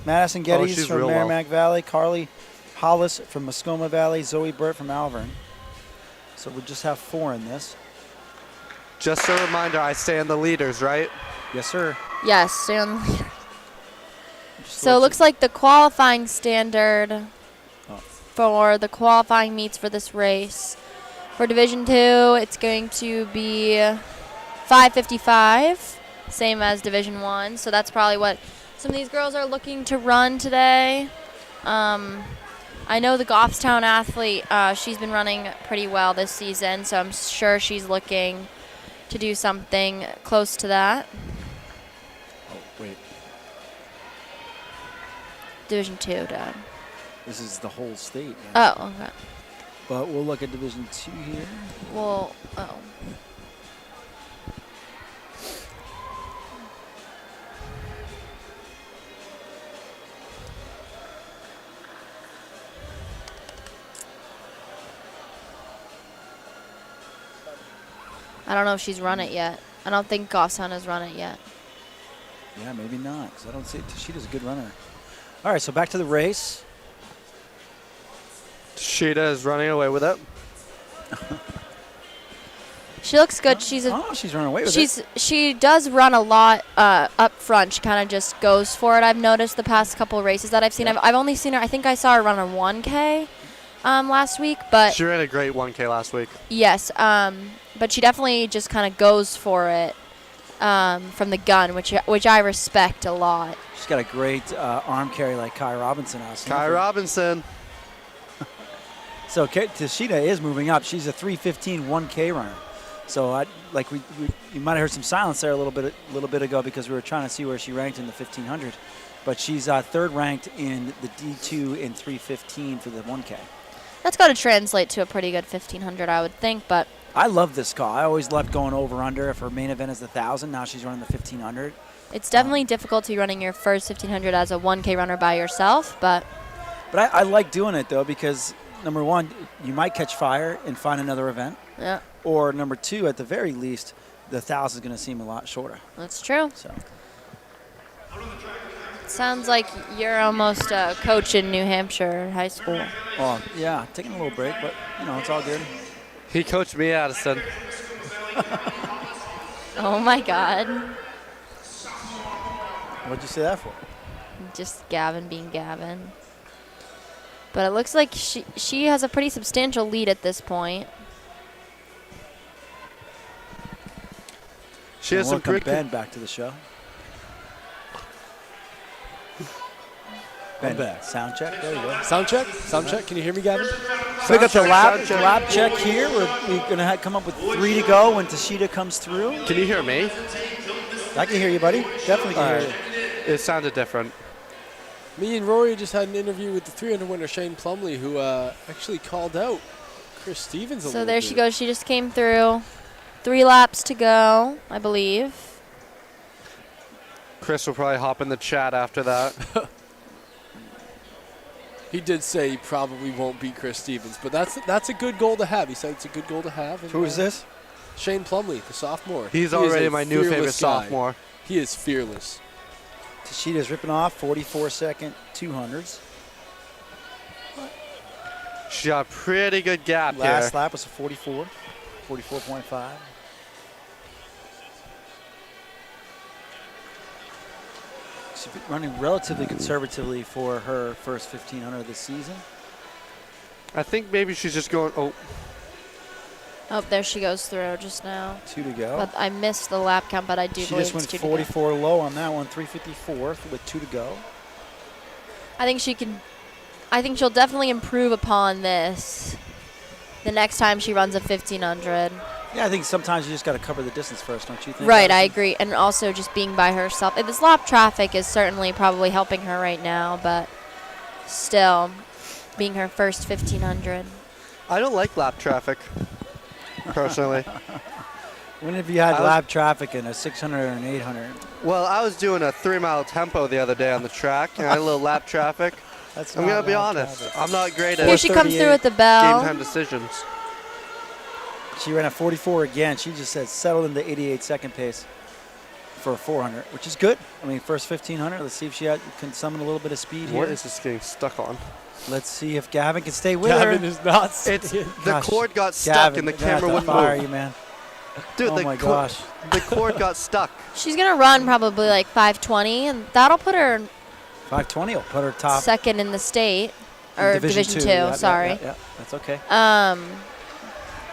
Madison Geddes she's from real well. Merrimack Valley, Carly Hollis from Muskoma Valley, Zoe Burt from Malvern. So we just have 4 in this. Just a reminder, I stay in the leaders, right? Yes, sir. Yes, stay on the leader. Just So it looks like the qualifying standard Oh. for the qualifying meets for this race. For Division 2, it's going to be 5:55, same as Division 1. So that's probably what some of these girls are looking to run today. I know the Goffstown athlete, she's been running pretty well this season, so I'm sure she's looking to do something close to that. Oh, wait. Division 2, Dad. This is the whole state. Man. Oh, okay. But we'll look at Division 2 here. Well, oh. I don't know if she's run it yet. I don't think Goffstown has run it yet. Yeah, maybe not, because I don't see it. Tashida's a good runner. All right, so back to the race. Sheeta is running away with it. She looks good. She's a Oh, she's running away with it. she does run a lot up front. She kind of just goes for it. I've noticed the past couple races that I've seen. Yeah. I've only seen her. I think I saw her run a 1K last week, but She ran a great 1K last week. yes, but she definitely just kind of goes for it from the gun, which I respect a lot. She's got a great arm carry like Kai Robinson has. Kai Robinson. So Tashida is moving up. She's a 3:15 1K runner. So you might have heard some silence there a little bit ago because we were trying to see where she ranked in the 1500. But she's 3rd ranked in the D2 in 3:15 for the 1K. That's got to translate to a pretty good 1500, I would think. But I love this call. I always loved going over under. If her main event is the 1,000, now she's running the 1,500. it's definitely difficult to be running your first 1500 as a 1K runner by yourself. But But I like doing it though because number one, you might catch fire and find another event. yeah, Or number 2, at the very least, the 1,000 is going to seem a lot shorter. that's true. So Sounds like you're almost a coach in New Hampshire high school. well, yeah, taking a little break, but it's all good. He coached me, Addison. Oh my God. What'd you say that for? Just Gavin being Gavin. But it looks like she has a pretty substantial lead at this point. She has some welcome pretty Ben back to the show. I'm back. Sound check. There you go. Sound check? Sound check. Can you hear me, Gavin? So we got the lap check here. We're going to come up with 3 to go when Tashida comes through. Can you hear me? I can hear you, buddy. Definitely can hear you. It sounded different. Me and Rory just had an interview with the 300 winner Shane Plumley, who actually called out Chris Stevens a little So there bit. she goes. She just came through. 3 laps to go, I believe. Chris will probably hop in the chat after that. He did say he probably won't beat Chris Stevens, but that's a good goal to have. He said it's a good goal to have. And, Who is this? Shane Plumley, the sophomore. He's He already is a my new favorite fearless guy. sophomore. He is fearless. Tashida's ripping off 44-second 200s. She got a pretty good gap Last here. lap was a 44.5. She's been running relatively conservatively for her first 1500 this season. I think maybe she's just going. Oh, Oh, there she goes through just now. 2 to go. But I missed the lap count, but I do She believe just it's went 2 to go. 44 low on that one, 354 with 2 to go. I think she can. I think she'll definitely improve upon this the next time she runs a 1500. Yeah, I think sometimes you just got to cover the distance first, don't you think? Right, I Allison? agree. And also just being by herself. And this lap traffic is certainly probably helping her right now, but still, being her first 1500. I don't like lap traffic, personally. When have you had I was- lap traffic in a 600 and 800? Well, I was doing a 3-mile tempo the other day on the track, and I had a little lap traffic. That's I'm not going to be lap honest. traffic. I'm not great Here at she comes through 4:38 with the game bell. time decisions. She ran a 44 again. She just said settled in the 88-second pace for a 400, which is good. I mean, first 1500. Let's see if she can summon a little bit of speed What here. is this getting stuck on? Let's see if Gavin can stay with Gavin her. is not. It's the Gosh, cord got stuck Gavin, and the we're gonna have camera to wouldn't fire move. you, man. Dude, Oh the my cord- gosh. the cord got stuck. She's going to run probably like 520, and that'll put her 520 will put her top. second in the state. in Or Division 2, Yeah, sorry. Yeah, that's okay.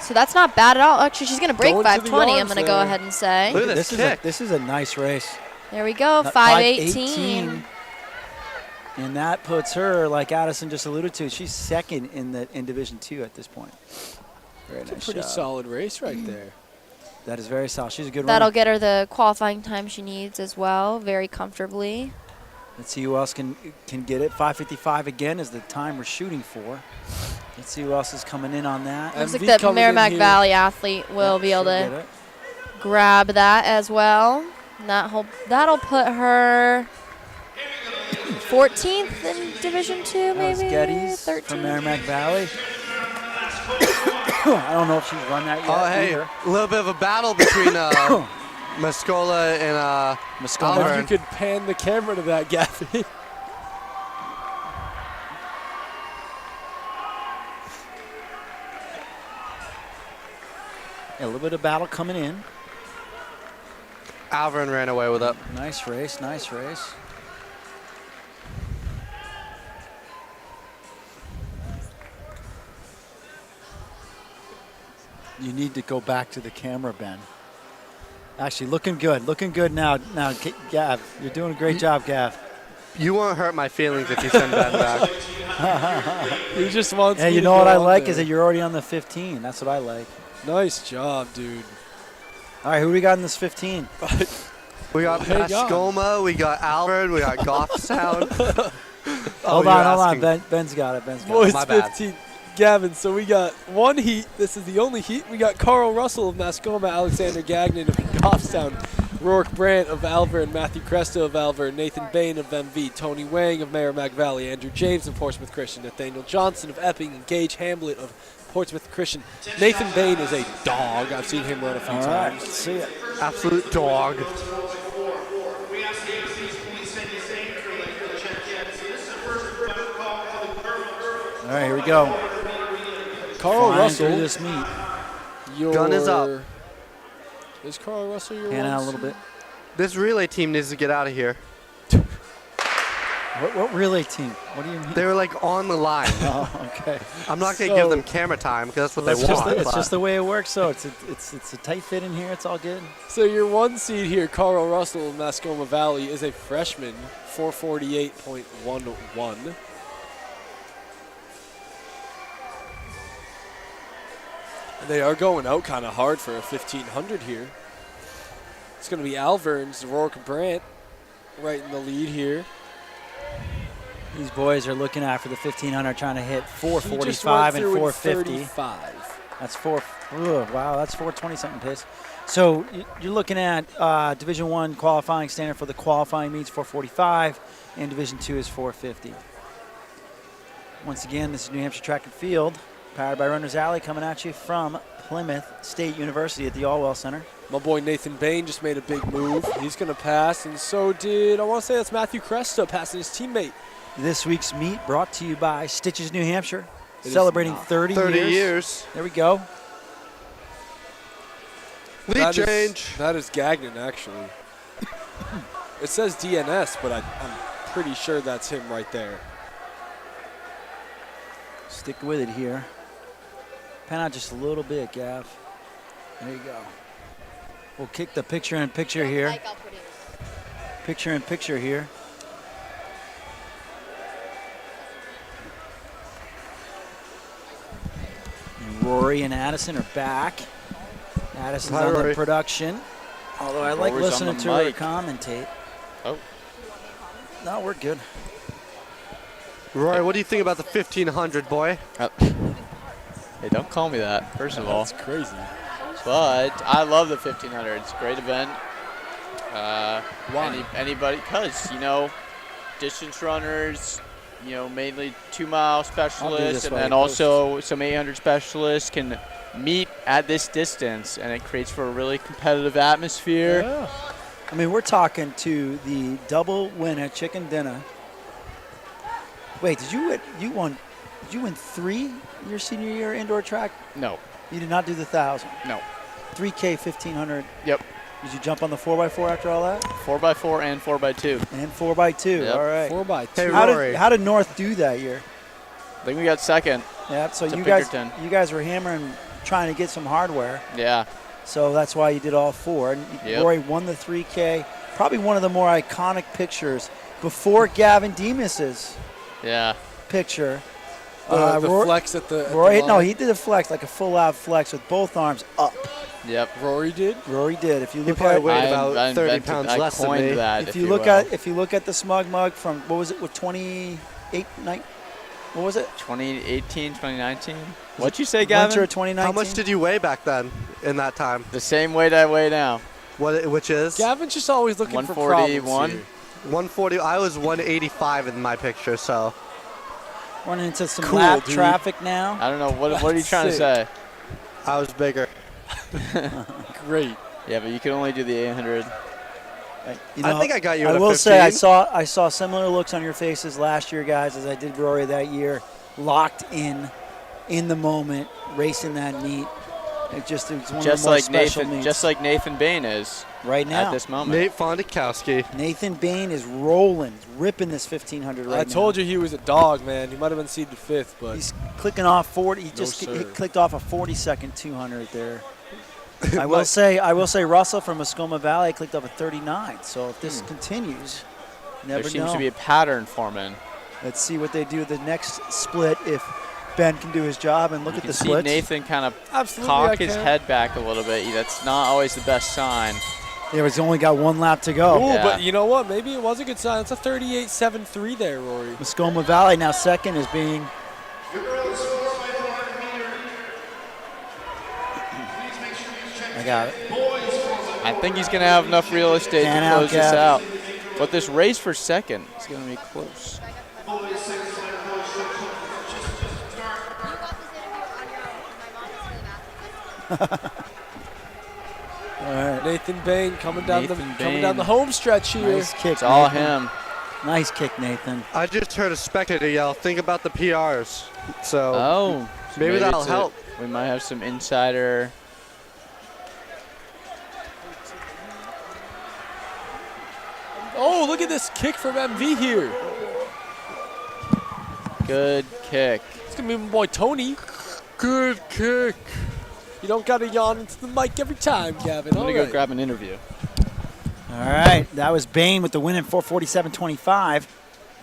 So that's not bad at all. Actually, she's going to break Going to the 520, I'm arms going to go there. ahead and say. Look at this kick. This is a nice race. There we go, Not 518. And that puts her, like Addison just alluded to, she's second in Division 2 at this point. Very It's a nice pretty job. solid race right there. That is very solid. She's a good That'll runner. get her the qualifying time she needs as well, very comfortably. Let's see who else can get it. 5:55 again is the time we're shooting for. Let's see who else is coming in on that. Looks MV like the coming in Merrimack here. Valley athlete will Yep, be able she'll to get it. grab that as well. And that'll put her 14th in Division 2, That was maybe Geddes 13th. from Merrimack Valley. I don't know if she's run that yet. Oh, hey, either. a little bit of a battle between Mascola and Mascoma. Oliver. If you could pan the camera to that, Gavin. A little bit of battle coming in. Alvin ran away with it. Nice race, nice race. You need to go back to the camera, Ben. Actually, looking good now. Now, Gav, you're doing a great job, Gav. You won't hurt my feelings if you send Ben back. He just wants Hey, me you to know go what I on like there. is that you're already on the 15. That's what I like. Nice job, dude. All right, who we got in this 15? We got Hang on. Pascoma, we got Alvin, we got Goffstown. Hold you're on. asking. Ben's got it. Ben's got Boys, it. my bad. 15. Gavin, so we got one heat. This is the only heat. We got Carl Russell of Mascoma, Alexander Gagnon of Goffstown, Rourke Brandt of Alvern, Matthew Cresto of Alvern, Nathan Bain of MV, Tony Wang of Merrimack Valley, Andrew James of Portsmouth Christian, Nathaniel Johnson of Epping, and Gage Hamlet of Portsmouth Christian. Nathan Bain is a dog. I've seen him run a few All right, times. let's see it. Absolute dog. We ask the AMCs please send your name for the check yet. So this is the first final call for the girls. All right, here we go. Carl Flying Russell, through this meet. Gun is up. Is Carl Russell your Pan out a one little bit. This relay team needs to get out of here. What relay team? What do you mean? They were like on the line. Oh, okay. I'm not going to give them camera time because that's what they want. It's just the way it works. So it's a tight fit in here. It's all good. So your 1 seed here, Carl Russell of Mascoma Valley, is a freshman, 448.11. And they are going out kind of hard for a 1500 here. It's going to be Alvern's Rourke Brandt right in the lead here. These boys are looking at for the 1500, trying to hit He 445 just went and through in 450. 35. That's wow, that's 420 something pace. So you're looking at Division I qualifying standard for the qualifying meets 445, and Division II is 450. Once again, this is New Hampshire Track and Field, powered by Runners Alley, coming at you from Plymouth State University at the Allwell Center. My boy Nathan Bain just made a big move. He's going to pass, and so did, I want to say that's Matthew Cresta passing his teammate. This week's meet brought to you by Stitches New Hampshire, It is celebrating not. 30 years. There we go. Lead change. That is Gagnon, actually. It says DNS, but I'm pretty sure that's him right there. Stick with it here. Pan out just a little bit, Gav. There you go. We'll kick the picture-in-picture here. Picture-in-picture here. And Rory and Addison are back. Addison's Hi, on the Rory. production. Although I like Rory's on listening the to her mic. commentate. Oh. No, we're good. Roy, what do you think about the 1500, boy? Hey, don't call me that, first of all. That's crazy. But I love the 1500. It's a great event. Why? Anybody, because, distance runners, mainly 2 mile this specialists, and way, then also some 800 specialists can meet at this distance, and it creates for a really competitive atmosphere. Yeah. I mean, we're talking to the double winner, chicken dinner. Wait, did you win 3 your senior year indoor track? No, You did not do the 1,000. no. 3K, 1,500. Yep. Did you jump on the 4x4 after all that? 4x4 and 4x2. And 4x2. Yep. All right. 4x2. Hey, How Rory. did North do that year? I think we got second. Yeah. So To you guys Pinkerton. were hammering, trying to get some hardware. Yeah. So that's why you did all 4. And Yep. Rory won the 3K. Probably one of the more iconic pictures before Gavin Demas's Yeah. picture. The Rory, flex at the Rory, line. no, he did a flex, like a full-out flex with both arms up. Yep. Rory did. Rory did. If you He look probably at weighed I about I 30 invented- pounds I less than coined me. that, if you look at the smug mug from what was it with 28 night? What was it? 2018, 2019. What'd you say, Gavin? Winter of 2019. How much did you weigh back then in that time? The same weight I weigh now. Which is? Gavin's just always looking for 141. problems here. 140. I was 185 in my picture, so. running into some Cool, lap dude. traffic now? I don't know. What are you That's trying to sick. say? I was bigger. Great. Yeah, but you can only do the 800. You I think I got you I at a will 15. say I saw similar looks on your faces last year, guys, as I did Rory that year, locked in the moment, racing that meet. It was one of Just the more like special Nathan, meets. just like Nathan Bain is right now. at this moment. Nate Fondikowski. Nathan Bain is rolling, ripping this 1500 right now. I told you he was a dog, man. He might have been seeded 5th, but He's clicking off 40. He No, he sir. clicked off a 40-second 200 there. I will say Russell from Mascoma Valley clicked up a 39. So if this continues, never There seems know. to be a pattern forming. Let's see what they do the next split if Ben can do his job and look You at can the see splits. Nathan kind of absolutely cock I his can. head back a little bit. That's not always the best sign. Yeah, he's only got 1 lap to go. Ooh, Yeah. but you know what? Maybe it was a good sign. It's a 38.73 there, Rory. Mascoma Valley now second is being The girls 4x400 meter. Please make sure you check. I got it. Boys 4x400. I think he's going to have enough real estate Fan to out, close this Gav. out. But this race for second is going to be close. Boys 600 boys just start. You got this interview on your own. My mom is really All right. Nathan Bain coming down Nathan Bain. the home stretch here. Nice kick. It's all Nathan. him. Nice kick, Nathan. I just heard a spectator yell, think about the PRs. So Oh. so maybe that'll it's help. We might have some insider. Oh, look at this kick from MV here. Good kick. It's going to be my boy Tony. Good kick. You don't got to yawn into the mic every time, Gavin. I'm going to go grab an interview. All right, that was Bain with the win in 4:47.25.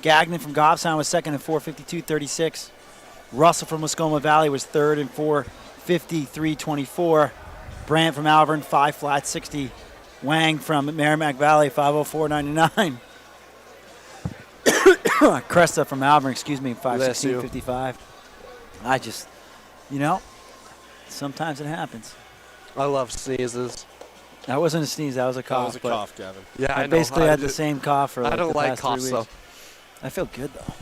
Gagnon from Goffstown was second in 4:52.36. Russell from Muskoma Valley was third in 4:53.24. Brandt from Alvern, 5 flat 60. Wang from Merrimack Valley, 5:04.99. Cresta from Alvern, 5:16.55. I just, sometimes it happens. I love sneezes. That wasn't a sneeze, that was a cough. That was a cough, Gavin. Yeah, I basically had the same cough for I don't the like past coughs, 3 though. weeks. I feel good, though.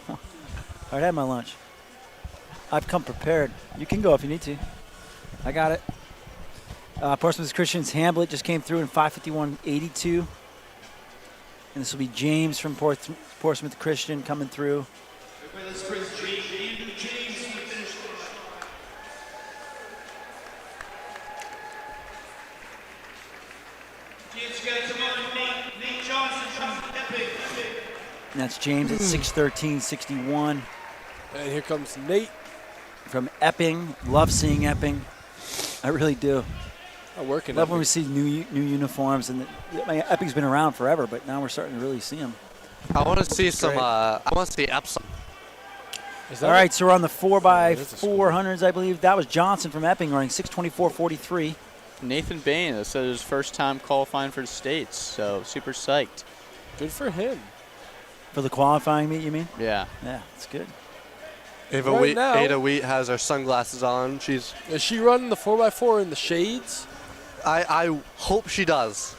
Huh. I already had my lunch. I've come prepared. You can go if you need to. I got it. Portsmouth Christian's Hamlet just came through in 5:51.82. And this will be James from Portsmouth Christian coming through. Everybody, let's praise Andrew James to the finish line. James, you gotta come on. Nate Johnson from Epic. And that's James at 6:13.61 And here comes Nate. from Epping. Love seeing Epping. I really do. Working. Love when we see new uniforms. And Epping's been around forever, but now we're starting to really see them. I want to see some. I want to see Epsom. All right, so we're on the 4x400s, I believe. That was Johnson from Epping running 6:24.43. Nathan Bain, that said his first time qualifying for the States, so super psyched. Good for him. For the qualifying meet, you mean? Yeah. Yeah, it's good. Ada Wheat has her sunglasses on. Is she running the 4x4 in the shades? I hope she does.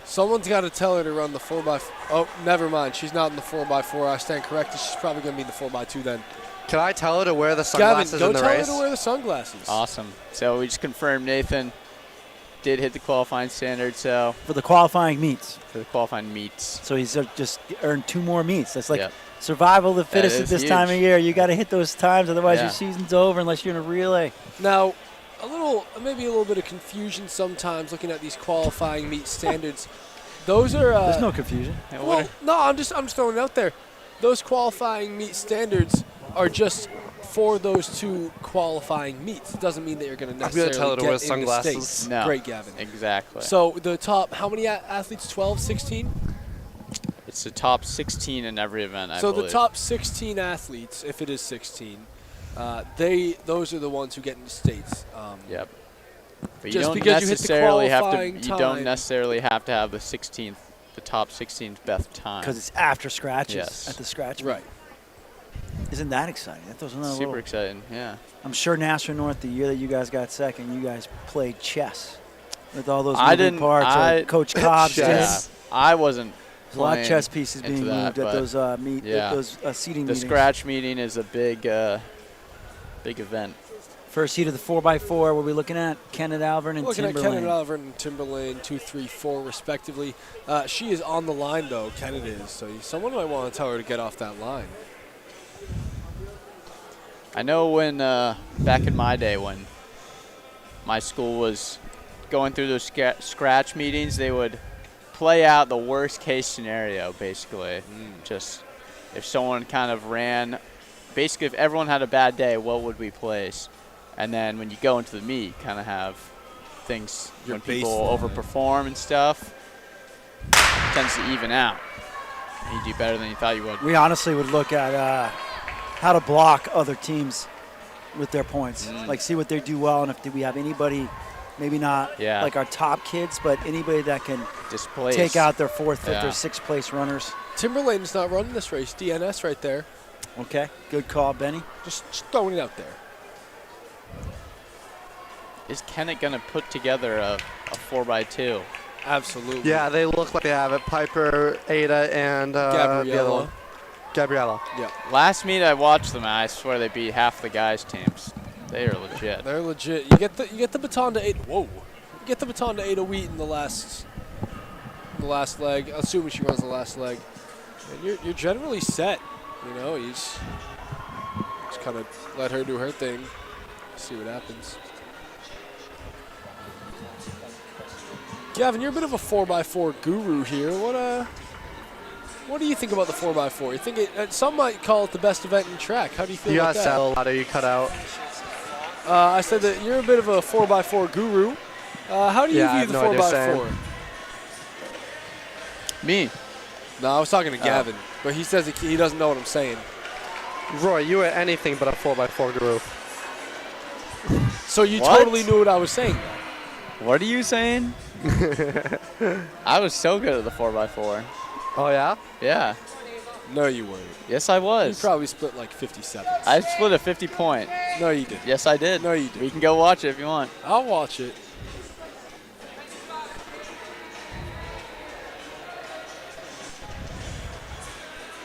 Someone's got to tell her to run the 4x4. Oh, never mind. She's not in the 4x4. I stand corrected. She's probably going to be in the 4x2 then. Can I tell her to wear the sunglasses Gavin, in the don't tell race? her to wear the sunglasses. Awesome. So we just confirmed Nathan did hit the qualifying standard, so. For the qualifying meets. For the qualifying meets. So he's just earned 2 more meets. That's like Yep. survival of the fittest at this huge. time of year. You got to hit those times, otherwise Yeah. your season's over unless you're in a relay. Now, maybe a little bit of confusion sometimes looking at these qualifying meet standards. Those are. There's no confusion. Well, no, I'm just throwing it out there. Those qualifying meet standards are just for those 2 qualifying meets. It doesn't mean that you're going to necessarily tell her to get wear into sunglasses. states. No. Great, Gavin. Exactly. So the top, how many athletes? 12, 16? It's the top 16 in every event, I So believe. the top 16 athletes, if it is 16, those are the ones who get into states. Yep. But Just you don't because you hit the necessarily have to. qualifying You don't time. necessarily have to have the top 16th best time. Because it's after scratches Yes. at the scratch meet. Right. Isn't that exciting? That throws another Super little. exciting. Yeah. I'm sure Nassau North, the year that you guys got second, you guys played chess with all those I moving didn't- parts. I- Coach Cobbs did. Yeah. There's I wasn't. a lot of playing chess pieces into being that, moved at but those yeah. seating The meetings. scratch meeting is a big event. First heat of the 4x4, what are we looking at? Kenneth Alvern and Looking at Timberlane. Kenneth Alvern and Timberlane, 2, 3, 4, respectively. She is on the line, though. Kenneth is. So someone might want to tell her to get off that line. I know when back in my day when my school was going through those scratch meetings, they would play out the worst case scenario, basically. Just if someone kind of ran, basically if everyone had a bad day, what would we place? And then when you go into the meet, kind of have things, Your when people baseline. overperform and stuff, tends to even out. You do better than you thought you would. We honestly would look at how to block other teams with their points. Like see what they do well, and if do we have anybody, maybe not like our top kids, but anybody that can Displace. take out their 4th, 5th, Yeah. or 6th place runners. Timberlane's not running this race. DNS right there. Okay, good call, Benny. Just throwing it out there. Is Kenneth going to put together a 4x2? Absolutely. Yeah, they look like they have it. Piper, Ada, and the other Gabriella. one. Gabriella. Yeah. Last meet I watched them, I swear they beat half the guys' teams. They are legit. They're legit. You get the baton to Ada. Whoa. You get the baton to Ada Wheat in the last leg. Assuming she runs the last leg. And you're generally set. You know, you just kind of let her do her thing. See what happens. Gavin, you're a bit of a 4x4 guru here. What do you think about the 4x4? You think some might call it the best event in track. How do you feel You about got that? a lot of you cut out. I said that you're a bit of a 4x4 guru. How do you Yeah, I view have the no idea 4x4? Me. No, I was talking to Gavin, but he says he doesn't know what I'm saying. Roy, you were anything but a 4x4 guru. So you What? totally knew what I was saying. What are you saying? I was so good at the 4x4. Oh, yeah? Yeah. No, you weren't. Yes, I You was. probably split like 57. I split a 50-point. No, you didn't. Yes, I did. No, you We didn't. can go watch it if you want. I'll watch it.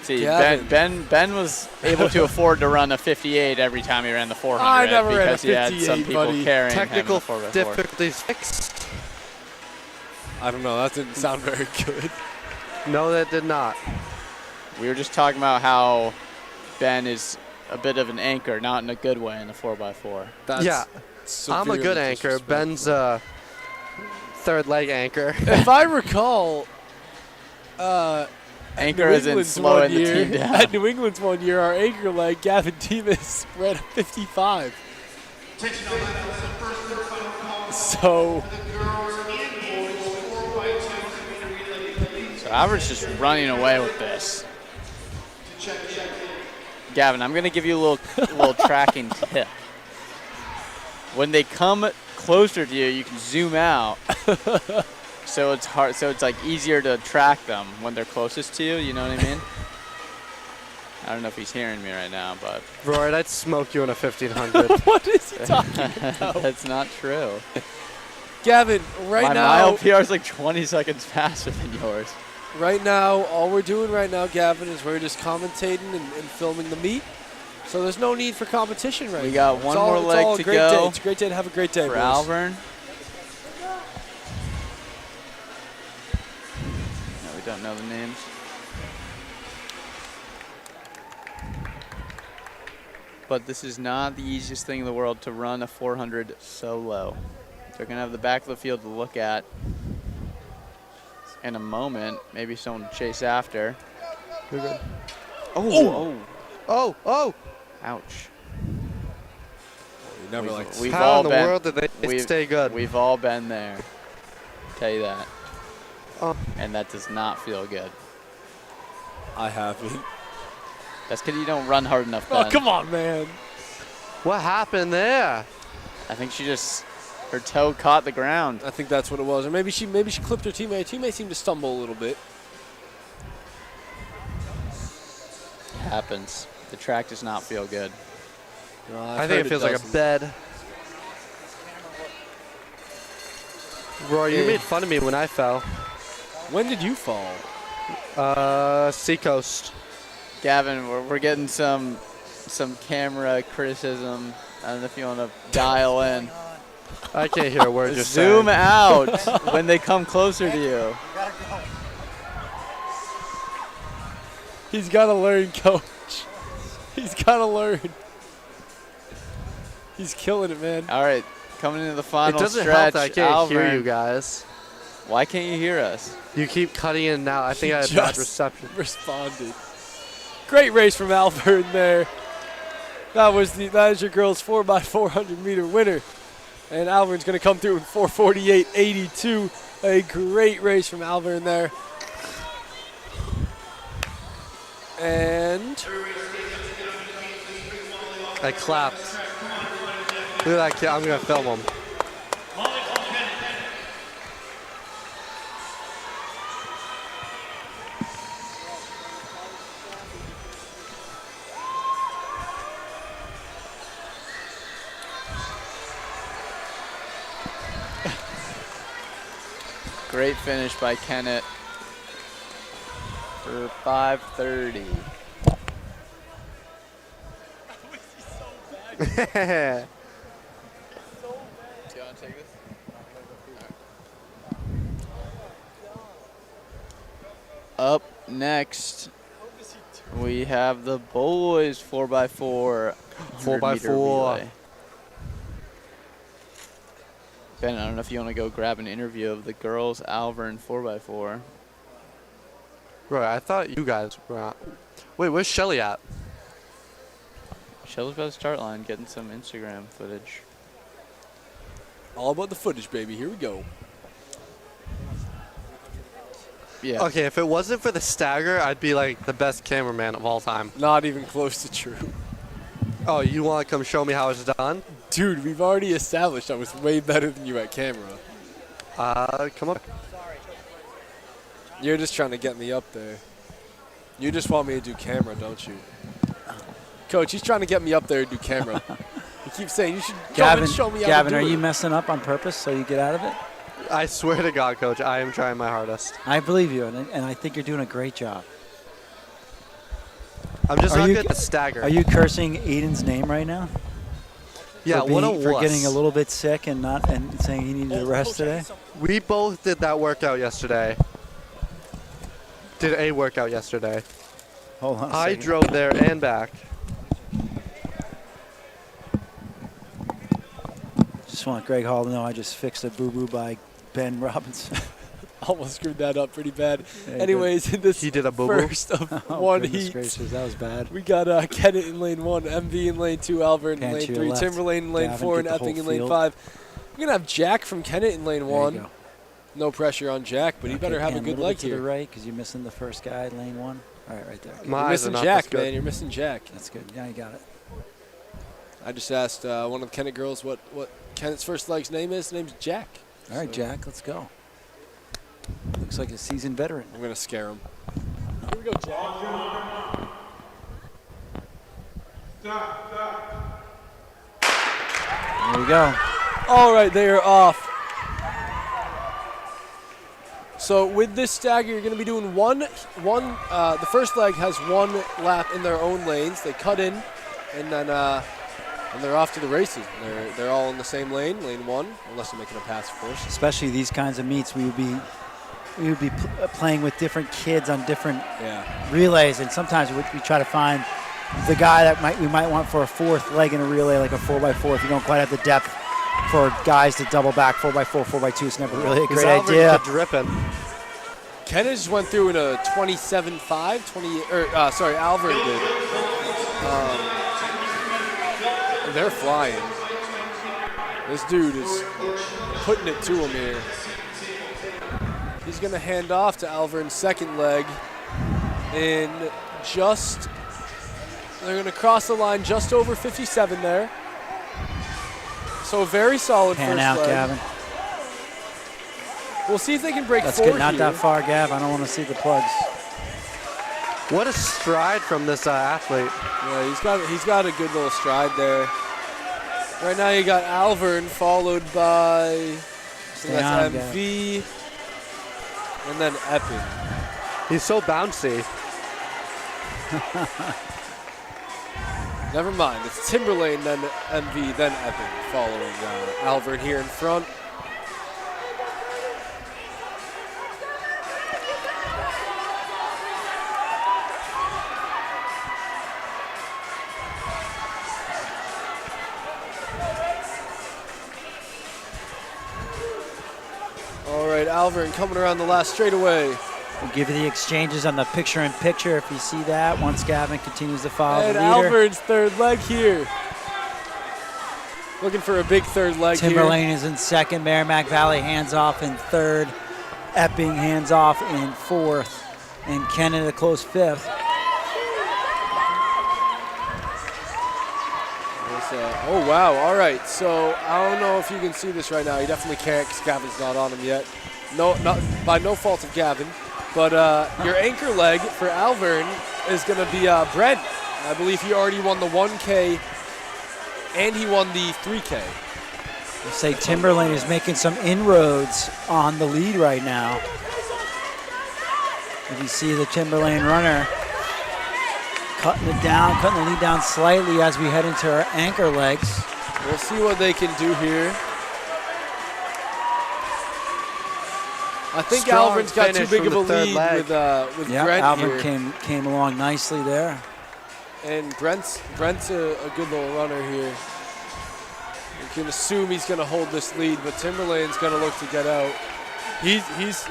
See, Gavin. Ben was able to afford to run a 58 every time he ran the 400 I never ran a because he had some 58, people buddy. carrying Technical him in the 4x4. difficulties fixed. I don't know. That didn't sound very good. No, that did not. We were just talking about how Ben is a bit of an anchor, not in a good way in the 4x4. That's Yeah, I'm a good severely anchor. disrespectful. Ben's a third leg anchor. If I recall, Anchor is in slowing the team down. At New England's one year, our anchor leg, Gavin Demas, ran a 55. So Albert's just running away with this. Gavin, I'm going to give you a little tracking tip. When they come closer to you, you can zoom out. So it's hard. So it's like easier to track them when they're closest to you. You know what I mean? I don't know if he's hearing me right now, but Roy, I'd smoke you in a 1500. what is he talking about? that's not true. Gavin, right My now, mile PR is like 20 seconds faster than yours. right now, all we're doing right now, Gavin, is we're just commentating and filming the meet. So there's no need for competition right We now. got one more leg to great go Day. It's a great day to have a great day, for boys. Alvern. No, we don't know the names. But this is not the easiest thing in the world to run a 400 so low. They're going to have the back of the field to look at in a moment. Maybe someone to chase after. You're good. Oh! Oh, oh! Ouch. You never liked We've How all in the been, world did they stay good? We've all been there. Tell you that. Oh. And that does not feel good. I haven't. That's because you don't run hard enough, Oh, Ben. come on, man. What happened there? I think her toe caught the ground. I think that's what it was. Or maybe she clipped her teammate. Her teammate seemed to stumble a little bit. It happens. The track does not feel good. I think it feels like a bed. Roy, you made fun of me when I fell. When did you fall? Seacoast. Gavin, we're getting some camera criticism. I don't know if you want to dial in. I can't hear a word you're Zoom saying. out when they come closer to you. He's got to learn, coach. He's got to learn. He's killing it, man. All right, coming into the It final doesn't stretch. help that I can't hear Alvern. you guys. Why can't you hear us? You keep cutting in and out. I think I had He bad just reception. responded. Great race from Alvern there. That is your girls 4x400 meter winner. And Alvern's going to come through in 4:48.82. A great race from Alvern there. And I clapped. Look at that kid. I'm going to film him. Great finish by Kennett for 5:30. Do you Do you want to take this? Up next, we have the boys 4x4. 4x4. Ben, I don't know if you want to go grab an interview of the girls' Alvern 4x4. Right, I thought you guys were out. Wait, where's Shelly at? Shelly's by the start line getting some Instagram footage. All about the footage, baby. Here we go. Yeah. Okay, if it wasn't for the stagger, I'd be like the best cameraman of all time. Not even close to true. Oh, you want to come show me how it's done? Dude, we've already established I was way better than you at camera. Come up. You're just trying to get me up there. You just want me to do camera, don't you? Coach, he's trying to get me up there to do camera. He keeps saying, you should come and show me how to do Gavin, it. are you messing up on purpose so you get out of it? I swear to God, Coach, I am trying my hardest. I believe you, and I think you're doing a great job. I'm just Are not you- good at the stagger. Are you cursing Aiden's name right now? Yeah, for what a being- for wuss. getting a little bit sick and saying he needed a rest today? We both did that workout yesterday. Did a workout yesterday. Hold on a I second. drove there and back. Just want Greg Hall to know I just fixed a boo-boo by Ben Robinson. Almost screwed that up pretty bad. Yeah, Anyways, in this He did a boo-boo? first of Oh, one goodness heat, gracious, that was bad. we got Kennett in lane 1, MV in lane 2, Alvern in Pan lane to your 3, left. Timberlane in lane Gavin, 4, and get the whole Epping in lane field. 5. We're going to have Jack from Kennett in lane There you 1. go. No pressure on Jack, but he Okay, better have a Pan, good little leg bit to here. the right because you're missing the first guy, lane 1. All right there. My You're eyes are missing not Jack, this good. man. You're missing Jack. That's good. Yeah, you got it. I just asked one of the Kennett girls what Kennett's first leg's name is. His name's Jack. All right, So Jack, let's go. Looks like a seasoned veteran. I'm going to scare him. Here we go, Jack. There we go. All right, they are off. So with this stagger, you're going to be doing the first leg has one lap in their own lanes. They cut in, and then and they're off to the races. They're all in the same lane, lane 1, unless you're making a pass, of course. Especially these kinds of meets, we would be playing with different kids on different relays, and sometimes we try to find the guy that we might want for a fourth leg in a relay, like a 4x4, if you don't quite have the depth for guys to double back 4x4, 4x2. It's never really a great idea. Dripping. Kenneth just went through in a 27.5, Alvern did. And they're flying. This dude is putting it to him here. He's going to hand off to Alvern's second leg. And they're going to cross the line just over 57 there. So a very solid Pan first out, leg. Gavin. We'll see if they can break That's 4 good. Not here. that far, Gav. I don't want to see the plugs. What a stride from this athlete. Yeah, he's got a good little stride there. Right now you got Alvern followed by on, MV and then Epping. He's so bouncy. Never mind. It's Timberlane, then MV, then Epping following Alvern here in front. All right, Alvern coming around the last straightaway. We'll give you the exchanges on the picture-in-picture if you see that once Gavin continues to follow And the leader. Alvern's third leg here. Looking for a big third leg Timberlane here. is in second. Merrimack Valley hands off in third. Epping hands off in fourth. And Kennett a close fifth. Oh, wow. All right. So I don't know if you can see this right now. You definitely can't because Gavin's not on him yet. No, not by no fault of Gavin. But your anchor leg for Alvern is going to be Brent. I believe he already won the 1K and he won the 3K. You say Timberlane is making some inroads on the lead right now. If you see the Timberlane runner cutting the lead down slightly as we head into our anchor legs. We'll see what they can do here. I think Strong Alvern's got too finish big of from a the third lead leg. with Yeah, Brent Alvin here. came along nicely there. And Brent's a good little runner here. can assume he's going to hold this lead, but Timberlane's going to look to get out. Timberlane's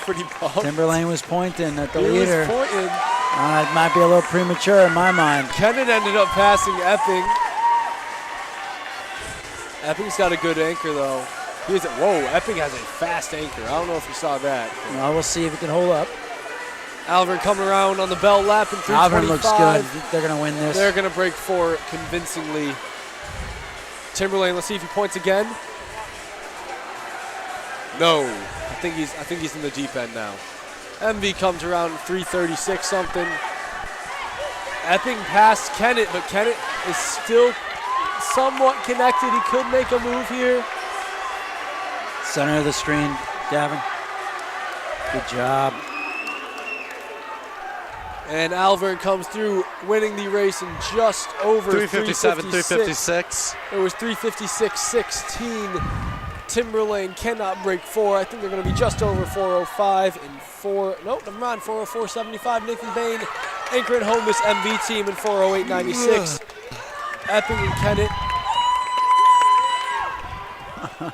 pretty pumped. Timberlane was pointing at the He leader. was pointing. It might be a little premature in my mind. Kennett ended up passing Epping. Epping's got a good anchor, though. Whoa, Epping has a fast anchor. I don't know if you saw that. Well, we'll see if he can hold up. Alvern coming around on the bell lap in 3:25. Alvern looks good. They're going to win this. They're going to break 4 convincingly. Timberlane, let's see if he points again. No, I think he's in the deep end now. MV comes around 3:36 something. Epping passed Kennett, but Kennett is still somewhat connected. He could make a move here. Center of the screen, Gavin. Good job. And Alvern comes through, winning the race in just over 357, 356. 356. It was 356.16. Timberlane cannot break 4. I think they're going to be just over 405 and 4. Nope, never mind. 404.75. Nathan Bain anchoring home this MV team in 408.96. Epping and Kennett.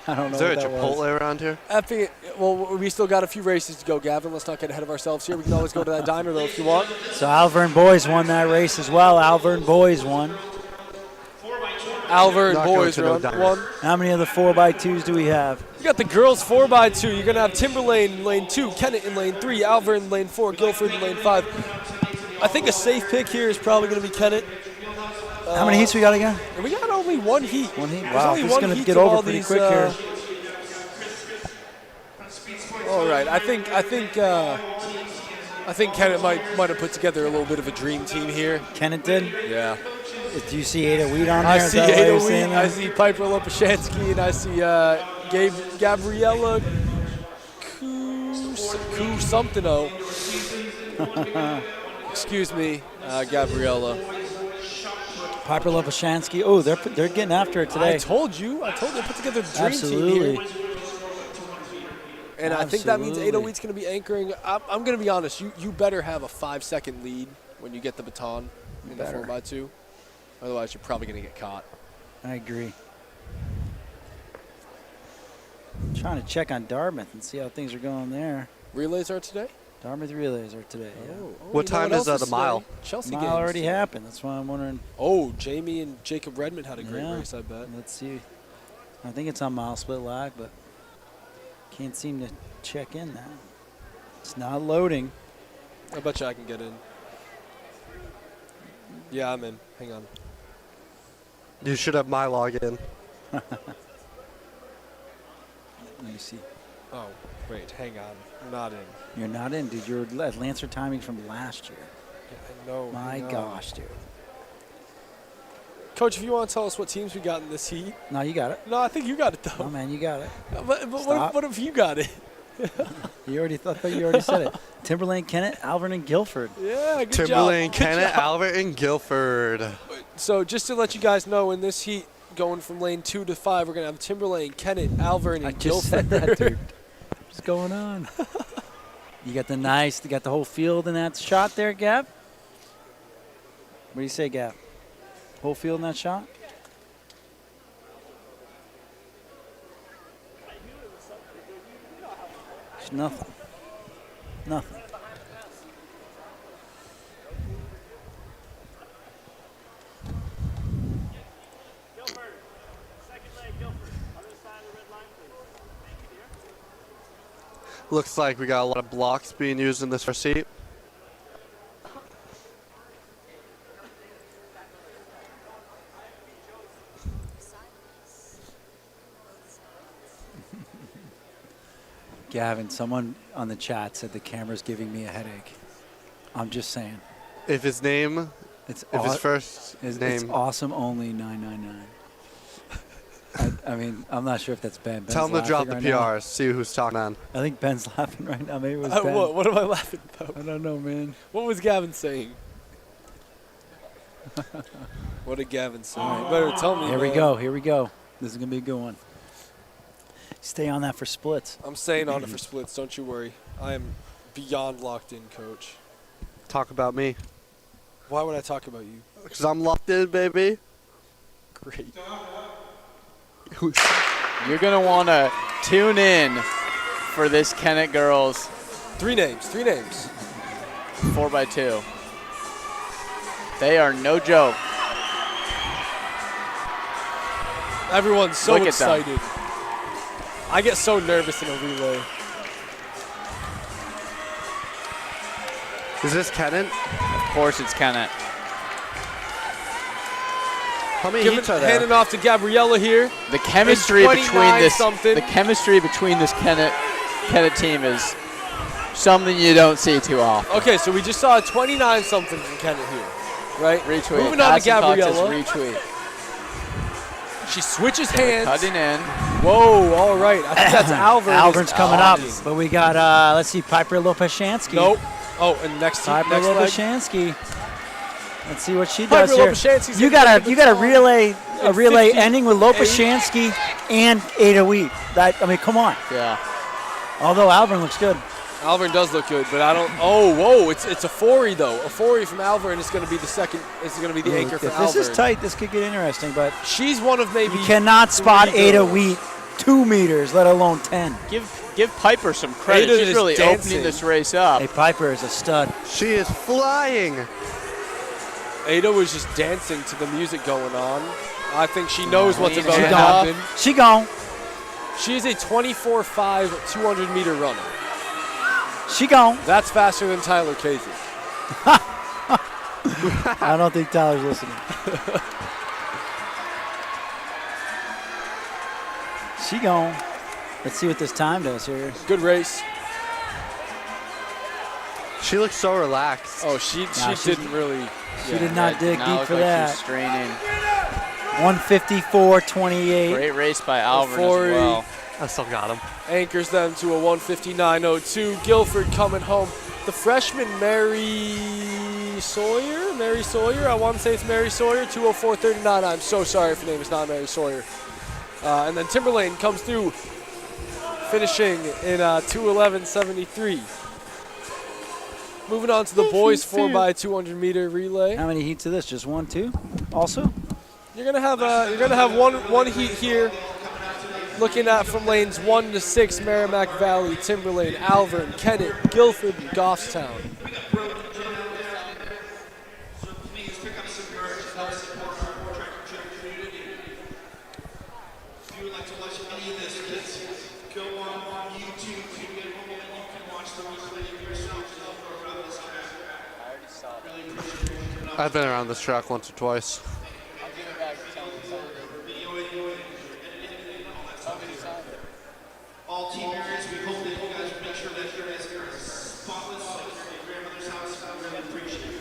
I don't know Is there a what that Chipotle was. around here? Epping. Well, we still got a few races to go, Gavin. Let's not get ahead of ourselves here. We can always go to that diner though if you want. So Alvern Boys won that race as well. Alvern Boys won. Alvern Not going boys to no run diner. one. How many of the 4x2s do we have? You got the girls 4x2. You're going to have Timberlane in lane 2, Kennett in lane 3, Alvern in lane 4, Guilford in lane 5. I think a safe pick here is probably going to be Kennett. How many heats we got again? And we got only one heat. One heat. There's Wow, only this is one going to heat get to all over pretty these, quick here. All right, I think Kennett might have put together a little bit of a dream team here. Kennett did? Yeah. Do you see Ada Wheat on there? I Is see that why Ada you're Wheat, saying I that? see Piper Lopashansky, and I see Gabriella Somethino. Excuse me, Gabriella. Piper Lopashansky. Oh, they're getting after it today. I told you they put together the dream Absolutely. team here. And I think that means Ada Wheat's going to be anchoring. I'm going to be honest. You better have a 5-second lead when you get the baton in the 4x2. Otherwise, you're probably going to get caught. I agree. I'm trying to check on Dartmouth and see how things are going there. Relays are today? Dartmouth relays are today. Yeah. What time is the mile? Chelsea Mile games already today. happened. That's why I'm wondering. Oh, Jamie and Jacob Redmond had a great Yeah. race, I bet. Let's see. I think it's on mile split lag, but can't seem to check in now. It's not loading. I bet you I can get in. Yeah, I'm in. Hang on. You should have my login. Let me see. Oh, wait, hang on. I'm not in. You're not in, dude. You're at Lancer timing from last year. Yeah, I know. My gosh, dude. Coach, if you want to tell us what teams we got in this heat. No, you got it. No, I think you got it, though. Oh, man, you got it. But Stop. what if you got it? You already thought that you already said it. Timberlane, Kennett, Alvern, and Guilford. Yeah, good Timberlane, job. Good Kennett, job. Albert, and Guilford. So just to let you guys know, in this heat, going from lane 2 to 5, we're going to have Timberlane, Kennett, Alvern, I and just Guilford. said that, dude. What's going on? You got you got the whole field in that shot there, Gab? What do you say, Gab? Whole field in that shot? There's nothing. Nothing. Looks like we got a lot of blocks being used in this first seat. Gavin, someone on the chat said the camera's giving me a headache. I'm just saying. If his name, It's if his aw- first it's name, awesome only 999. I mean, I'm not sure if that's Ben. Ben's tell him to drop the laughing right now. PRs, see who's talking on. I think Ben's laughing right now. Maybe it was Ben. What am I laughing about? I don't know, man. What was Gavin saying? What did Gavin say? Better tell me. Here we man. go. Here we go. This is going to be a good one. Stay on that for splits. I'm staying on it for splits. Don't you worry. I am beyond locked in, Coach. Talk about me. Why would I talk about you? Because I'm locked in, baby. Great. You're going to want to tune in for this Kennett girls 3 names. 4x2. They are no joke. Everyone's so Look at them. excited. I get so nervous in a relay. Is this Kennett? Of course it's Kennett. How many heats are there? Handing off to Gabriella here. The chemistry It's between this 29-something. the chemistry between this Kennett team is something you don't see too often. Okay, so we just saw a 29-something from Kennett here, right? Retweet. Moving on to Passing Cox says Gabriella. retweet. She switches hands. Cutting in. Whoa, all right. I think that's Alvern. Alburn's coming up, Alvern. but we got let's see, Piper Lopashansky. Nope. Oh, and next Piper leg. Lopashansky. Let's see what she Piper does here. Lopashansky's You gonna got take a the relay in relay 50, ending with Lopashansky and Ada Wheat. That come on. Yeah. Although Albern looks good. Alvern does look good, but I don't. Oh, whoa! It's a 4 though. A 4 from Alvern is going to be the second. It's going to be the anchor for If Alvern. this is tight, this could get interesting. But She's one of maybe. you cannot 3 spot Ada girls. Wheat 2 meters, let alone 10. Give Piper some credit. Ada She's is really dancing. opening this race up. Hey, Piper is a stud. She is flying. Ada was just dancing to the music going on. I think she knows what's Lean about to head happen. She gone. She is a 24.5 200-meter runner. She gone. That's faster than Tyler Casey. I don't think Tyler's listening. She gone. Let's see what this time does here. Good race. She looks so relaxed. Oh, she she- didn't really. She did not dig Now deep look for like that. she's straining. 154.28. Great race by Alvern Forey. as well. I still got him. Anchors them to a 159.02. Guilford coming home. The freshman Mary Sawyer. I want to say it's Mary Sawyer. 204.39. I'm so sorry if your name is not Mary Sawyer. And then Timberlane comes through, finishing in 211.73. Moving on to the boys 4x200-meter relay. How many heats of this? Just 1, 2? Also? You're gonna have one heat here. Looking at from lanes 1 to 6, Merrimack Valley, Timberlane, Alvern, Kennett, Guilford, and Goffstown. So please pick up some merch to help support our track and field community. If you would like to watch any of this, please go on YouTube. You can get a moment and you can watch the replay yourself to help around this track. Really appreciate it. I've been around this track once or twice. All team areas, we hope that you guys make sure that you're as spotless like your grandmother's house. I really appreciate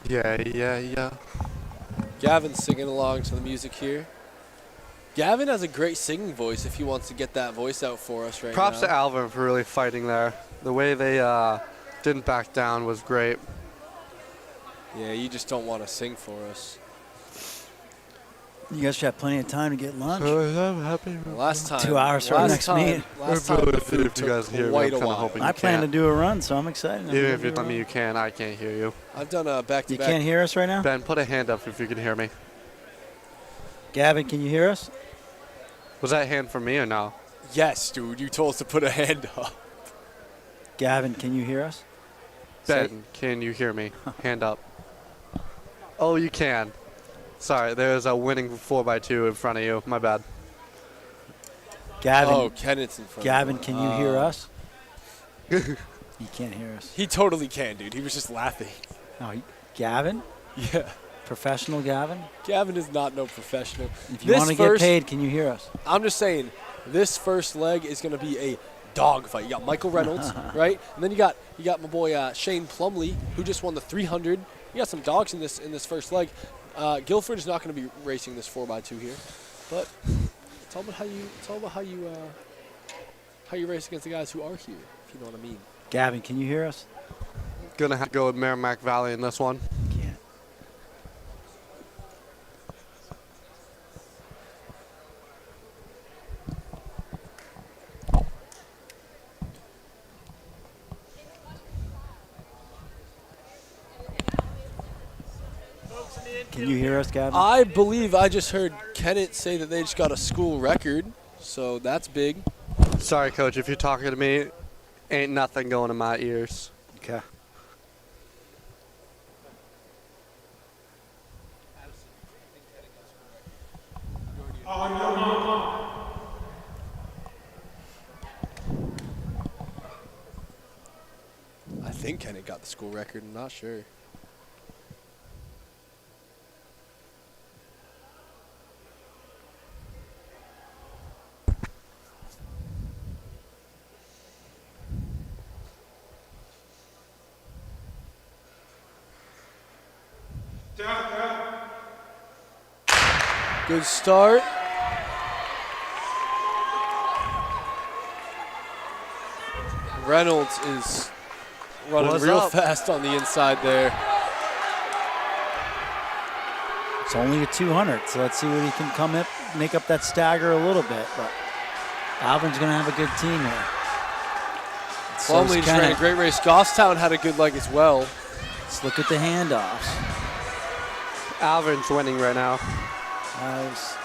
it. Yeah. Gavin's singing along to the music here. Gavin has a great singing voice if he wants to get that voice out for us right Props now. to Alvern for really fighting there. The way they didn't back down was great. Yeah, you just don't want to sing for us. You guys should have plenty of time to get lunch. I'm happy. Last time. 2 hours for our last next time, meet. Last time the food If you guys took hear me, quite I'm a kinda while. hoping I you plan to can't. do a run, so I'm excited. Even if you tell me you can, I can't hear you. I've done a You back-to-back. can't hear us right now? Ben, put a hand up if you can hear me. Gavin, can you hear us? Was that hand for me or no? Yes, dude. You told us to put a hand up. Gavin, can you hear us? Ben, can you hear me? Hand up. Oh, you can. Sorry, there's a winning 4x2 in front of you. My bad. Gavin, Oh, Kennett's in front. Gavin, of can you hear us? He can't hear us. He totally can, dude. He was just laughing. Oh, Gavin? Yeah. Professional Gavin? Gavin is not no professional. If you want to get paid, can you hear us? I'm just saying, this first leg is going to be a dogfight. You got Michael Reynolds, right? And then you got my boy Shane Plumley, who just won the 300. You got some dogs in this first leg. Guilford is not going to be racing this 4x2 here, but it's all about how you race against the guys who are here, if you know what I mean. Gavin, can you hear us? Gonna have to go with Merrimack Valley in this one. Can't. Can you hear us, Gavin? I believe I just heard Kennett say that they just got a school record, so that's big. Sorry, Coach, if you're talking to me, ain't nothing going in my ears. Okay. I think Kennett got the school record. I'm not sure. Good start. Reynolds is running What's real up? fast on the inside there. It's only a 200, so let's see what he can come up, make up that stagger a little bit. But Alvin's going to have a good team here. Plumlee just ran a great race. Goffstown had a good leg as well. Let's look at the handoffs. Alvin's winning right now. That was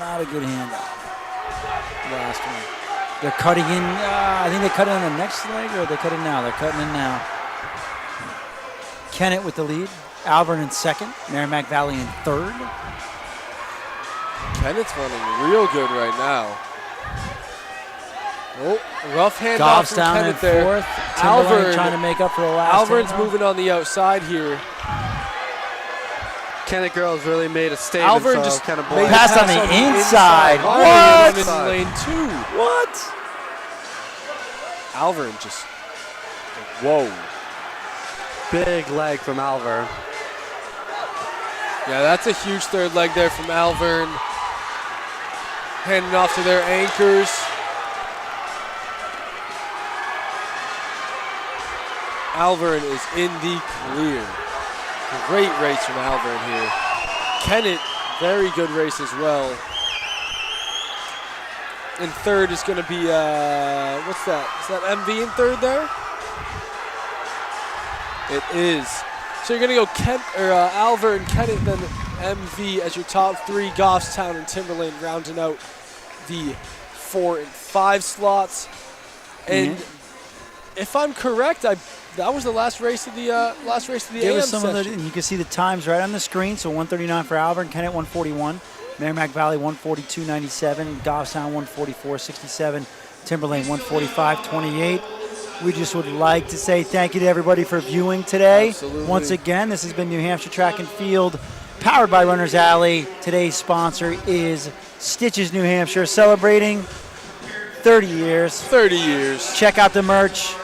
not a good handoff. Last one. They're cutting in. I think they cut in on the next leg, or they cut in now. They're cutting in now. Kennett with the lead. Alvern in second. Merrimack Valley in third. Kennett's running real good right now. Oh, rough handoff from Goffstown in Kennett there. fourth. Timberlane Alvern trying to make up for the last. Alvern's handoff. moving on the outside here. Kennett girls really made a statement. Alvern so just kind of made a Pass on the inside. What? What? In lane 2. What? Alvern just, whoa. big leg from Alvern. Yeah, that's a huge third leg there from Alvern. Handing off to their anchors. Alvern is in the clear. Great race from Alvern here. Kennett, very good race as well. And third is going to be, what's that? Is that MV in third there? It is. So you're going to go Alvern, Kennett, then MV as your top three. Goffstown and Timberlane rounding out the 4 and 5 slots. And if I'm correct, that was the last race of the Give AM us some session. of the, and you can see the times right on the screen. So 139 for Alvern, Kennett 141, Merrimack Valley 142.97, Goffstown 144.67, Timberlane 145.28. We just would like to say thank you to everybody for viewing today. Absolutely. Once again, this has been New Hampshire Track and Field, powered by Runners Alley. Today's sponsor is Stitches New Hampshire, celebrating 30 years. 30 years. Check out the merch,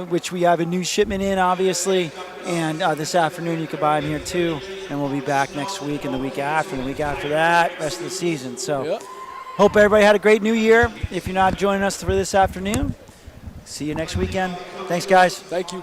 which we have a new shipment in, obviously. And this afternoon you can buy them here too. And we'll be back next week and the week after, and the week after that, rest of the season. So hope everybody had a great new year. If you're not joining us for this afternoon, see you next weekend. Thanks, guys. Thank you.